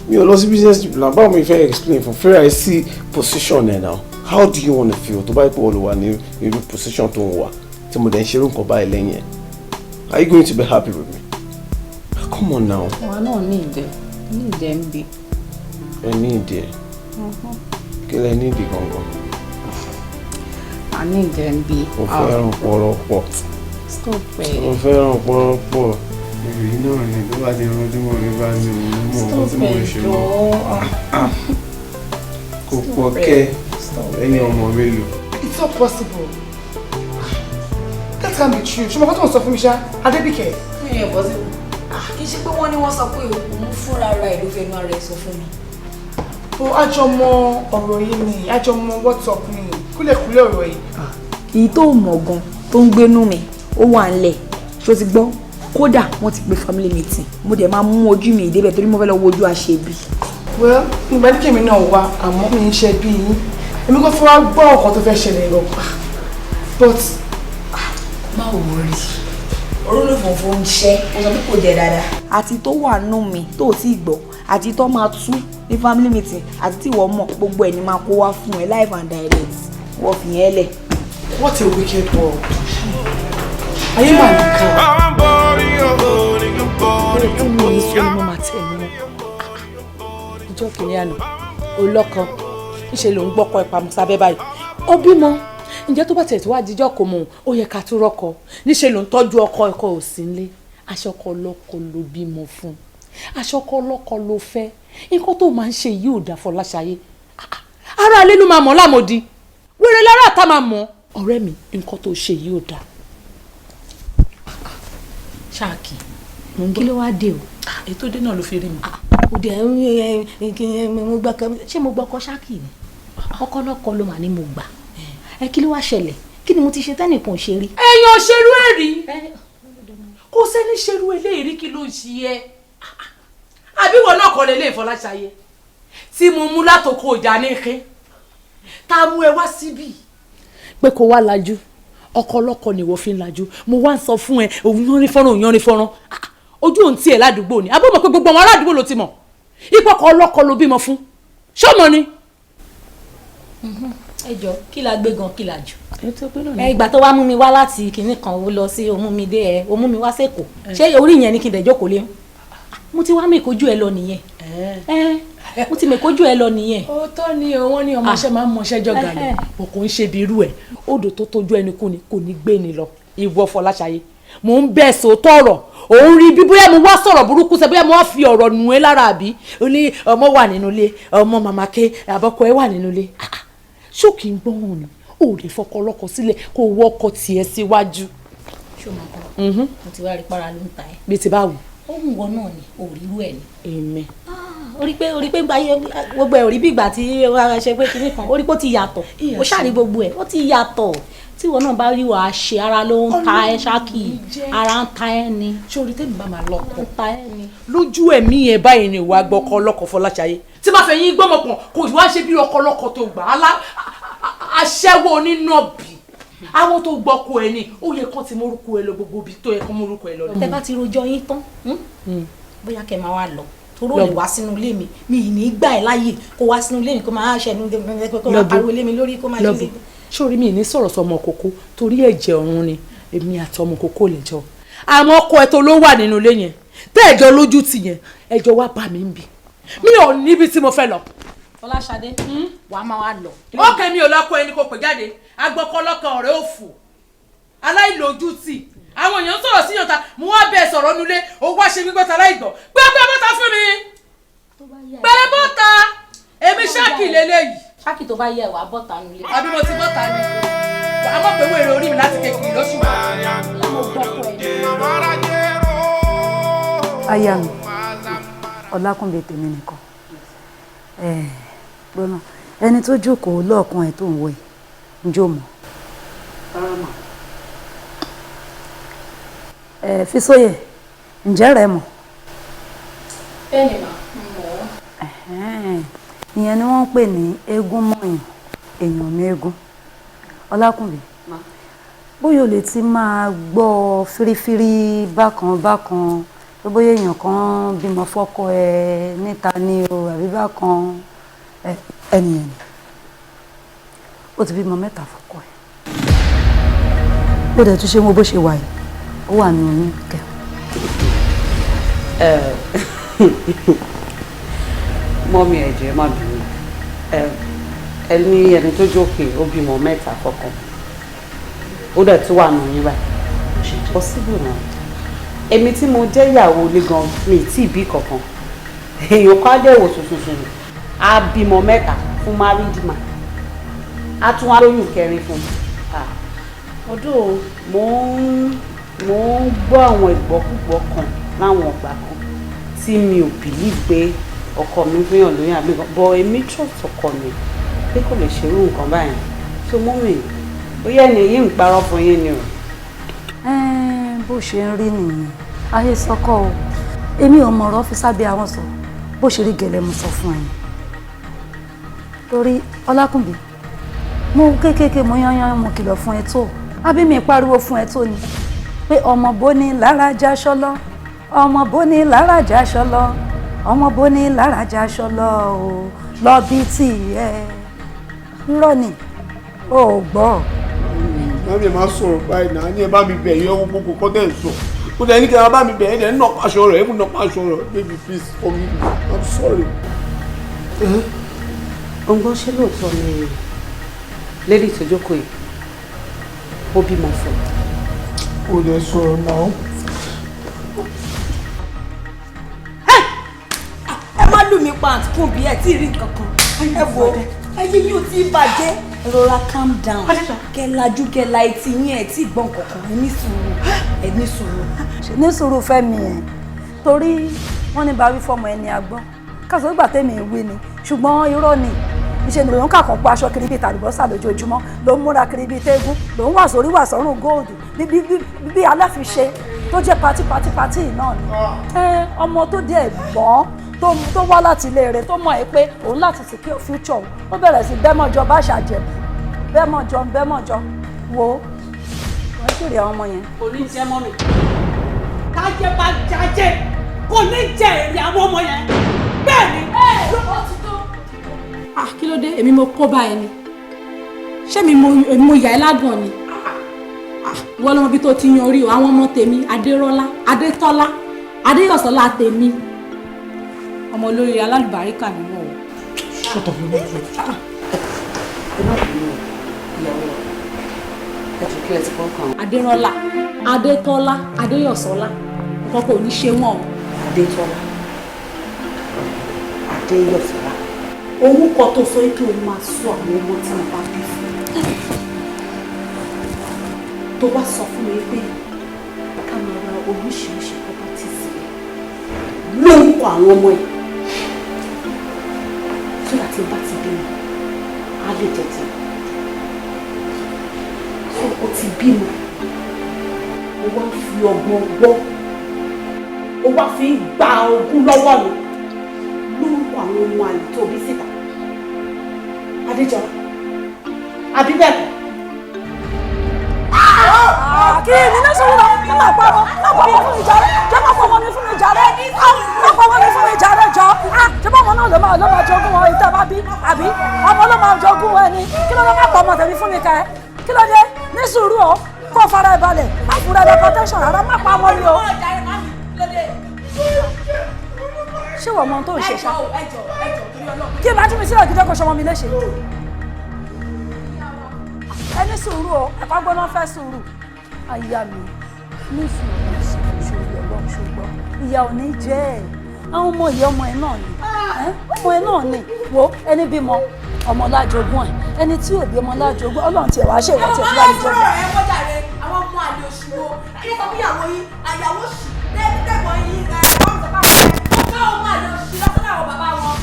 Speaker 10: mi ò lọ sí business trip náà báwo mi fẹ́ explain fún fẹ́rẹ̀ sí position ẹ̀ now how do you want to feel tó bá yẹ pé olùwà ní irú position tó ń wà tí mo dẹ̀ ń ṣerú nǹkan báyìí lẹ́yìn ẹ̀ are you going to be happy with me? Come on now.
Speaker 16: Wà náà ní ìdẹ ń bi.
Speaker 10: Ẹ ní ìdí ẹ̀. Kí lẹ ní ìdí gangan?
Speaker 16: A ní ìdẹ ń bi.
Speaker 10: Mo fẹ́ràn pọ̀rọ̀pọ̀.
Speaker 16: Stop ẹ̀.
Speaker 10: Mo fẹ́ràn pọ̀rọ̀pọ̀. Ìròyìn náà ni tó bá ti rán tí mo rí bá ní òun mọ̀ nǹkan tí mo lè ṣe mọ́. Kò pọ̀ kẹ́ ẹ̀yin ọmọ mélòó.
Speaker 9: It's not possible. That can't be true. Ṣé mo kọ́ tó ń sọ fún mi ṣá? Adébíkẹ́.
Speaker 13: Mi ò possible. Kì í ṣe pé wọ́n ní wọ́n sọ pé òun fúnra ara ẹ̀ ló fẹ́ máa rẹ̀ sọ fún mi.
Speaker 9: Ó àjọmọ ọ̀rọ̀ yìí ni àjọmọ WhatsApp ni kúlẹ̀kúlẹ̀ ọ̀rọ̀ yìí.
Speaker 13: Èyí tó mọ̀ gan tó ń gbénú mi ó wà ńlẹ̀ ṣó ti gbọ́ kódà wọ́n ti pe family meeting mo dẹ̀ máa mú ojú mi ìdébẹ̀ torí mo fẹ́ lọ wo ojú àṣebí.
Speaker 9: Well ìgbà ní kèmí náà wá àmọ́ mi ń ṣe bí yín èmi kò fẹ́ wá gbọ́ ọ̀kan tó fẹ́ ṣẹlẹ̀ lọ but
Speaker 13: má ò wọrí olólùfọ̀fọ̀ ń ṣẹ́ ó sọ pé kò jẹ́ dáadáa. àti tó wà nù mí tó ti gbọ́ àti tó máa tú ní family meeting àti tí ìwọ mọ̀ gbogbo ẹ̀ ni máa kó wá fún ẹ live and direct wọ́n fi yẹn lẹ̀.
Speaker 9: What a wicked world. Ayé máa ní ká.
Speaker 12: Bẹ́ẹ̀ tí mo ní sọ ni mo máa tẹ̀ mọ́. Ìjọ́ kìíní àná, olọ́kan, níṣẹ́ ló ń gbọ́kọ̀ ìpamọ́ sábẹ́ báyìí. Ó bímọ. Ǹjẹ́ tó bá tẹ̀ tí wá jíjọ́ kò mọ̀ ó yẹ ká tún rọ́kọ. Níṣẹ́ ló ń tọ́jú ọkọ ẹ̀kọ́ ò sí nílé. Aṣọ ọkọ ọlọ́kọ ló bímọ fún. Aṣọ ọkọ ọlọ́kọ ló fẹ́. Nǹkan tó máa ń ṣe yìí ò dá Fọláṣayé. Ará alẹ́ ló máa mọ̀ lámòdì. Wọ́n wèrè lára tá máa mọ̀ ọ̀rẹ́ mi nǹkan tó ṣe yìí ò dáa.
Speaker 16: Ṣáàkì kí ló wá dé o.
Speaker 12: ètò dé náà ló fi rí mi.
Speaker 16: ó dé mo gbà kan ṣé mo gbọ́ ọkọ Ṣáàkì ni ọkọ lọ́kọ ló mà ní mo gbà kí ló wá ṣẹlẹ̀ kí ni mo ti ṣe tẹ́nìkan ṣe rí.
Speaker 12: èèyàn ṣerú ẹ̀ rí kò sẹ́ni ṣerú eléyìí rí kí ló ń ṣe ẹ́ àbí wọn náà kọ́ lé ilé Ìfọláṣayé tí mo mú látòkò ìjà ní ike tá a mú ẹ wá síbí pé kó wá lajú ọkọ ọlọ́kọ ni wọ́n fi ń lajú mo wá ń sọ fún ẹ òun yan ní fọ́nrán òun yan ní fọ́nrán ojú òun tiẹ̀ ládùúgbò ni abọ́ mọ̀ pé gbogbo àwọn aládùúgbò ló ti mọ̀ ipò ọkọ ọlọ́kọ ló bímọ fún ṣọ́mọ ni.
Speaker 16: ẹ jọ kí la gbé gan kí la jù. ìgbà tó wá mú mi wá láti kinní kan ó lọ sí omú mi dé ó mú mi wá sẹ́kọ̀ọ́ ṣé orí yẹn ni kí n dẹ̀ jókòó lé mo ti wá mẹ́kọ́jú ẹ lọ nìyẹn mo ti mẹ́kọ́jú ẹ lọ nìyẹn.
Speaker 12: òótọ́ ni wọ́n ní ọmọọṣẹ́ máa ń mọṣẹ́ jọ̀gà lọ o kò ń ṣe bí irú ẹ̀ odò tó tójú ẹni kú ni kò ní gbé ni lọ ìwọ Fọláṣayé mò ń bẹ̀ sòótọ́ ọ̀rọ̀ òun rí bí bóyá mo wá sọ̀rọ̀ burúkú sẹ́ bóyá mo wá fi ọ̀rọ̀ nù ẹ́ lára àbí ó ní ọmọ wà nínú ilé ọmọ màmá ké àbọ̀kọ ẹ wà nínú ilé ṣó kì í gbọ́ràn ni ó lè fọkọ ọlọ́kọ sílẹ̀ kó wọ́kọ tiẹ̀ síwájú.
Speaker 16: ṣó máa kọ́ mo ti wá rí para ló ń ta ẹ́.
Speaker 12: bí ti báwo.
Speaker 16: ohun wọn náà ni òrírú ẹ ni.
Speaker 12: èmi.
Speaker 16: orí pé gbogbo ẹ ò rí bí ìgbà tí wàá ṣe pé kinní kan orí pé ó ti yàtọ̀ ó ṣàrí gbogbo ẹ ó ti yàtọ̀ tí wọn náà bá rí wàá ṣe ara ló ń ta ẹ Ṣáàkì ara ń ta ẹ ni.
Speaker 12: ṣé orí tèmi bá máa lọ́kọ lójú ẹ̀mí ẹ̀ báyìí ni ìwà gbọ́kọ ọlọ́kọ Fọláṣayé tí máa fẹ́ yín gbọ́mọpọ̀ kò wá ṣe bí ọkọ ọlọ́kọ tó gbà á lá aṣẹ́wó onínàbì àwọn tó gbọ́kọ ẹ ní ó yẹ kán ti mórúkọ ẹ lọ gbogbo ibi tó yẹ kán mórúkọ ẹ lọ.
Speaker 16: tẹ bá ti rojọ́ yín tán bóyá kẹ máa wá lọ torí ò lè wá sínú ilé mi mi ì ní gbà ẹ láàyè kó wá sínú ilé mi kó máa ṣẹnu kó máa pariwo ilé mi lórí kó máa ṣe ilé.
Speaker 12: sórí mi ní sọ̀rọ̀ sọmọ kókó torí ẹ̀jẹ̀ ọ̀run ni èmi àti ọmọ kókó lè jọ àmọ́ ọkọ ẹ tó ló wà nínú ilé yẹn tẹ́ ẹ̀jọ̀ lójú tì yẹn ẹ̀jọ̀ wá bá mi ń bì mi ò níbi tí mo fẹ́ lọ.
Speaker 16: Fọláṣadé wàá máa wá lọ.
Speaker 12: ó kẹ́ mi ò lọ́kọ ẹni kò pè jáde agbọ́kọ́lọ́kọ ọ̀rẹ́ òfò aláìlójútì àwọn èèyàn sọ̀rọ̀ sí yọ̀ǹta mo wá bẹ́ẹ̀ sọ̀rọ̀ nulẹ̀ ó wá ṣe gbígbọ́ ta láìgbọ́ gbẹ́gbẹ́ bọ́ta fún mi gbẹ́rẹ́ bọ́ta èmi Ṣáàkì lélẹ́yìí.
Speaker 16: Ṣáàkì tó bá yẹ wàá bọ́ta nulẹ̀.
Speaker 12: àbí mo ti bọ́ta ni àmọ́ pé wèrè orí mi láti kékeré lóṣù wa.
Speaker 17: aya mi Ọlákúnlé tèmi nìkan gbọ́nà ẹni tó jókòó lọ́ọ̀kan ẹ̀ tó ń wọ ẹ̀ ń jó mọ́. Fisóyè ǹjẹ́ rẹ mọ̀.
Speaker 16: bẹ́ẹ̀ni mà mọ̀.
Speaker 17: ìyẹn ni wọ́n ń pè ní eégún mọ̀yàn èèyàn mẹ́gún. Ọlákúnlé bóyá o lè ti máa gbọ́ fírífírí bákan bákan tó bóyá èèyàn kan bímọ fọ́kọ ẹ níta ni o àbí bákan ẹnìyẹn ni ó ti bímọ 3 fọ́kọ ẹ ó dẹ̀ tún ṣe wọn bó ṣe wà yìí ó wà ní oyún kẹ.
Speaker 3: mọ́mí ẹ̀jẹ̀ má bínú ẹni tó jókè ó bímọ 3 fọ́kọ ó dẹ̀ tún wà ní oyún báyìí possible náà èmi tí mo jẹ́ ìyàwó ilé gan mi tí ì bí kankan èèyàn kan á dẹ̀wò tuntun á bímọ 3 fún married man á tún wá lóyún 4 fún ọdún mo ń gbọ́ àwọn ìgbọ́kúgbọ́ kan láwọn ọgbà kan tí mi ò believe pé ọkọ mi fẹ́yàn lóyún àbí kan bọ́ èmi trust ọkọ mi pé kò lè ṣerú nǹkan báyìí tó mú mi bóyá ẹni yìí ń parọ́ fún yín ni o.
Speaker 17: bó ṣe ń rí nìyẹn ayé sọkọ o èmi ò mọ̀rọ̀ fi sábẹ́ àwọn sọ bó ṣe rí gẹ́lẹ́ mo sọ fún ẹ̀yin torí Ọlákúnlé mo kéékèèké mo yányán mo kìlọ̀ fún ẹ tó àbí mi pariwo fún ẹ tó ni pé ọmọ bóní lára já ṣọlọ ọmọ bóní lára já ṣọlọ ọmọ bóní lára já ṣọlọ o lọ bí tí ẹ rọ ni o gbọ́.
Speaker 2: mami máa sọ̀rọ̀ báyìí náà ní ẹ bá mi bẹ̀ yẹ owó gbogbo kọ́tẹ́ sọ kó dẹ̀ ní kí ẹ bá mi bẹ̀ ẹ dẹ̀ ń nọ aṣọ rẹ̀ ẹ kò nọ aṣọ rẹ̀ baby please forgive me I'm sorry.
Speaker 3: ọgbọ́n ṣé lóòótọ́ ni lady tó jókòó yìí ó bímọ fún un.
Speaker 2: kò dẹ̀ sọ̀rọ̀ náà.
Speaker 13: ẹ má lù mí pa àǹtí fún bí ẹ tí ì rí nǹkan kan ẹ wo ẹyẹ yóò ti bàjẹ́ rọra calm down kẹlajú kẹla etí yín ẹ tí gbọ́n kankan ẹ ní sùúrù.
Speaker 17: ṣe ní sùúrù fẹ́mi ẹ̀ torí wọ́n ní bá wí fọmọ ẹni agbọ́n káṣọ ìgbà tẹ́mi wí ni ṣùgbọ́n irọ́ ni ìṣe ni lòun kàkàn pa aṣọ kiri bíi tàlùbọ́sà lójoojúmọ́ lòun múra kiri bíi tẹ́gùn lòun wà sórí wà sọ́rùn góòdù bí aláfiṣe tó jẹ́ pátí náà ni ọmọ tó dé ẹ̀gbọ́n tó wá láti ilé rẹ̀ tó mọ̀ ẹ́ pé òun láti secure future ó bẹ̀rẹ̀ sí bẹ́mọ̀jọ bá ṣàjẹ́ bẹ́mọ̀jọ wo wọ́n sì rí àwọn ọmọ yẹn.
Speaker 3: kò ní jẹ́ mọ́ mi kájẹ́ bá jájẹ́ kò ní jẹ́ èrè àwọn ọmọ yẹn bẹ́ẹ̀ ni.
Speaker 16: Kí ló dé èmi mo kó bá ẹni ṣé mo yà ẹ́ lágàn ni wọ́n lọ́mọ bí tó ti yan orí o àwọn ọmọ tèmi Adérọ́lá Adétọ́lá Adéyọ̀sọ́lá tèmi ọmọ olórí alálùbáríkà ni wọ́n o.
Speaker 11: ṣọ́tọ̀ fún mi.
Speaker 16: Adérọ́lá Adétọ́lá Adéyọ̀sọ́lá nǹkan kò ní ṣe wọ́n o.
Speaker 3: Adétọ́lá Adéyọ̀sọ́lá orúkọ tó sọ pé o máa sọ àwọn ọmọ tí wọn bá bí fún tó wá sọ fún mi pé ká máa ra oríṣiríṣi property sílẹ̀ lórúkọ àwọn ọmọ yìí tó láti bá ti bímọ á lè tètè tó o ti bímọ o wá fi ọgbọ́n gbọ́ o wá fi gba ogún lọ́wọ́ mi lórúkọ àwọn ọmọ àlè tó bí síta Adéjọlá àbí bẹ́ẹ̀ kọ́.
Speaker 17: kí ni ní sọ́wọ́n náà má pa wọn fún mi jàre jẹ́ má fọwọ́ mi fún mi jàre má fọwọ́ mi fún mi jàre jọ ṣé báwọn náà ló máa jogún wọn ìtẹ́ bá bí àbí ọmọ ló máa jogún wọn ni kí ló dé má pọ̀ ọmọ tẹ̀mí fún mi kẹ́ kí ló dé ní sùúrù o kó fara ẹ̀ balẹ̀ má fura ẹ̀ protection rárá má pa wọn ni o. ṣé wọ́n mọ tó ń ṣe ṣá kí bá tún mi sílẹ̀ gidi kò ṣọmọ mi léṣe ẹni sùúrù o ẹ̀fọ́ gbóná fẹ́ sùúrù àyà mi ní sùúrù ṣòro ọlọ́run ṣùgbọ́n ìyá ò ní jẹ́ ẹ̀ àwọn ọmọ ìyá ọmọ ẹ̀ náà ni ọmọ ẹ̀ náà ni wo ẹni bímọ ọmọ lájogún ẹ̀ ẹni tí ò bí ọmọ lájogún ọlọ́run tiẹ̀ wá ṣe ìwà tiẹ̀ fúlàní jẹ́
Speaker 13: ọmọ ẹ̀ wọ́n jàre àwọn ọmọ àlè òṣùwò kí ló sọ fún ìyàwó yín àyàwó ṣì lẹ́gbẹ̀gbọ̀n yín ọmọ àlè òṣì lọ́sọ̀rọ̀ àwọn bàbá wọn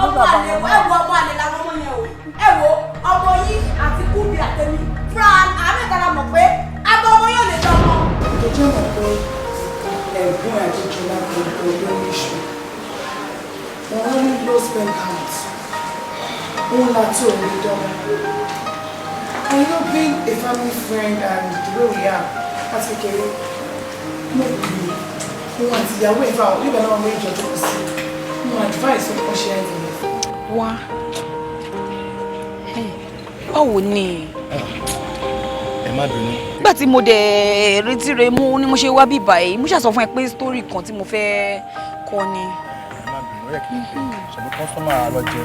Speaker 13: ọmọ àlè ẹ̀wọ̀ ọmọ àlè làwọn ọmọ yẹn o ẹ̀wọ̀ ọmọ yín àti kúbi àtẹ̀mí fúnra àmẹ́tara mọ̀ pé àgọ́ ọmọ yóò lè dánmọ.
Speaker 9: ìjọjọ́ mọ̀ pé ẹ̀gbọ́n Adéjọlá gbogbo ló ní ìṣù wọ́n ní low spend count òun láti òun lè dánmọ. I know being a family friend and the way we are láti kékeré mo bì í wọn àti ìyàwó ìfà nígbà náà wọ́n ìjọ tó kù sí mo advice ọkọ ṣe IVF.
Speaker 18: wá báwo ni.
Speaker 19: ẹ má bínú.
Speaker 18: nígbà tí mo dẹ̀ retí rẹ mú ni mo ṣe wá bí báyìí mo ṣàsọ fún ẹ pé story kan tí mo fẹ́ kọ ni.
Speaker 19: ẹ má bínú ó yẹ kí n pè é ṣùgbọ́n kọ́sọ́mà lọ jẹ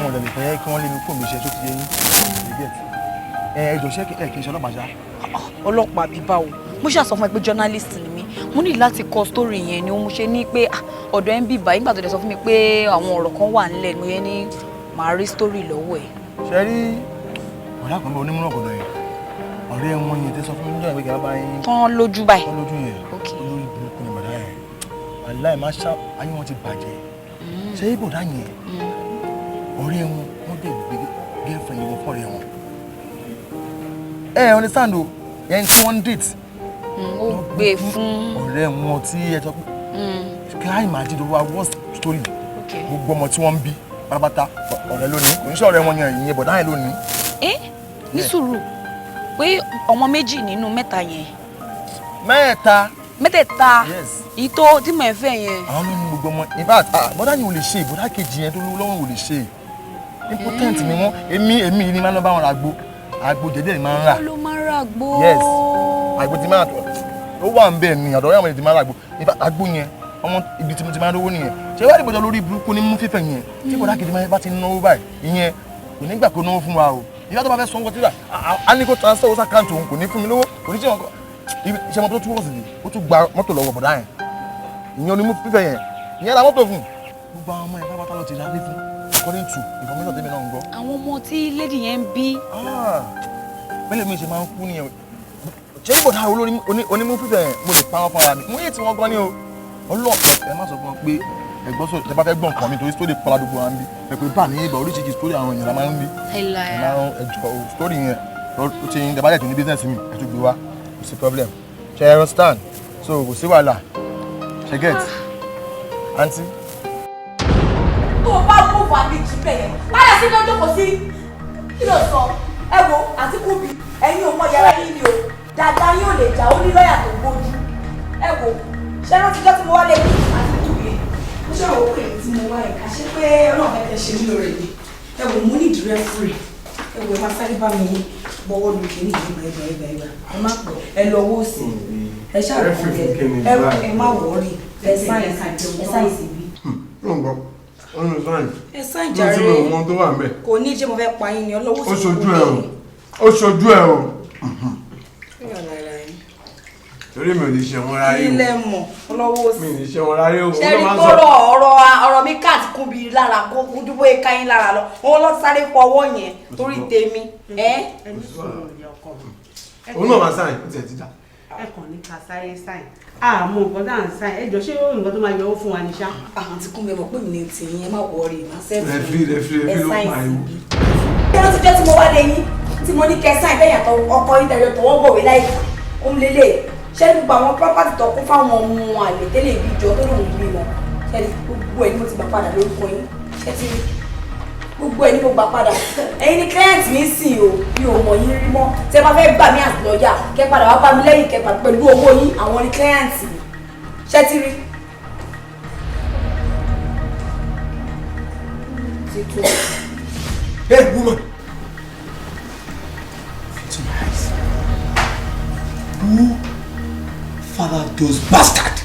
Speaker 19: wọn ò lè fẹ́ kí wọ́n lé mi kó mi ṣe tó ti yẹ yín ẹ jọ ṣé ẹ kì í ṣe ọlọ́pàá ṣá.
Speaker 18: ọlọ́pàá bíi báwo mo ṣàsọ fún ẹ pé journalist ni mí mo ní láti kọ story yẹn ni mo ṣe ní pé ọ̀dọ̀ ẹ̀ ń bì báyìí nígbà tó dẹ̀ sọ fún mi pé àwọn ọ̀rọ̀ kan wà nílẹ̀ mo yẹ ní màá rí story lọ́wọ́ ẹ̀.
Speaker 19: ṣe rí ọ̀dà kan bẹ onímọ̀ ọ̀gọ̀dọ̀ yẹn ọ̀rẹ́ wọn yẹn tẹ sọ fún mi níjọ́ ìgbéga bá yín.
Speaker 18: tán lójú báyìí.
Speaker 19: tán lójú yẹn olórí burúkú ni bàdá yẹn aláì má ṣá ayé wọn ti bàjẹ́ ṣé ibòdá yẹn ọ̀rẹ́ wọn dẹ̀ gbé girlfriend wọn fún ọ̀rẹ́ wọn. ẹ understand o yẹn tí wọ́n ń date.
Speaker 18: ó gbé fún
Speaker 19: ọ̀rẹ́ wọn tí ẹ sọ pé kí á imagine the worst story gbogbo ọmọ tí wọ́n ń bí pátápátá ọ̀rẹ́ lónìí kò ní ṣe ọ̀rẹ́ wọn yẹn ìyẹn bọ̀dá yẹn lónìí.
Speaker 18: ní sùúrù pé ọmọ méjì nínú mẹ́ta yẹn. mẹ́tẹ̀ẹ̀ta èyí tó tí mo fẹ́ yẹn.
Speaker 19: àwọn ló ní gbogbo ọmọ in fact bọ́dá yẹn ò lè ṣe bọ́dá kejì yẹn tó lówó lọ́wọ́ ò lè ṣe impotent ni wọ́n èmi ni máa ń bá wọn ra àgbo jẹjẹrẹ ni máa ń rà.
Speaker 18: ló máa ń ra àgbo.
Speaker 19: yes àgbo ti máa ó wà ń bẹ̀ ni ọ̀dọ̀ ọ̀rẹ́ àwọn ènìyàn ti máa ra àgbo yẹn ọmọ ibi tí mo ti máa ń rówó nìyẹn ṣé wàá dìbò lórí burúkú ní mú fífẹ̀ yẹn tí bọ́dá kejì máa bá ti náwó báyìí ìyẹn kò ní gbà kó náwó fún wa o ìyá tó bá fẹ́ sanwó tíra a ní kó transfer owó sàkáǹtì òun kò ní fún mi lówó kò ní ṣe wọn kọ iṣẹ́ mọ́tò tó wọ́ọ̀sì yìí ó tún gba mọ́tò lọ́wọ́ bọ̀dá yẹn ìyẹn onímú fífẹ́ yẹn ìyẹn la mọ́tò fún gbogbo àwọn ọmọ yẹn pápátá ló ti rálé fún according to information tèmi náà ń gbọ́.
Speaker 18: àwọn ọmọ tí lady yẹn ń bí.
Speaker 19: bẹ́ẹ̀ mi ṣe máa ń kú nìyẹn ṣé bọ̀dá olórí onímú fífẹ́ yẹn mo lè pa wọn fúnra mi mo yé tí wọ́n gan ni o ọlọ́ọ̀ ẹ má sọ fún wọn pé ẹgbọ́n sọ tẹ bá fẹ́ gbọ́n nǹkan mi torí sítórì pọ́lá gbogbo wa ń bí ẹ pé bá ní ìgbà oríṣiríṣi sítórì àwọn èèyàn la máa ń bí ẹjọ sítórì yẹn ó ti ń dẹ́bàjẹ́ tó ní bísíǹsì mi ẹ tún gbé wá kò sí problem ṣe ẹ understand so kò sí wàhálà ṣe get aunty.
Speaker 13: tó o bá mú fàmì jù bẹ́ẹ̀ padà sí lọ́jọ́ kò sí kí ló sọ ẹ wo àti kúbi ẹ̀yin ò mọ yàrá yín ni o dáadáa yóò lè jà ó ní lọ́ọ̀yà tó gbójú ẹ wo ṣé rántí jọ́ tí mo wá lé ní àti kúbi ó ṣe àwọn òkè tí mo wá ẹ̀ka ṣé pé ọlọ́run fẹ́ ṣe mí lóore ni ẹ wò mo ní ìdúró fúre ẹ wò ẹ máa sáré bá mi bọ́wọ́ lu kí ní ìgbà ẹ má pọ̀ ẹ lọ owó sí ẹ ṣàlùkò ẹ má wọ̀ọ́rì ẹ sáyẹ̀nsì bí. ẹ sáyẹ̀nsì jàre kò ní jẹ́ mo fẹ́ pa yín ni ọlọ́wọ́ sí
Speaker 2: ó ṣojú ẹ o torí mi ò ní ṣe wọn ráyé o
Speaker 13: ilé mọ̀ ọlọ́wọ́ sí
Speaker 2: mi ò ní ṣe wọn ráyé o
Speaker 13: ṣẹ́rí kọ́rọ̀ ọ̀rọ̀ mi káàtì kún bí lára kó dúpọ̀ ẹ̀ka yín lára lọ wọn lọ sáré fọwọ́ yẹn torí tèmi
Speaker 2: òun náà máa sáyìn ó tiẹ̀ ti dà.
Speaker 3: ẹ kàn ní ká sáré sáyìn àmọ́ nǹkan tá à ń sáyìn ẹjọ́ ṣé ó nǹkan tó máa yọ owó fún wa ní ṣá.
Speaker 13: àwọn tí kún mi mọ̀ pé mi ní tì yín ẹ má wọrí má sẹ́ẹ̀tì
Speaker 2: rẹfí ló pa ewu.
Speaker 13: kí ló ti jẹ́ tí mo wá lé yín tí mo ní kẹ́ sáyìn bẹ́ẹ̀ yàtọ̀ ọkọ yín tẹ̀lé tọwọ́ bọ̀wé láì òun lélẹ̀ ṣé gbogbo àwọn property tó kún fáwọn ọmọ àlè tẹ́lẹ̀ ìbí ìjọ tó lòun bí wọn ṣe gbogbo ẹ̀ ni mo ti gbà padà lórúkọ yín ṣe ti rí gbogbo ẹ̀ ni mo gbà padà ẹ̀yin ni client mi sìn o mi ò mọ̀ yín rí mọ́ tẹ́ bá fẹ́ gbà mí as lawyer kẹ́ padà wá bá mi lẹ́yìn kẹ́ padà pẹ̀lú owó yín àwọn ni client mi ṣe ti rí.
Speaker 2: Hey woman. Who fathered those bastards?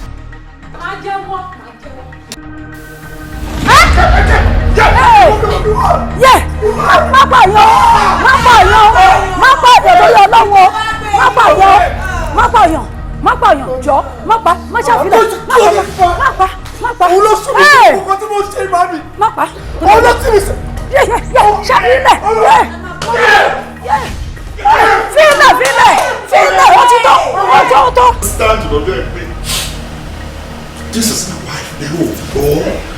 Speaker 7: Má pààyàn lórí ọlọ́wọ́ má pààyàn jọ má ṣàfihàn má pa
Speaker 2: òun ló sún mi sí nǹkan tí mo ṣe máa mi
Speaker 7: má pa
Speaker 2: òun ló tì mí sí.
Speaker 7: ṣàfihàn fílẹ̀ ó ti tó.
Speaker 19: stand to the very this is my wife the whole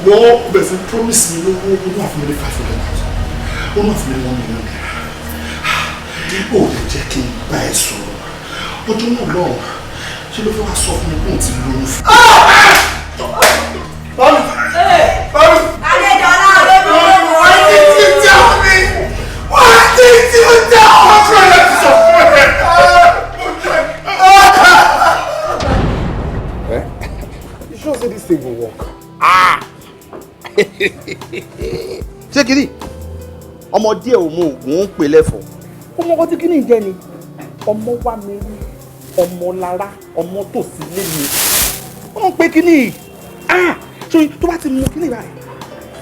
Speaker 19: gbọ́ bẹ̀sẹ̀ promise mi lówó ó náà fún mi ní 500,000 ó náà fún mi ní 1 million naira ó lè jẹ́ kí n bá ẹ sọ̀rọ̀ ọjọ́ náà lọ́wọ́ ṣé ló fẹ́ wá sọ fún mi pé òun ti lóyún fún mi.
Speaker 13: Adéjọlá olóògùn
Speaker 2: why did you tell me? Why did you tell me? I'm trying to support it. You sure say this thing will work?
Speaker 4: ṣé kiri ọmọdé ò mọ ògùn ń pè lẹ́fọ̀ọ́.
Speaker 5: ọmọ ọkọ tí kìíní jẹ ni ọmọ wa mi rí ọmọ lára ọmọ tòsí lé mi wọn ń pe kìíní ṣé tó bá ti mú kìíní báyìí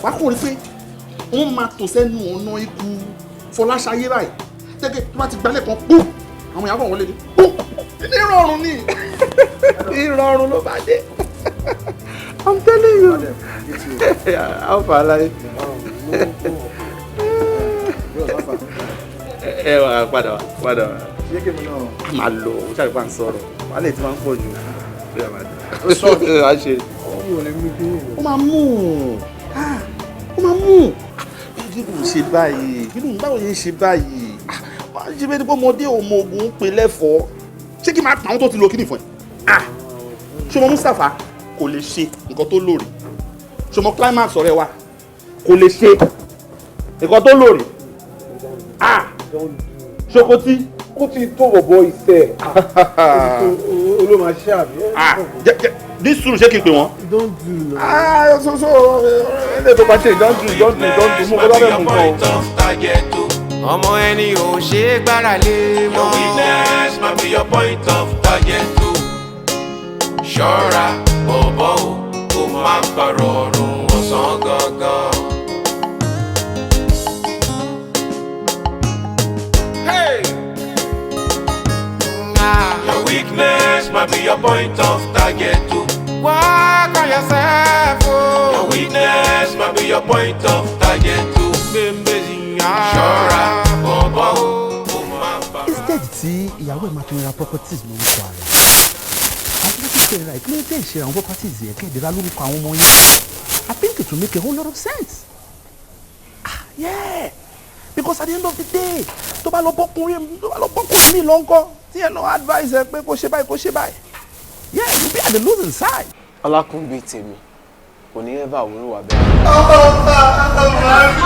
Speaker 5: wàá kò rí pé wọn máa tò sẹ́nu ọ̀nà ikú Fọláṣayé báyìí tẹ́gẹ́ tó bá ti gbalẹ̀ kan pú àwọn ìyàwó wọlé ni pú ìrọ̀rùn ni ìrọ̀rùn ló bá dé. I'm telling you. How far like? Ẹ wà padà wá. Ṣé kí mi náà máa lọ? Ó ṣàlùkò à ń sọ̀rọ̀. Wàhálà tí máa ń pọ̀ jù. Bí a máa dé. Ó sọ̀rọ̀ á ṣe. Ó máa mú. Kí ló ń ṣe báyìí? Báwo ni ń ṣe báyìí? Wàá ṣe bẹ́ẹ̀ ni pé ọmọdé ò mọ ògùn ń pè lẹ́fọ̀ọ́. Ṣé kí n máa pa àwọn tó ti lo kíní fún ẹ? Ṣé ọmọ Mustapha kò lè ṣe nǹkan tó lóore? Ṣọmọ climax ọ̀rẹ́ wa kò lè ṣe nǹkan tó lóore. Ṣokotí
Speaker 2: kó ti tó bọ̀bọ̀ ìfẹ́ olóma ṣe àbí.
Speaker 4: ní sùúrù ṣé kí n pè wọ́n.
Speaker 2: don't do no.
Speaker 4: ilé tó bá ṣe don't do mú kó lọ́bẹ̀ mú kọ́.
Speaker 1: ọmọ ẹni ò ṣe é gbára lé mọ́. Your weakness might be your point of target too. ṣọ́ra bọ̀bọ̀ o kó má parọ́ ọ̀run ọ̀sán gangan. Hey! Your weakness might be your point of target too. Work on yourself. Oh. Your weakness might be your point of target too. Ṣọ́ra bọ̀bọ̀ ó máa bá.
Speaker 4: Instead tí ìyàwó ẹ̀ máa fi ra properties lórúkọ rẹ̀ àti láti ṣe ra ìpínlẹ̀ tẹ̀ ṣe àwọn properties yẹn kí ẹ̀dẹ̀rà lórúkọ àwọn ọmọ yẹn. I think it will make a whole lot of sense. Yeah, because at the end of the day tó bá lọ bọ́kùnrin mi lọ ńkọ́ tí ẹ náà advise ẹ pé kó ṣe báyìí. Yeah, you be at the losing side.
Speaker 14: Ọlákùnbí tèmi kò ní ẹ́fà wúrò wà bẹ́ẹ̀.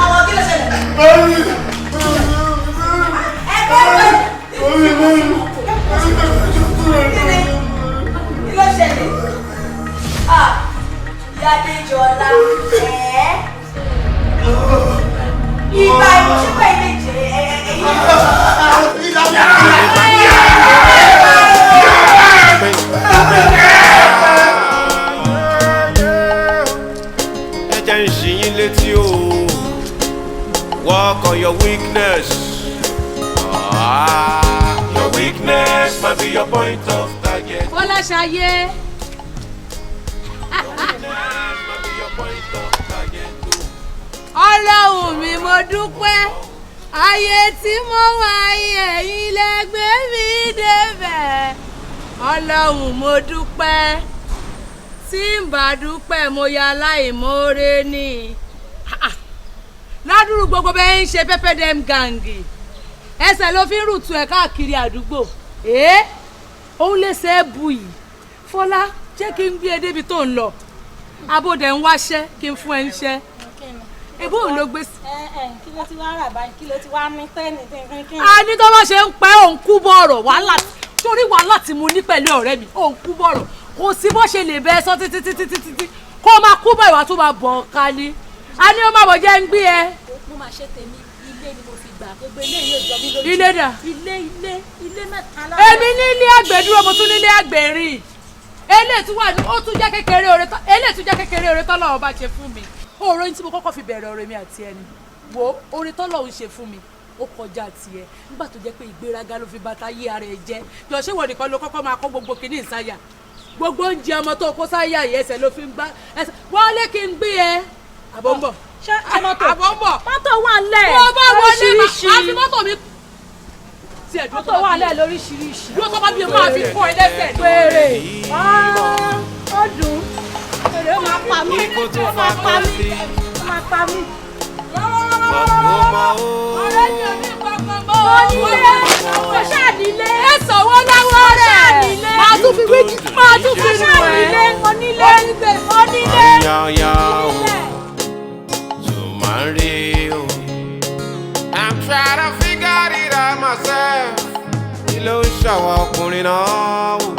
Speaker 13: Àwọn kí ló ṣẹlẹ̀? Kí ló ṣẹlẹ̀? Yadéjọlá ìgbà ìmúṣẹ́pẹ̀ ilé jẹ́
Speaker 1: ẹ̀jẹ̀ ń ṣì yín létí o. Work on your weakness. Your weakness might be your point of target.
Speaker 16: Fọláṣayé. Ọlọ́run mi mo dúpẹ́ ayé tí mo wà ẹ̀yin lẹ́gbẹ́ mi débẹ̀. Ọlọ́run mo dúpẹ́ tí n bá dúpẹ́ mo ya láìmoore ni. Ládùúrú gbogbo bẹ́ẹ̀ ń ṣe pẹ́pẹ́ dem gangi ẹsẹ̀ ló fi ń rùtù ẹ̀ káàkiri àdúgbò. Òun lè ṣe é bu yìí. Fọlá jẹ́ kí n gbé e débi tó ń lọ. Abódẹ̀ ń wáṣẹ́ kí n fún ẹ ń ṣẹ́. Ebó òun ló gbé sí. Kí ló ti wá rà báyìí? Kí ló ti wá mí tẹ́ni tẹ́ni?
Speaker 12: A ní tó bá ṣe ń pẹ́ òun kú bọ̀rọ̀ wàhálà torí wàhálà tí mo ní pẹ̀lú ọ̀rẹ́ mi òun kú bọ̀rọ̀ kò sí bó ṣe lè bẹ́ẹ̀ sọ títí kó o máa kú bọ̀ ìwà tó máa bọ̀ ká ní. A ní ó máa bọ̀ jẹ́ ń gbé ẹ.
Speaker 16: Mo máa ṣe tèmi ilé ni mo fi gbà gbogbo eléyìí ò jọ mí lójú.
Speaker 12: Ilé dà.
Speaker 16: Ilé mẹ́ta lára.
Speaker 12: Èmi ní ilé àgbẹ̀dúró mo tún ní ilé àgbẹ̀rìn. Eléyìí tún wà ní ó tún jẹ́ kékeré oore tọ́lọ́run bá ṣe fún mi. Oore tí mo kọ́kọ́ fi bẹ̀rẹ̀ ọ̀rẹ́ mi àti ẹni wo oore tọ́lọ́run ṣe fún mi ó kọjá tiẹ̀ nígbà tó jẹ́ pé ìgbéraga ló fi bàtà yí ara ẹ̀ jẹ́ jọ ṣé wọ́n nìkan ló kọ́kọ́ máa kó gbogbo kìíní ìsáyà gbogbo oúnjẹ ọmọ tó kó sáyà yìí ẹsẹ̀ ló fi ń gbá ẹsẹ̀ wọ́n lé kí n gbé ẹ àbọ̀ ń bọ̀
Speaker 16: mọ́tò wà lẹ̀
Speaker 12: lóríṣiríṣi máa fi mọ́tò mi
Speaker 16: mọ́tò wà lẹ̀ lóríṣiríṣi
Speaker 12: yóò tó bá bí máa fi kọ́ ẹ lẹ́sẹ̀
Speaker 16: péré ọdún èrè ó máa pa mí ó máa pa mí.
Speaker 12: Ọ̀rẹ́ mi ò ní kankan mọ́.
Speaker 16: Onílé ṣàdílé.
Speaker 12: Ẹ sọ̀wọ́ láwọ́ rẹ̀. Máa tún fi wíjì máa tún fi nù ẹ́.
Speaker 16: Onílé.
Speaker 1: I'm trying to figure it out myself. Kí ló ń ṣàwọn ọkùnrin náà wò?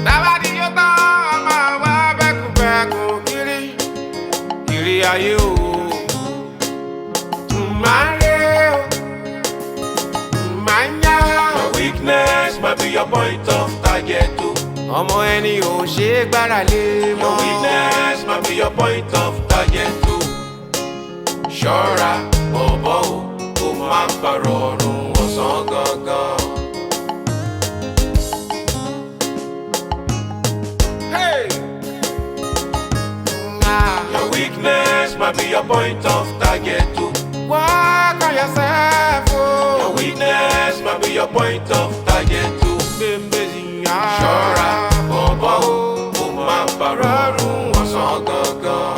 Speaker 1: Dábàdí yóò tán ọmọ wa bẹ́kùbẹ́kù kiri ayé o. Your weakness might be your point of target too. Ọmọ ẹni ò ṣe é gbára lé mọ́. Your weakness might be your point of target too. Ṣọ́ra bọ̀bọ̀ o, kó má parọ́ ọ̀run ọ̀sán gangan. Hey! Your weakness might be your point of target too. Work on yourself, oh. Your weakness might be your point of target too. Ṣọ́ra bọ̀bọ̀ o, kó má parọ́ ọ̀run ọ̀sán gangan.